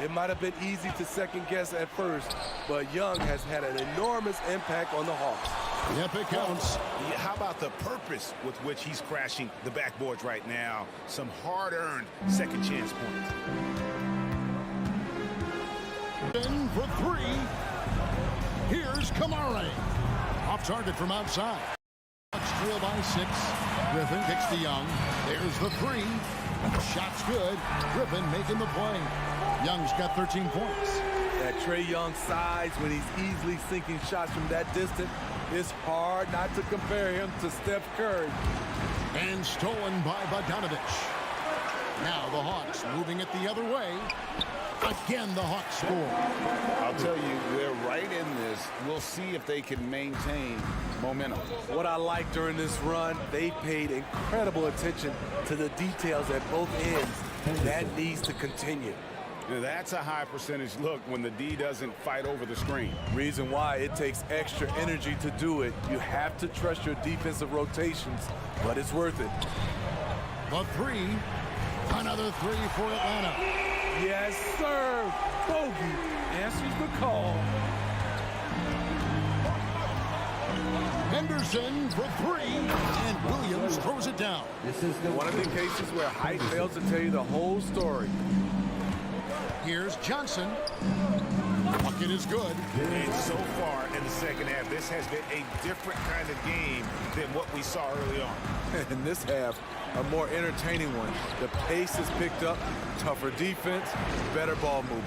It might have been easy to second guess at first, but Young has had an enormous impact on the Hawks. Yep, it counts. Yeah, how about the purpose with which he's crashing the backboards right now? Some hard-earned second chance points. In for 3. Here's Kamare. Off target from outside. Hawks trail by 6. Griffin kicks to Young. There's the 3. Shot's good. Griffin making the play. Young's got 13 points. That Trae Young size when he's easily sinking shots from that distance, it's hard not to compare him to Steph Curry. And stolen by Bogdanovich. Now the Hawks moving it the other way. Again, the Hawks score. I'll tell you, they're right in this. We'll see if they can maintain momentum. What I like during this run, they paid incredible attention to the details at both ends. That needs to continue. That's a high percentage look when the D doesn't fight over the screen. Reason why it takes extra energy to do it. You have to trust your defensive rotations, but it's worth it. The 3. Another 3 for Atlanta. Yes, sir. Bogey answers the call. Henderson for 3, and Williams throws it down. This is one of the cases where height fails to tell you the whole story. Here's Johnson. Bucket is good. And so far in the second half, this has been a different kind of game than what we saw early on. In this half, a more entertaining one. The pace is picked up, tougher defense, better ball movement.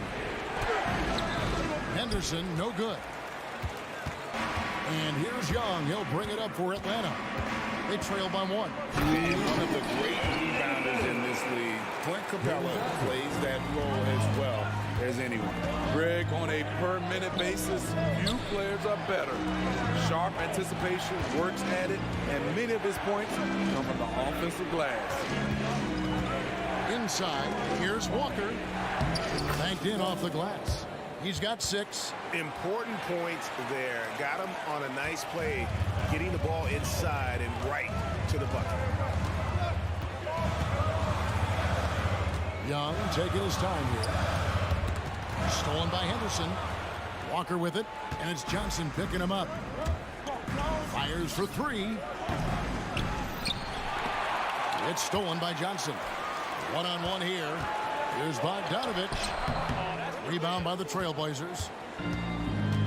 Henderson, no good. And here's Young. He'll bring it up for Atlanta. They trail by 1. And one of the great rebounders in this league, Clint Capella, plays that role as well as anyone. Greg, on a per-minute basis, few players are better. Sharp anticipation, works at it, and many of his points come from the offensive glass. Inside, here's Walker. Banked in off the glass. He's got 6. Important points there. Got him on a nice play, getting the ball inside and right to the bucket. Young taking his time here. Stolen by Henderson. Walker with it, and it's Johnson picking him up. Fires for 3. It's stolen by Johnson. One-on-one here. Here's Bogdanovich. Rebound by the Trailblazers.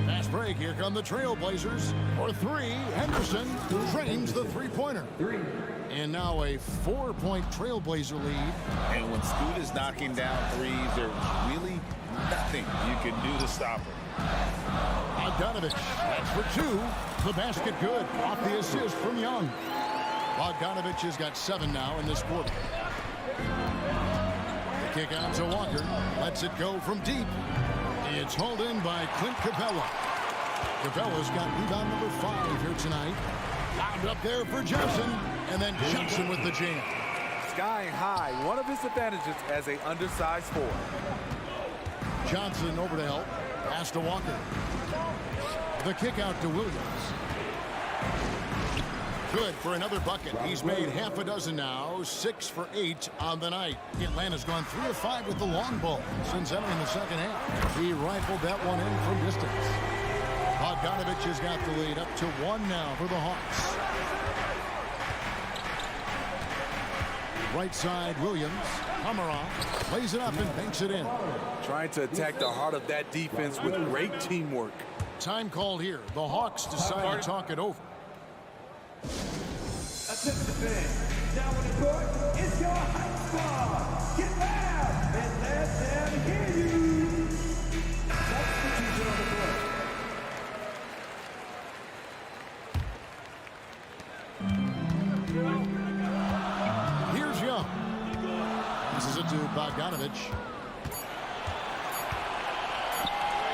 Fast break. Here come the Trailblazers. For 3, Henderson trains the three-pointer. And now a 4-point Trailblazer lead. And when Scoot is knocking down threes, there's really nothing you can do to stop him. Bogdanovich, that's for 2. The basket good. Off the assist from Young. Bogdanovich has got 7 now in this quarter. The kick out to Walker. Lets it go from deep. It's hauled in by Clint Capella. Capella's got rebound number 5 here tonight. Wound up there for Johnson. And then Johnson with the jam. Skying high, one of his advantages as an undersized forward. Johnson over to help. Pass to Walker. The kick out to Williams. Good for another bucket. He's made half a dozen now, 6 for 8 on the night. Atlanta's gone 3 of 5 with the long ball since entering the second half. He rifled that one in from distance. Bogdanovich has got the lead up to 1 now for the Hawks. Right side, Williams. Hamarov lays it up and banks it in. Trying to attack the heart of that defense with great teamwork. Time called here. The Hawks decide to talk it over. Attention fans, now on the court is your hype squad. Get loud and let them hear you. Substitution on the court. Here's Young. This is it to Bogdanovich.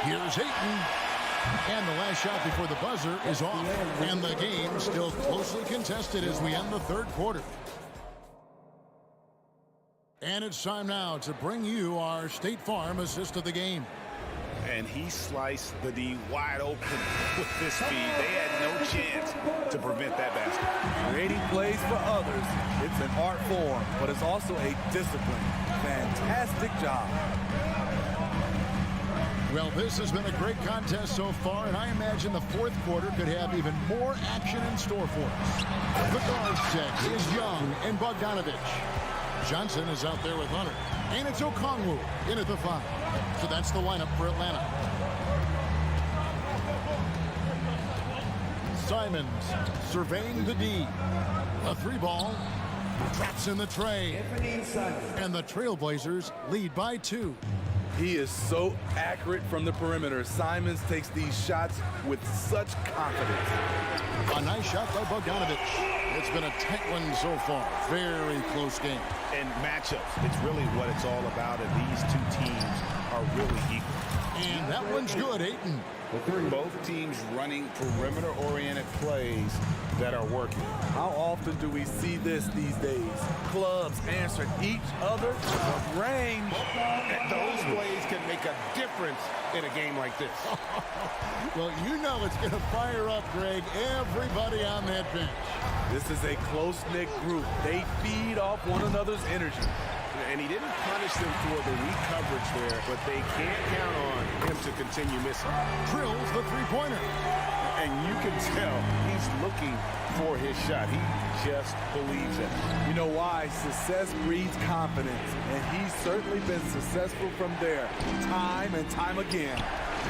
Here's Ayton. And the last shot before the buzzer is off. And the game still closely contested as we end the third quarter. And it's time now to bring you our State Farm assist of the game. And he sliced the D wide open with this speed. They had no chance to prevent that basket. Creating plays for others. It's an art form, but it's also a discipline. Fantastic job. Well, this has been a great contest so far, and I imagine the fourth quarter could have even more action in store for us. The guard set is Young and Bogdanovich. Johnson is out there with Hunter. And it's Okongwu in at the 5. So that's the lineup for Atlanta. Simons surveying the D. A 3-ball. Traps in the tray. And the Trailblazers lead by 2. He is so accurate from the perimeter. Simons takes these shots with such confidence. A nice shot by Bogdanovich. It's been a tight one so far. Very close game. And matchups, it's really what it's all about, and these two teams are really equal. And that one's good, Ayton. Both teams running perimeter-oriented plays that are working. How often do we see this these days? Clubs answer each other from range. And those plays can make a difference in a game like this. Well, you know it's going to fire up, Greg, everybody on that bench. This is a close-knit group. They feed off one another's energy. And he didn't punish them for the weak coverage there, but they can't count on him to continue missing. Drills the three-pointer. And you can tell he's looking for his shot. He just believes it. You know why? Success breeds confidence, and he's certainly been successful from there, time and time again.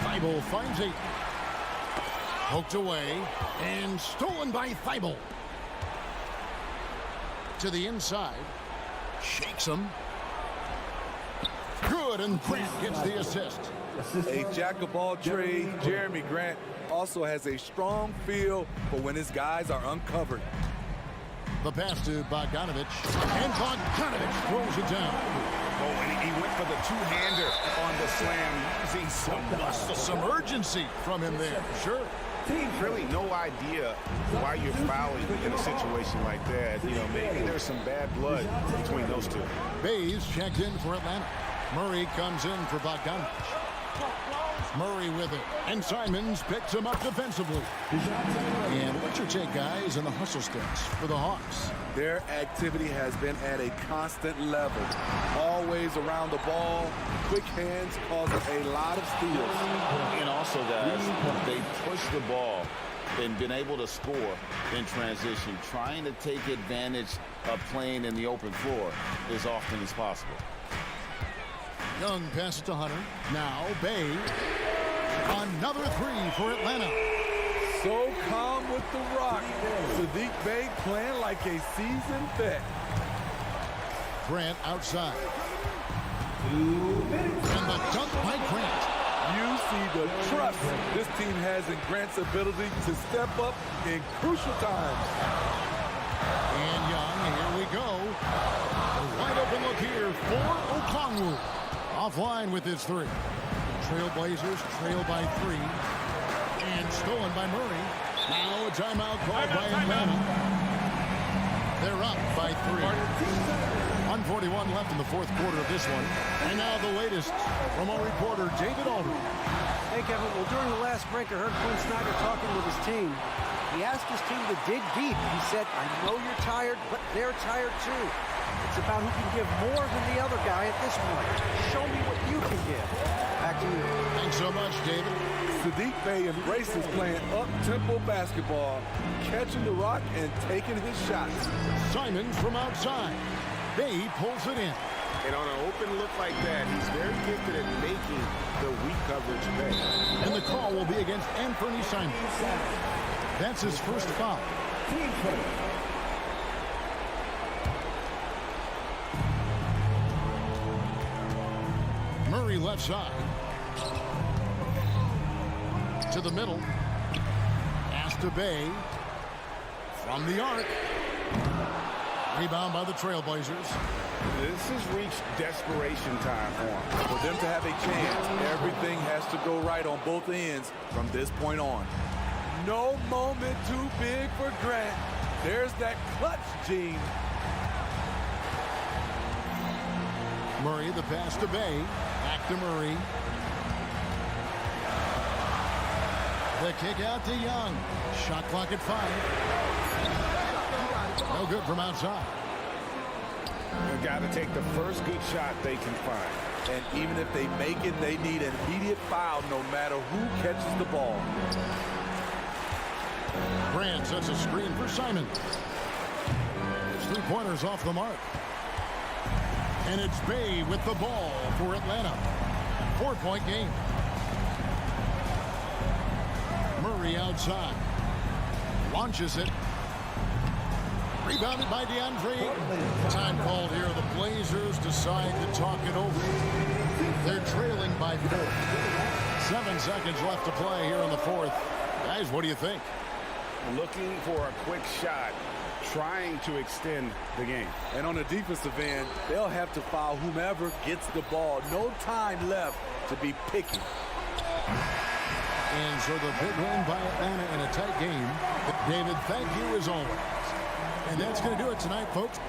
Thibault finds Ayton. Poked away and stolen by Thibault. To the inside. Shakes him. Good, and Grant gets the assist. A jack of all trades, Jeremy Grant also has a strong feel for when his guys are uncovered. The pass to Bogdanovich, and Bogdanovich throws it down. Oh, and he went for the two-hander on the slam, using some muscle. Some urgency from him there, sure. Really no idea why you're fouling in a situation like that. You know, maybe there's some bad blood between those two. Bays checked in for Atlanta. Murray comes in for Bogdanovich. Murray with it, and Simons picks him up defensively. And what's your take, guys, on the hustle steps for the Hawks? Their activity has been at a constant level. Always around the ball. Quick hands causing a lot of steals. And also, guys, they push the ball and been able to score in transition, trying to take advantage of playing in the open floor as often as possible. Young passes to Hunter. Now Bay. Another 3 for Atlanta. So calm with the rock. Sadiq Bey playing like a seasoned vet. Grant outside. And the dunk by Grant. You see the trust this team has in Grant's ability to step up in crucial times. And Young, here we go. A wide open look here for Okongwu. Offline with his 3. Trailblazers trail by 3. And stolen by Murray. Now a timeout called by Atlanta. They're up by 3. 141 left in the fourth quarter of this one. And now the latest from our reporter, David Aldridge. Hey, Kevin. Well, during the last break, I heard Quinn Snyder talking with his team. He asked his team to dig deep. He said, I know you're tired, but they're tired too. It's about who can give more than the other guy at this point. Show me what you can give. Back to you. Thanks so much, David. Sadiq Bey embraces playing up-tempo basketball, catching the rock and taking his shots. Simons from outside. Bey pulls it in. And on an open look like that, he's very gifted at making the weak coverage pay. And the call will be against Anthony Simons. That's his first foul. Murray left side. To the middle. Pass to Bey. From the arc. Rebound by the Trailblazers. This has reached desperation time for him. For them to have a chance, everything has to go right on both ends from this point on. No moment too big for Grant. There's that clutch gene. Murray, the pass to Bey. Back to Murray. The kick out to Young. Shot clock at 5. No good from outside. They've got to take the first good shot they can find. And even if they make it, they need an immediate foul no matter who catches the ball. Grant sets a screen for Simons. His three-pointers off the mark. And it's Bey with the ball for Atlanta. 4-point game. Murray outside. Launches it. Rebounded by DeAndre. Time called here. The Blazers decide to talk it over. They're trailing by 4. 7 seconds left to play here in the fourth. Guys, what do you think? Looking for a quick shot, trying to extend the game. And on the defensive end, they'll have to foul whomever gets the ball. No time left to be picky. And so the big win by Atlanta in a tight game. David, thank you as always. And that's going to do it tonight, folks.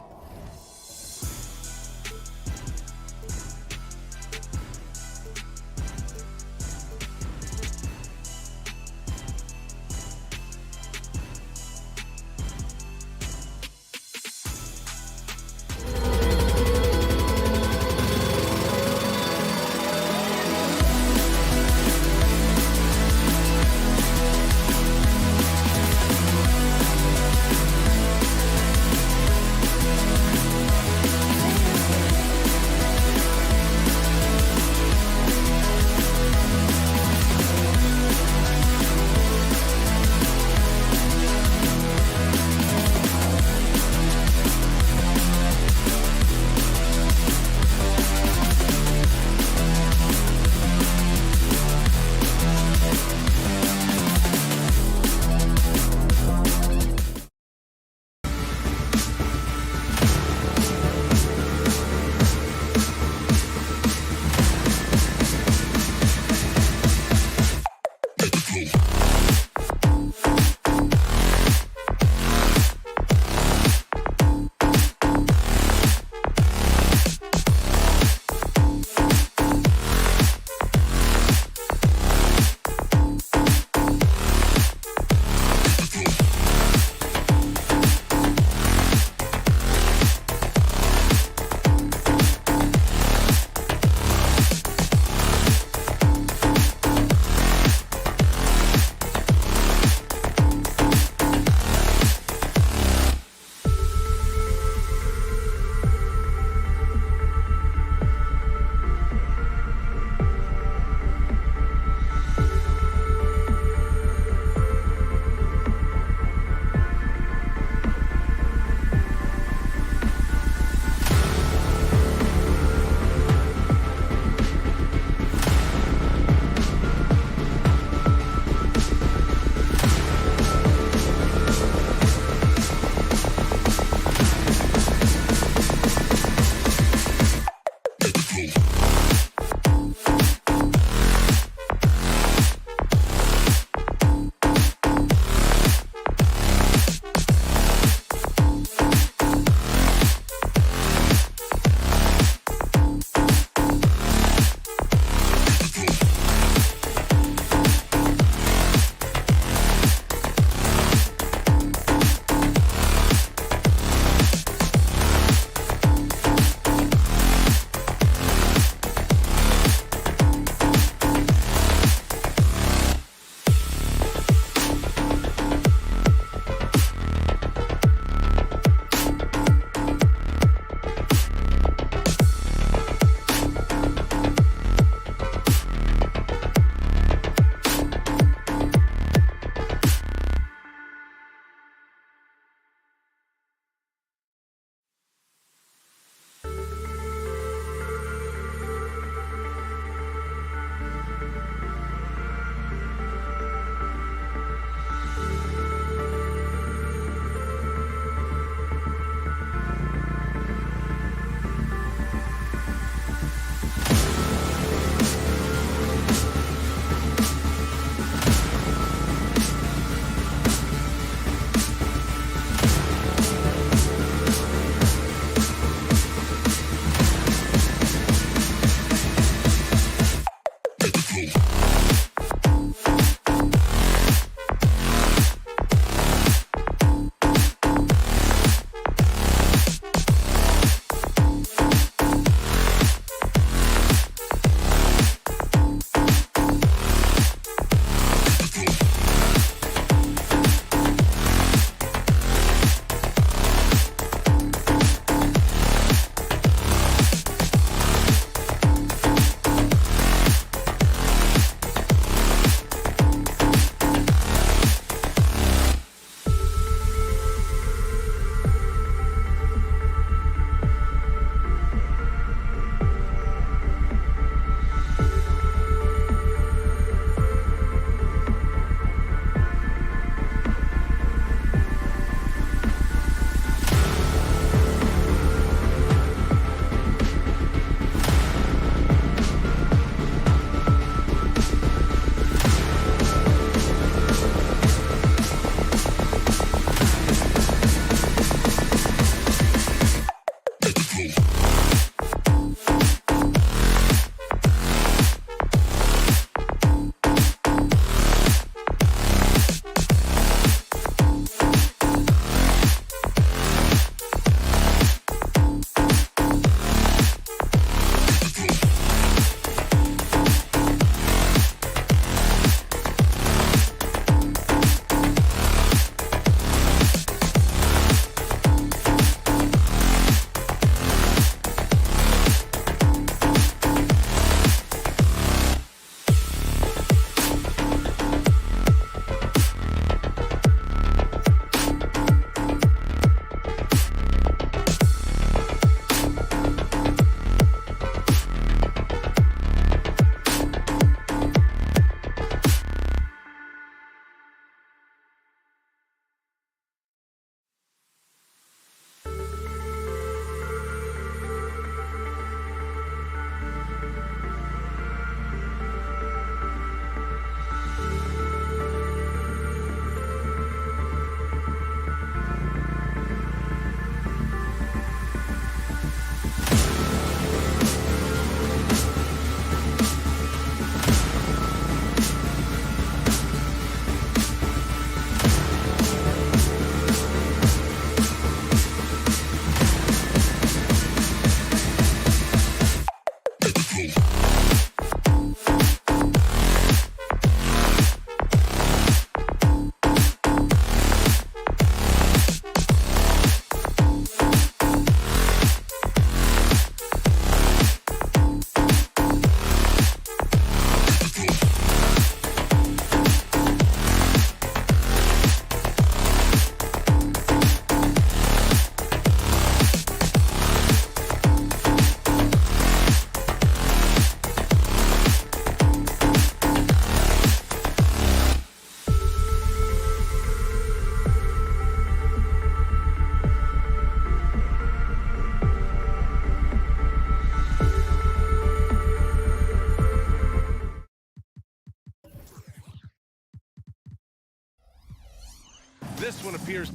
appears.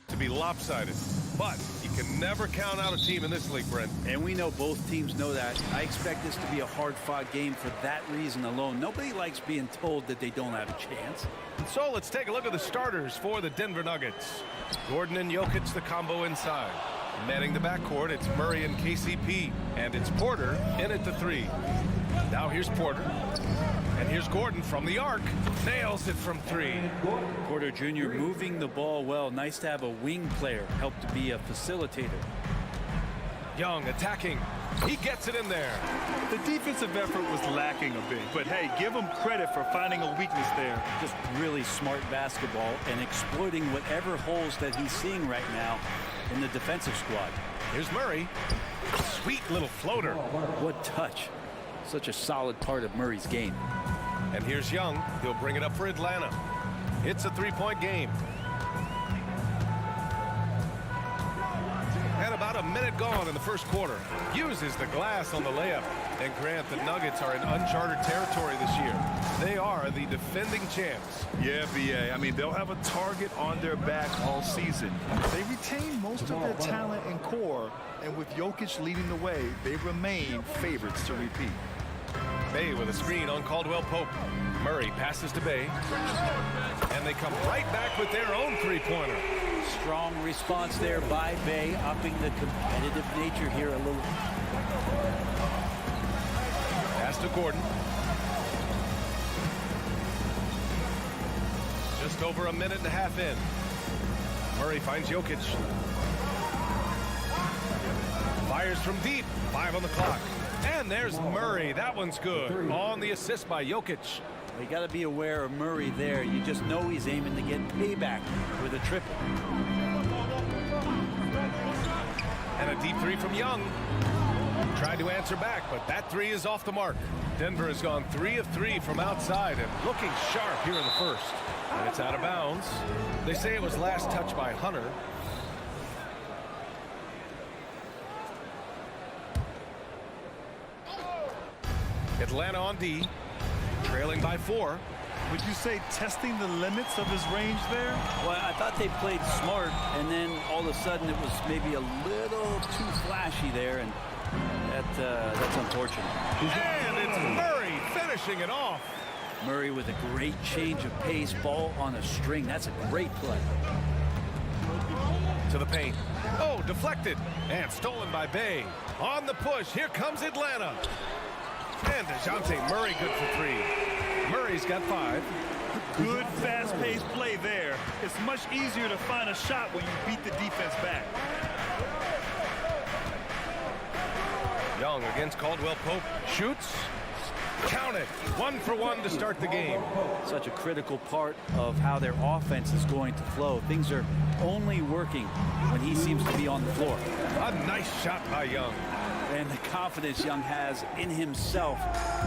To be lopsided, but you can never count out a team in this league, Brent. And we know both teams know that. I expect this to be a hard-fought game for that reason alone. Nobody likes being told that they don't have a chance. So let's take a look at the starters for the Denver Nuggets. Gordon and Jokic, the combo inside. Manning the backcourt, it's Murray and KCP. And it's Porter in at the 3. Now here's Porter. And here's Gordon from the arc. Nails it from 3. Porter Jr. moving the ball well. Nice to have a wing player help to be a facilitator. Young attacking. He gets it in there. The defensive effort was lacking a bit, but hey, give him credit for finding a weakness there. Just really smart basketball and exploiting whatever holes that he's seeing right now in the defensive squad. Here's Murray. Sweet little floater. What touch. Such a solid part of Murray's game. And here's Young. He'll bring it up for Atlanta. It's a 3-point game. And about a minute gone in the first quarter. Uses the glass on the layup. And Grant, the Nuggets are in uncharted territory this year. They are the defending champs. Yeah, BA. I mean, they'll have a target on their back all season. They retain most of their talent and core, and with Jokic leading the way, they remain favorites to repeat. Bay with a screen on Caldwell Pope. Murray passes to Bay. And they come right back with their own 3-pointer. Strong response there by Bay, upping the competitive nature here a little. Pass to Gordon. Just over a minute and a half in. Murray finds Jokic. Fires from deep. 5 on the clock. And there's Murray. That one's good. On the assist by Jokic. You got to be aware of Murray there. You just know he's aiming to get payback with a triple. And a deep 3 from Young. Tried to answer back, but that 3 is off the mark. Denver has gone 3 of 3 from outside and looking sharp here in the first. And it's out of bounds. They say it was last touched by Hunter. Atlanta on D, trailing by 4. Would you say testing the limits of his range there? Well, I thought they played smart, and then all of a sudden it was maybe a little too flashy there, and that's unfortunate. And it's Murray finishing it off. Murray with a great change of pace, ball on a string. That's a great play. To the paint. Oh, deflected. And stolen by Bay. On the push, here comes Atlanta. And DeJounte Murray good for 3. Murray's got 5. Good fast-paced play there. It's much easier to find a shot when you beat the defense back. Young against Caldwell Pope. Shoots. Count it. 1 for 1 to start the game. Such a critical part of how their offense is going to flow. Things are only working when he seems to be on the floor. A nice shot by Young. And the confidence Young has in himself,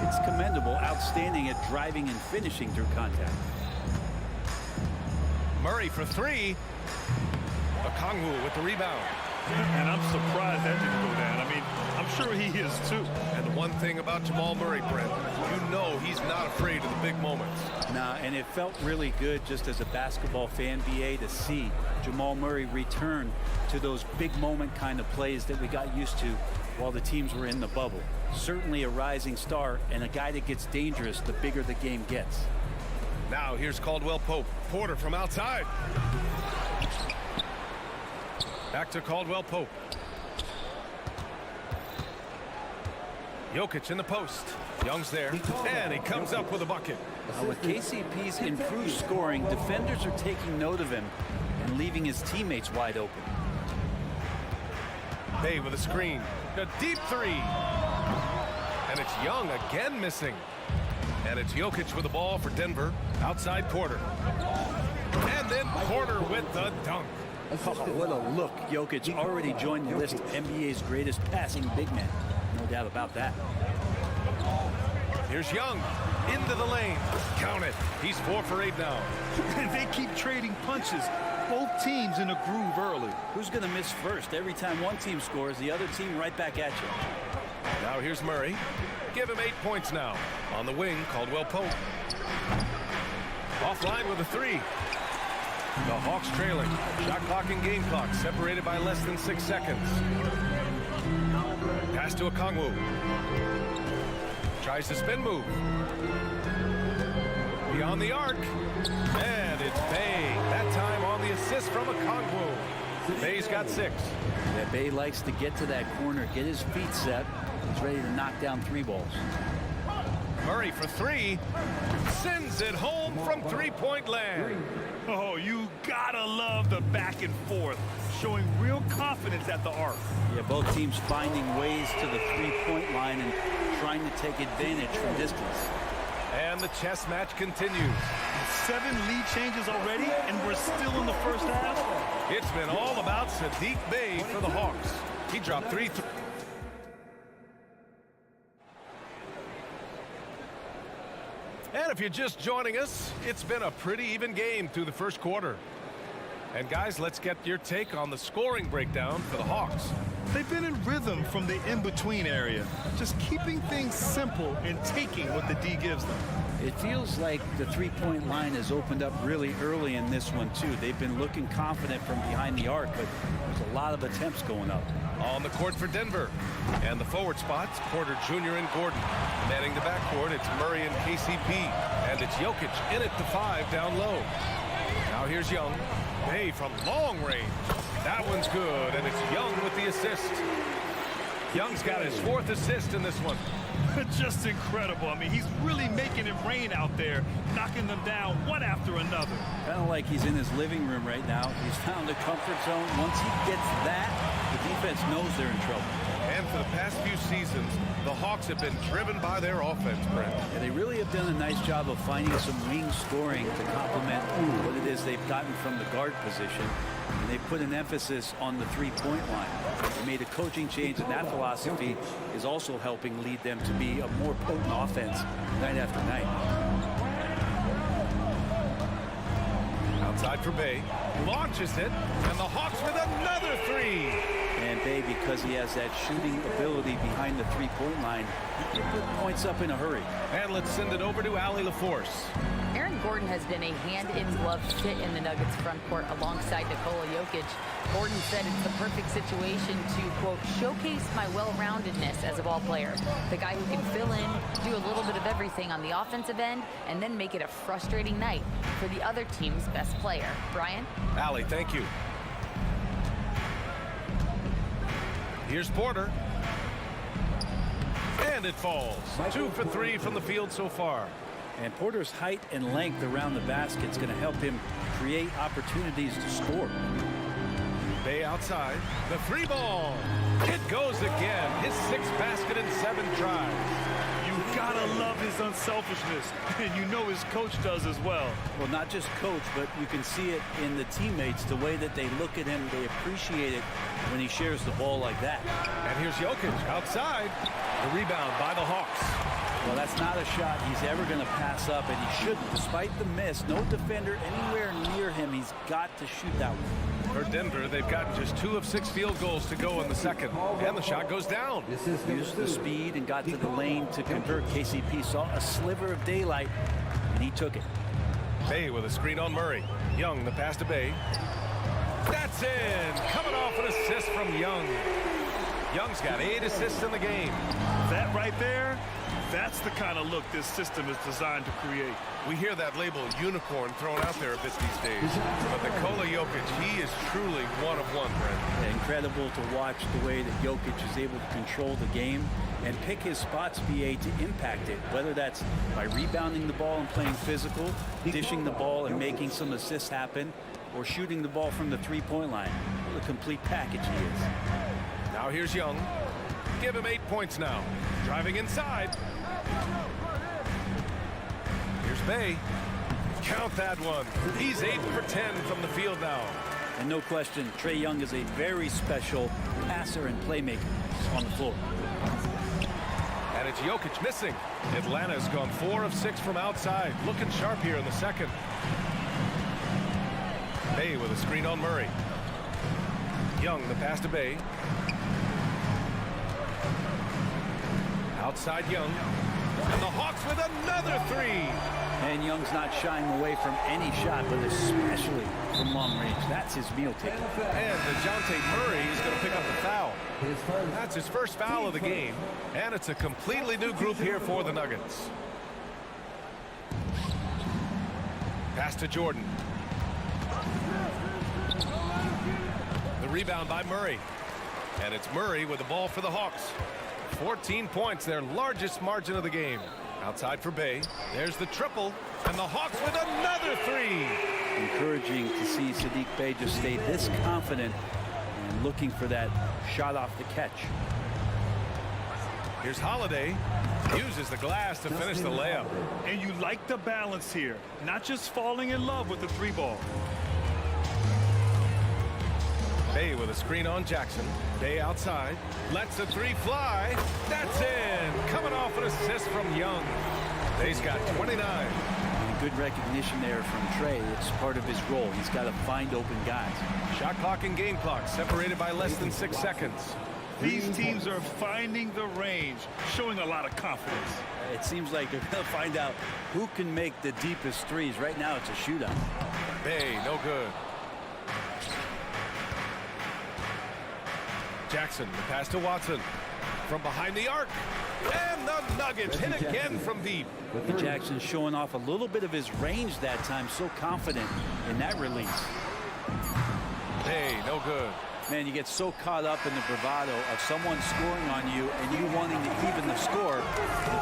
it's commendable. Outstanding at driving and finishing through contact. Murray for 3. Okongwu with the rebound. And I'm surprised that didn't go down. I mean, I'm sure he is too. And the one thing about Jamal Murray, Brent, you know he's not afraid of the big moments. Nah, and it felt really good just as a basketball fan, BA, to see Jamal Murray return to those big moment kind of plays that we got used to while the teams were in the bubble. Certainly a rising star and a guy that gets dangerous the bigger the game gets. Now here's Caldwell Pope. Porter from outside. Back to Caldwell Pope. Jokic in the post. Young's there. And he comes up with a bucket. With KCP's improved scoring, defenders are taking note of him and leaving his teammates wide open. Bay with a screen. A deep three. And it's Young again missing. And it's Jokic with the ball for Denver. Outside Porter. And then Porter with the dunk. Oh, what a look. Jokic already joined the list of NBA's greatest passing big men. No doubt about that. Here's Young. Into the lane. Count it. He's 4 for 8 now. They keep trading punches. Both teams in a groove early. Who's going to miss first? Every time one team scores, the other team right back at you. Now here's Murray. Give him 8 points now. On the wing, Caldwell Pope. Offline with a 3. The Hawks trailing. Shot clock and game clock separated by less than 6 seconds. Pass to Okongwu. Tries to spin move. Beyond the arc. And it's Bay. That time on the assist from Okongwu. Bay's got 6. Yeah, Bay likes to get to that corner, get his feet set. He's ready to knock down 3 balls. Murray for 3. Sends it home from 3-point land. Oh, you gotta love the back and forth, showing real confidence at the arc. Yeah, both teams finding ways to the 3-point line and trying to take advantage from distance. And the chess match continues. 7 lead changes already, and we're still in the first half. It's been all about Sadiq Bey for the Hawks. He dropped 3. And if you're just joining us, it's been a pretty even game through the first quarter. And guys, let's get your take on the scoring breakdown for the Hawks. They've been in rhythm from the in-between area, just keeping things simple and taking what the D gives them. It feels like the 3-point line has opened up really early in this one, too. They've been looking confident from behind the arc, but there's a lot of attempts going up. On the court for Denver. And the forward spots, Porter Jr. and Gordon. Manning the backcourt, it's Murray and KCP. And it's Jokic in at the 5 down low. Now here's Young. Bay from long range. That one's good, and it's Young with the assist. Young's got his 4th assist in this one. Just incredible. I mean, he's really making it rain out there, knocking them down one after another. Kind of like he's in his living room right now. He's found a comfort zone. Once he gets that, the defense knows they're in trouble. And for the past few seasons, the Hawks have been driven by their offense, Brent. Yeah, they really have done a nice job of finding some wing scoring to complement what it is they've gotten from the guard position. And they put an emphasis on the 3-point line. They made a coaching change, and that philosophy is also helping lead them to be a more potent offense night after night. Outside for Bay. Launches it, and the Hawks with another 3. And Bay, because he has that shooting ability behind the 3-point line, he can put points up in a hurry. And let's send it over to Allie LaForce. Aaron Gordon has been a hand-in-glove fit in the Nuggets front court alongside Nikola Jokic. Gordon said it's the perfect situation to, quote, showcase my well-roundedness as a ball player. The guy who can fill in, do a little bit of everything on the offensive end, and then make it a frustrating night for the other team's best player. Brian? Allie, thank you. Here's Porter. And it falls. 2 for 3 from the field so far. And Porter's height and length around the basket is going to help him create opportunities to score. Bay outside. The 3 ball. It goes again. His 6th basket in 7 tries. You gotta love his unselfishness, and you know his coach does as well. Well, not just coach, but you can see it in the teammates, the way that they look at him. They appreciate it when he shares the ball like that. And here's Jokic outside. The rebound by the Hawks. Well, that's not a shot he's ever going to pass up, and he shouldn't. Despite the miss, no defender anywhere near him. He's got to shoot that one. For Denver, they've gotten just 2 of 6 field goals to go in the second, and the shot goes down. Used the speed and got to the lane to convert. KCP saw a sliver of daylight, and he took it. Bay with a screen on Murray. Young, the pass to Bay. That's in. Coming off an assist from Young. Young's got 8 assists in the game. That right there, that's the kind of look this system is designed to create. We hear that label unicorn thrown out there a bit these days. But Nikola Jokic, he is truly one of one, Brent. Incredible to watch the way that Jokic is able to control the game and pick his spots, BA, to impact it, whether that's by rebounding the ball and playing physical, dishing the ball and making some assists happen, or shooting the ball from the 3-point line. What a complete package he is. Now here's Young. Give him 8 points now. Driving inside. Here's Bay. Count that one. He's 8 for 10 from the field now. And no question, Trae Young is a very special passer and playmaker on the floor. And it's Jokic missing. Atlanta's gone 4 of 6 from outside. Looking sharp here in the second. Bay with a screen on Murray. Young, the pass to Bay. Outside Young. And the Hawks with another 3. And Young's not shying away from any shot, but especially from long range. That's his meal ticket. And DeJounte Murray is going to pick up the foul. That's his first foul of the game. And it's a completely new group here for the Nuggets. Pass to Jordan. The rebound by Murray. And it's Murray with the ball for the Hawks. 14 points, their largest margin of the game. Outside for Bay. There's the triple. And the Hawks with another 3. Encouraging to see Saddiq Bey just stay this confident and looking for that shot off the catch. Here's Holiday. Uses the glass to finish the layup. And you like the balance here. Not just falling in love with the 3-ball. Bay with a screen on Jackson. Bay outside. Lets the 3 fly. That's in. Coming off an assist from Young. Bay's got 29. And good recognition there from Trae. It's part of his role. He's got to find open guys. Shot clock and game clock separated by less than 6 seconds. These teams are finding the range, showing a lot of confidence. It seems like they're going to find out who can make the deepest threes. Right now, it's a shootout. Bay, no good. Jackson, the pass to Watson. From behind the arc. And the Nuggets hit again from deep. And Jackson showing off a little bit of his range that time. So confident in that release. Bay, no good. Man, you get so caught up in the bravado of someone scoring on you and you wanting to even the score.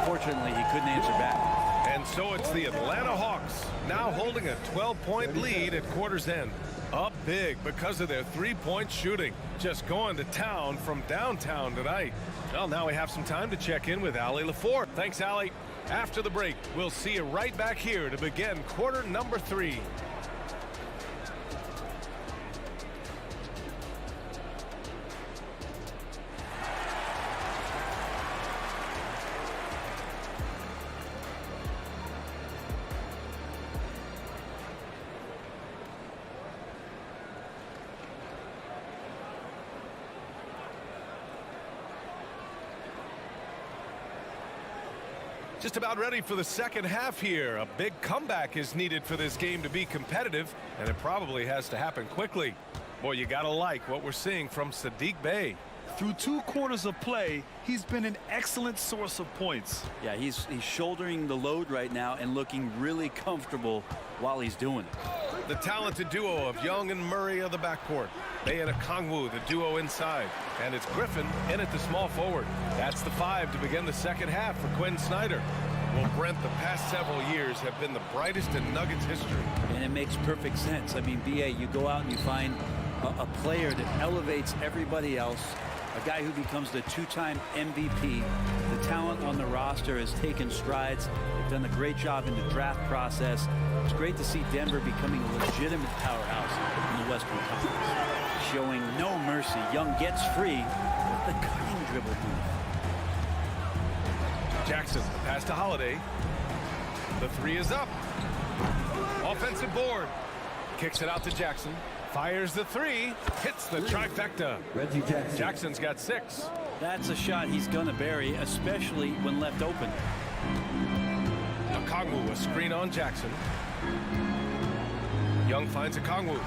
Unfortunately, he couldn't answer back. And so it's the Atlanta Hawks now holding a 12-point lead at quarter's end. Up big because of their 3-point shooting. Just going to town from downtown tonight. Well, now we have some time to check in with Allie LaForte. Thanks, Allie. After the break, we'll see you right back here to begin quarter number 3. Just about ready for the second half here. A big comeback is needed for this game to be competitive, and it probably has to happen quickly. Boy, you gotta like what we're seeing from Saddiq Bey. Through 2 quarters of play, he's been an excellent source of points. Yeah, he's shouldering the load right now and looking really comfortable while he's doing it. The talented duo of Young and Murray of the backcourt. Bey and Okongwu, the duo inside. And it's Griffin in at the small forward. That's the 5 to begin the second half for Quinn Snyder. Well, Brent, the past several years have been the brightest in Nuggets history. And it makes perfect sense. I mean, BA, you go out and you find a player that elevates everybody else, a guy who becomes the 2-time MVP. The talent on the roster has taken strides. They've done a great job in the draft process. It's great to see Denver becoming a legitimate powerhouse in the Western Conference. Showing no mercy. Young gets free with the cutting dribble move. Jackson, the pass to Holiday. The 3 is up. Offensive board. Kicks it out to Jackson. Fires the 3. Hits the trifecta. Jackson's got 6. That's a shot he's going to bury, especially when left open. Okongwu, a screen on Jackson. Young finds Okongwu.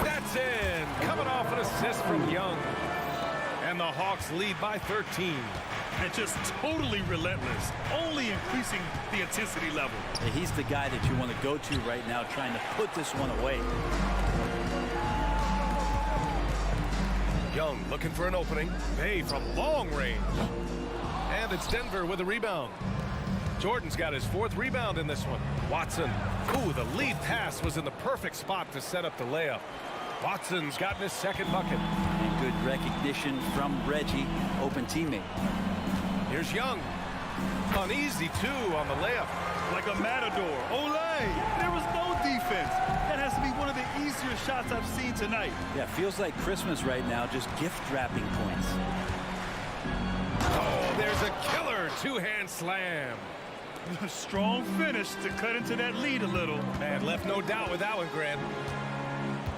That's in. Coming off an assist from Young. And the Hawks lead by 13. And just totally relentless, only increasing the intensity level. He's the guy that you want to go to right now, trying to put this one away. Young looking for an opening. Bey from long range. And it's Denver with a rebound. Jordan's got his 4th rebound in this one. Watson. Ooh, the lead pass was in the perfect spot to set up the layup. Watson's gotten his 2nd bucket. And good recognition from Reggie, open teammate. Here's Young. Uneasy, too, on the layup. Like a matador. Olay! There was no defense. That has to be one of the easier shots I've seen tonight. Yeah, feels like Christmas right now, just gift wrapping points. Oh, there's a killer two-hand slam. Strong finish to cut into that lead a little. Man, left no doubt with that one, Grant.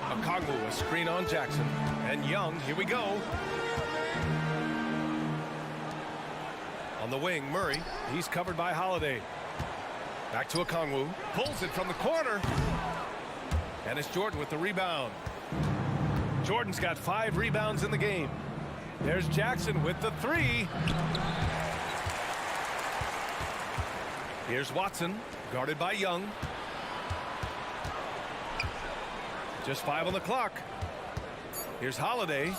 Okongwu, a screen on Jackson. And Young, here we go. On the wing, Murray. He's covered by Holiday. Back to Okongwu. Pulls it from the corner. And it's Jordan with the rebound. Jordan's got 5 rebounds in the game. There's Jackson with the 3. Here's Watson, guarded by Young. Just 5 on the clock. Here's Holiday.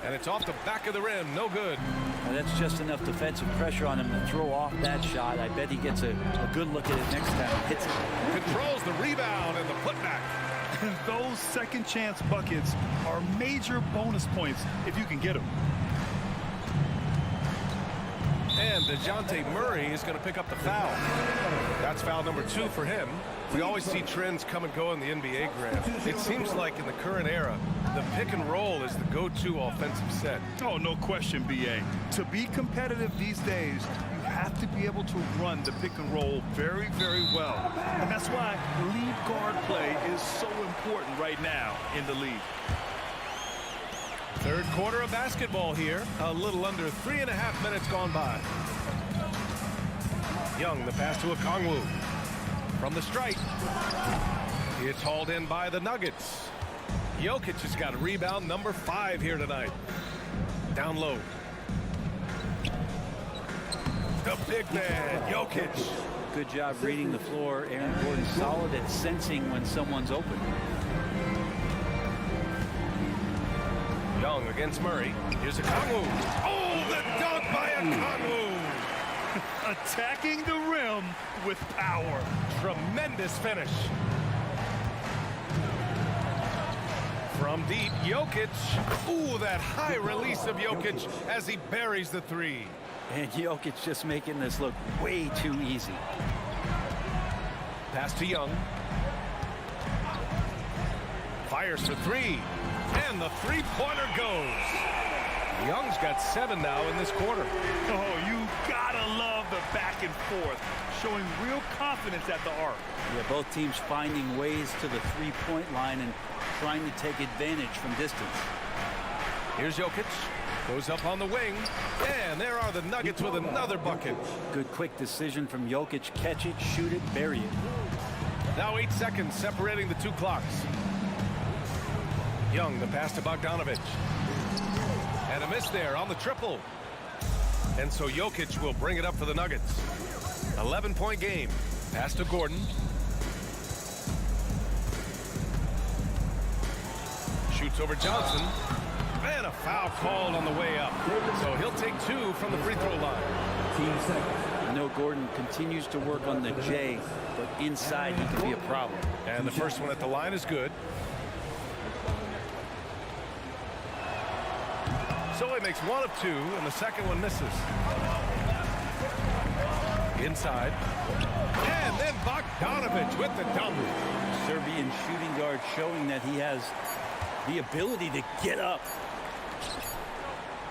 And it's off the back of the rim. No good. Well, that's just enough defensive pressure on him to throw off that shot. I bet he gets a good look at it next time he hits it. Controls the rebound and the putback. Those second chance buckets are major bonus points if you can get them. And DeJounte Murray is going to pick up the foul. That's foul number 2 for him. We always see trends come and go in the NBA, Grant. It seems like in the current era, the pick and roll is the go-to offensive set. Oh, no question, B.A. To be competitive these days, you have to be able to run the pick and roll very, very well. And that's why lead guard play is so important right now in the league. Third quarter of basketball here. A little under 3.5 minutes gone by. Young, the pass to Okongwu. From the stripe. It's hauled in by the Nuggets. Jokic has got a rebound number 5 here tonight. Down low. The big man, Jokic. Good job reading the floor. Aaron Gordon solid at sensing when someone's open. Young against Murray. Here's Okongwu. Oh, the dunk by Okongwu. Attacking the rim with power. Tremendous finish. From deep, Jokic. Ooh, that high release of Jokic as he buries the 3. And Jokic just making this look way too easy. Pass to Young. Fires for 3. And the 3-pointer goes. Young's got 7 now in this quarter. Oh, you gotta love the back and forth, showing real confidence at the arc. Yeah, both teams finding ways to the 3-point line and trying to take advantage from distance. Here's Jokic. Goes up on the wing. And there are the Nuggets with another bucket. Good quick decision from Jokic. Catch it, shoot it, bury it. Now 8 seconds separating the 2 clocks. Young, the pass to Bogdanovic. And a miss there on the triple. And so Jokic will bring it up for the Nuggets. 11-point game. Pass to Gordon. Shoots over Johnson. And a foul called on the way up. So he'll take 2 from the free throw line. I know Gordon continues to work on the J, but inside he can be a problem. And the first one at the line is good. So he makes 1 of 2, and the second one misses. Inside. And then Bogdanovic with the dunk. Serbian shooting guard showing that he has the ability to get up.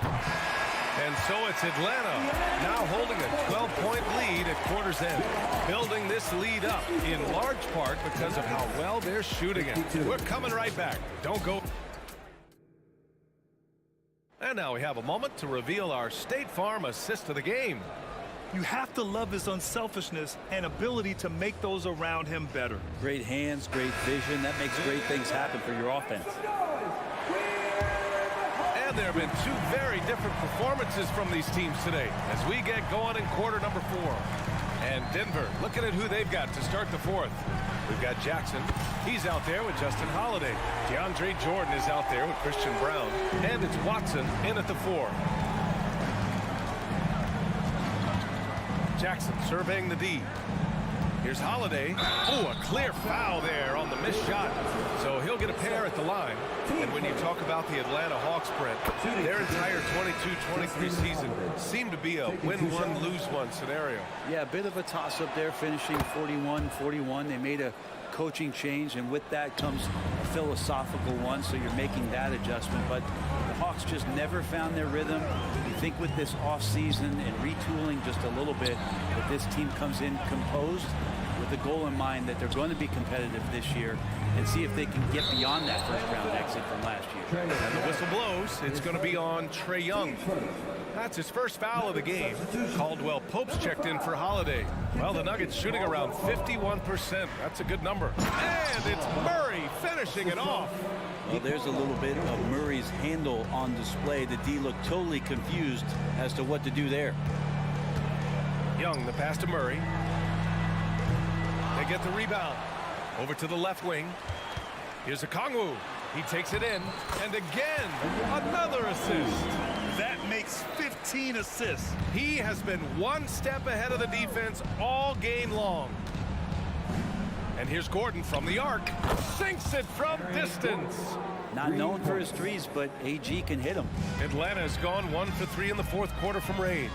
And so it's Atlanta now holding a 12-point lead at quarter's end. Building this lead up in large part because of how well they're shooting it. We're coming right back. Don't go. And now we have a moment to reveal our State Farm assist of the game. You have to love his unselfishness and ability to make those around him better. Great hands, great vision. That makes great things happen for your offense. And there have been 2 very different performances from these teams today as we get going in quarter number 4. And Denver looking at who they've got to start the 4th. We've got Jackson. He's out there with Justin Holiday. DeAndre Jordan is out there with Christian Brown. And it's Watson in at the 4. Jackson surveying the D. Here's Holiday. Oh, a clear foul there on the missed shot. So he'll get a pair at the line. And when you talk about the Atlanta Hawks, Brent, their entire 22-23 season seemed to be a win-one, lose-one scenario. Yeah, a bit of a toss-up there, finishing 41-41. They made a coaching change, and with that comes a philosophical one, so you're making that adjustment. But the Hawks just never found their rhythm. You think with this offseason and retooling just a little bit, that this team comes in composed with the goal in mind that they're going to be competitive this year and see if they can get beyond that first-round exit from last year. And the whistle blows. It's going to be on Trae Young. That's his first foul of the game. Caldwell Pope's checked in for Holiday. Well, the Nuggets shooting around 51%. That's a good number. And it's Murray finishing it off. Well, there's a little bit of Murray's handle on display. The D looked totally confused as to what to do there. Young, the pass to Murray. They get the rebound. Over to the left wing. Here's Okongwu. He takes it in. And again, another assist. That makes 15 assists. He has been one step ahead of the defense all game long. And here's Gordon from the arc. Sinks it from distance. Not known for his threes, but AG can hit him. Atlanta has gone 1 for 3 in the fourth quarter from range.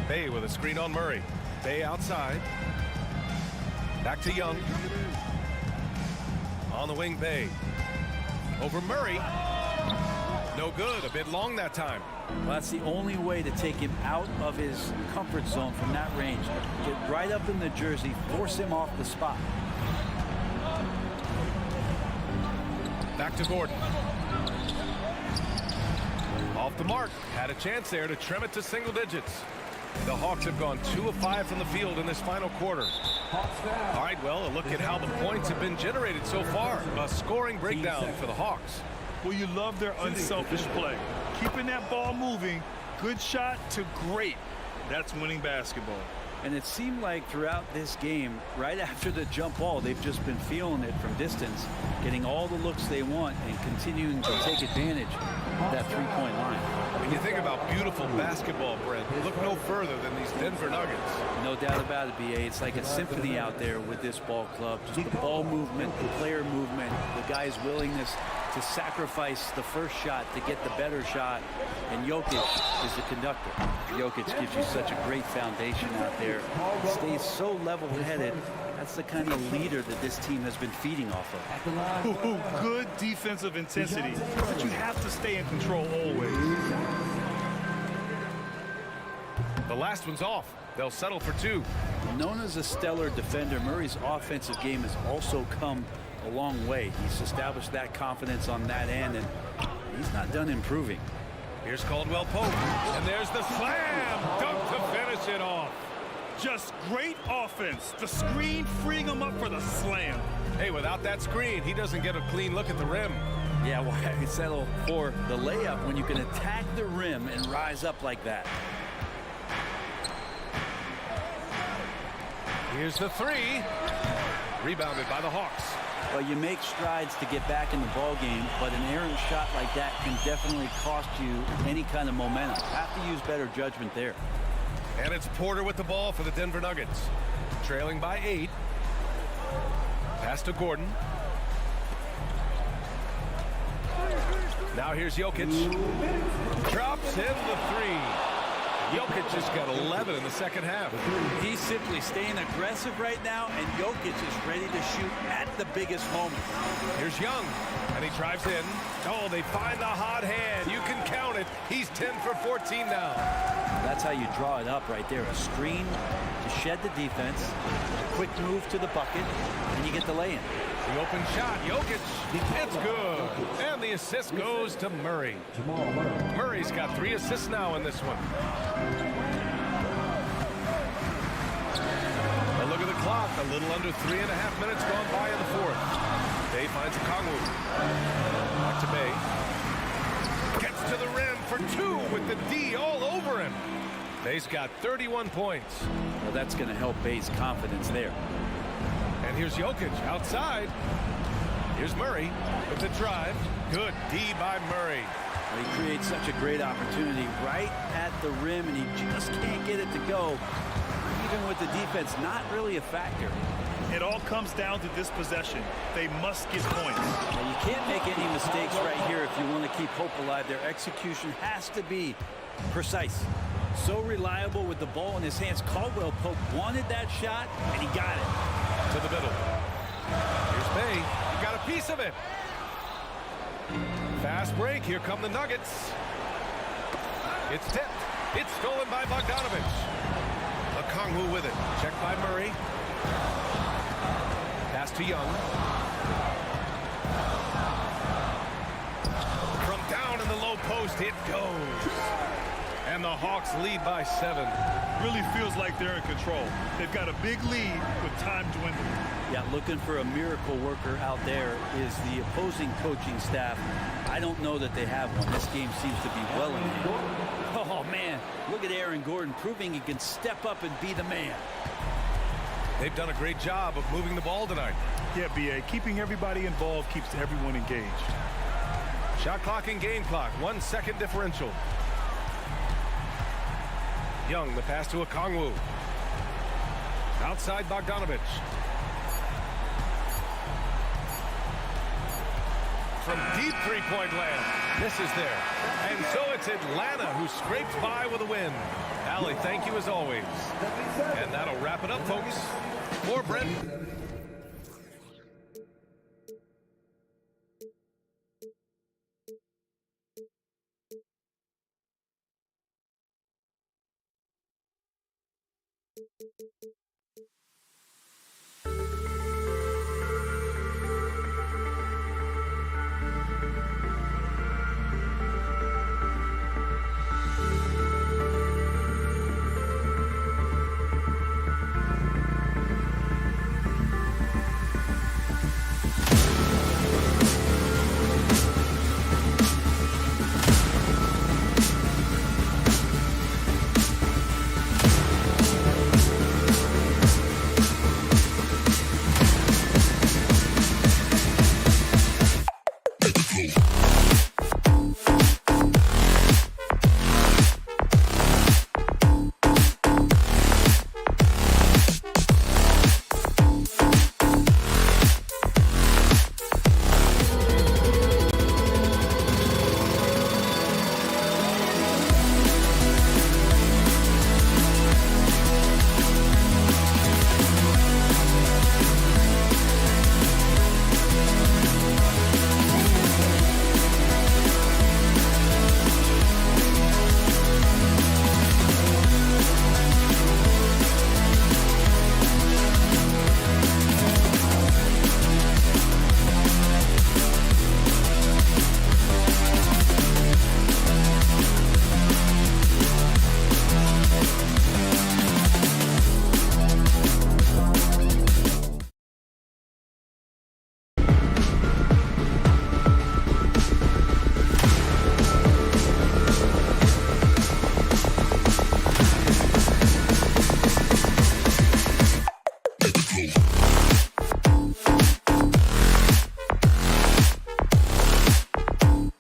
Bay with a screen on Murray. Bay outside. Back to Young. On the wing, Bay. Over Murray. No good. A bit long that time. Well, that's the only way to take him out of his comfort zone from that range. Get right up in the jersey, force him off the spot. Back to Gordon. Off the mark. Had a chance there to trim it to single digits. The Hawks have gone 2 of 5 from the field in this final quarter. All right, well, a look at how the points have been generated so far. A scoring breakdown for the Hawks. Well, you love their unselfish play. Keeping that ball moving, good shot to great. That's winning basketball. And it seemed like throughout this game, right after the jump ball, they've just been feeling it from distance, getting all the looks they want and continuing to take advantage of that three-point line. When you think about beautiful basketball, Brent, look no further than these Denver Nuggets. No doubt about it, BA. It's like a symphony out there with this ball club. Just the ball movement, the player movement, the guy's willingness to sacrifice the first shot to get the better shot. And Jokic is the conductor. Jokic gives you such a great foundation out there. Stays so level-headed. That's the kind of leader that this team has been feeding off of. Good defensive intensity, but you have to stay in control always. The last one's off. They'll settle for 2. Known as a stellar defender, Murray's offensive game has also come a long way. He's established that confidence on that end, and he's not done improving. Here's Caldwell Pope, and there's the slam dunk to finish it off. Just great offense. The screen freeing him up for the slam. Hey, without that screen, he doesn't get a clean look at the rim. Yeah, why settle for the layup when you can attack the rim and rise up like that? Here's the 3. Rebounded by the Hawks. Well, you make strides to get back in the ball game, but an errant shot like that can definitely cost you any kind of momentum. Have to use better judgment there. And it's Porter with the ball for the Denver Nuggets. Trailing by 8. Pass to Gordon. Now here's Jokic. Drops in the 3. Jokic just got 11 in the second half. He's simply staying aggressive right now, and Jokic is ready to shoot at the biggest moment. Here's Young, and he drives in. Oh, they find the hot hand. You can count it. He's 10 for 14 now. That's how you draw it up right there. A screen to shed the defense, a quick move to the bucket, and you get the lay-in. The open shot, Jokic, it's good. And the assist goes to Murray. Murray's got 3 assists now in this one. A look at the clock, a little under 3.5 minutes gone by in the fourth. Bay finds Okongwu. Back to Bay. Gets to the rim for 2 with the D all over him. Bay's got 31 points. Well, that's going to help Bay's confidence there. And here's Jokic outside. Here's Murray with the drive. Good D by Murray. Well, he creates such a great opportunity right at the rim, and he just can't get it to go. Even with the defense not really a factor. It all comes down to this possession. They must get points. Now, you can't make any mistakes right here if you want to keep hope alive. Their execution has to be precise. So reliable with the ball in his hands. Caldwell Pope wanted that shot, and he got it. To the middle. Here's Bay. He got a piece of it. Fast break. Here come the Nuggets. It's tipped. It's stolen by Bogdanovich. Okongwu with it. Checked by Murray. Pass to Young. From down in the low post, it goes. And the Hawks lead by 7. Really feels like they're in control. They've got a big lead with time dwindling. Yeah, looking for a miracle worker out there is the opposing coaching staff. I don't know that they have one. This game seems to be well in hand. Oh, man, look at Aaron Gordon proving he can step up and be the man. They've done a great job of moving the ball tonight. Yeah, B.A., keeping everybody involved keeps everyone engaged. Shot clock and game clock, 1 second differential. Young, the pass to Okongwu. Outside Bogdanovich. From deep three-point land. Misses there. And so it's Atlanta who scrapes by with a win. Allie, thank you as always. And that'll wrap it up, folks. For Brent.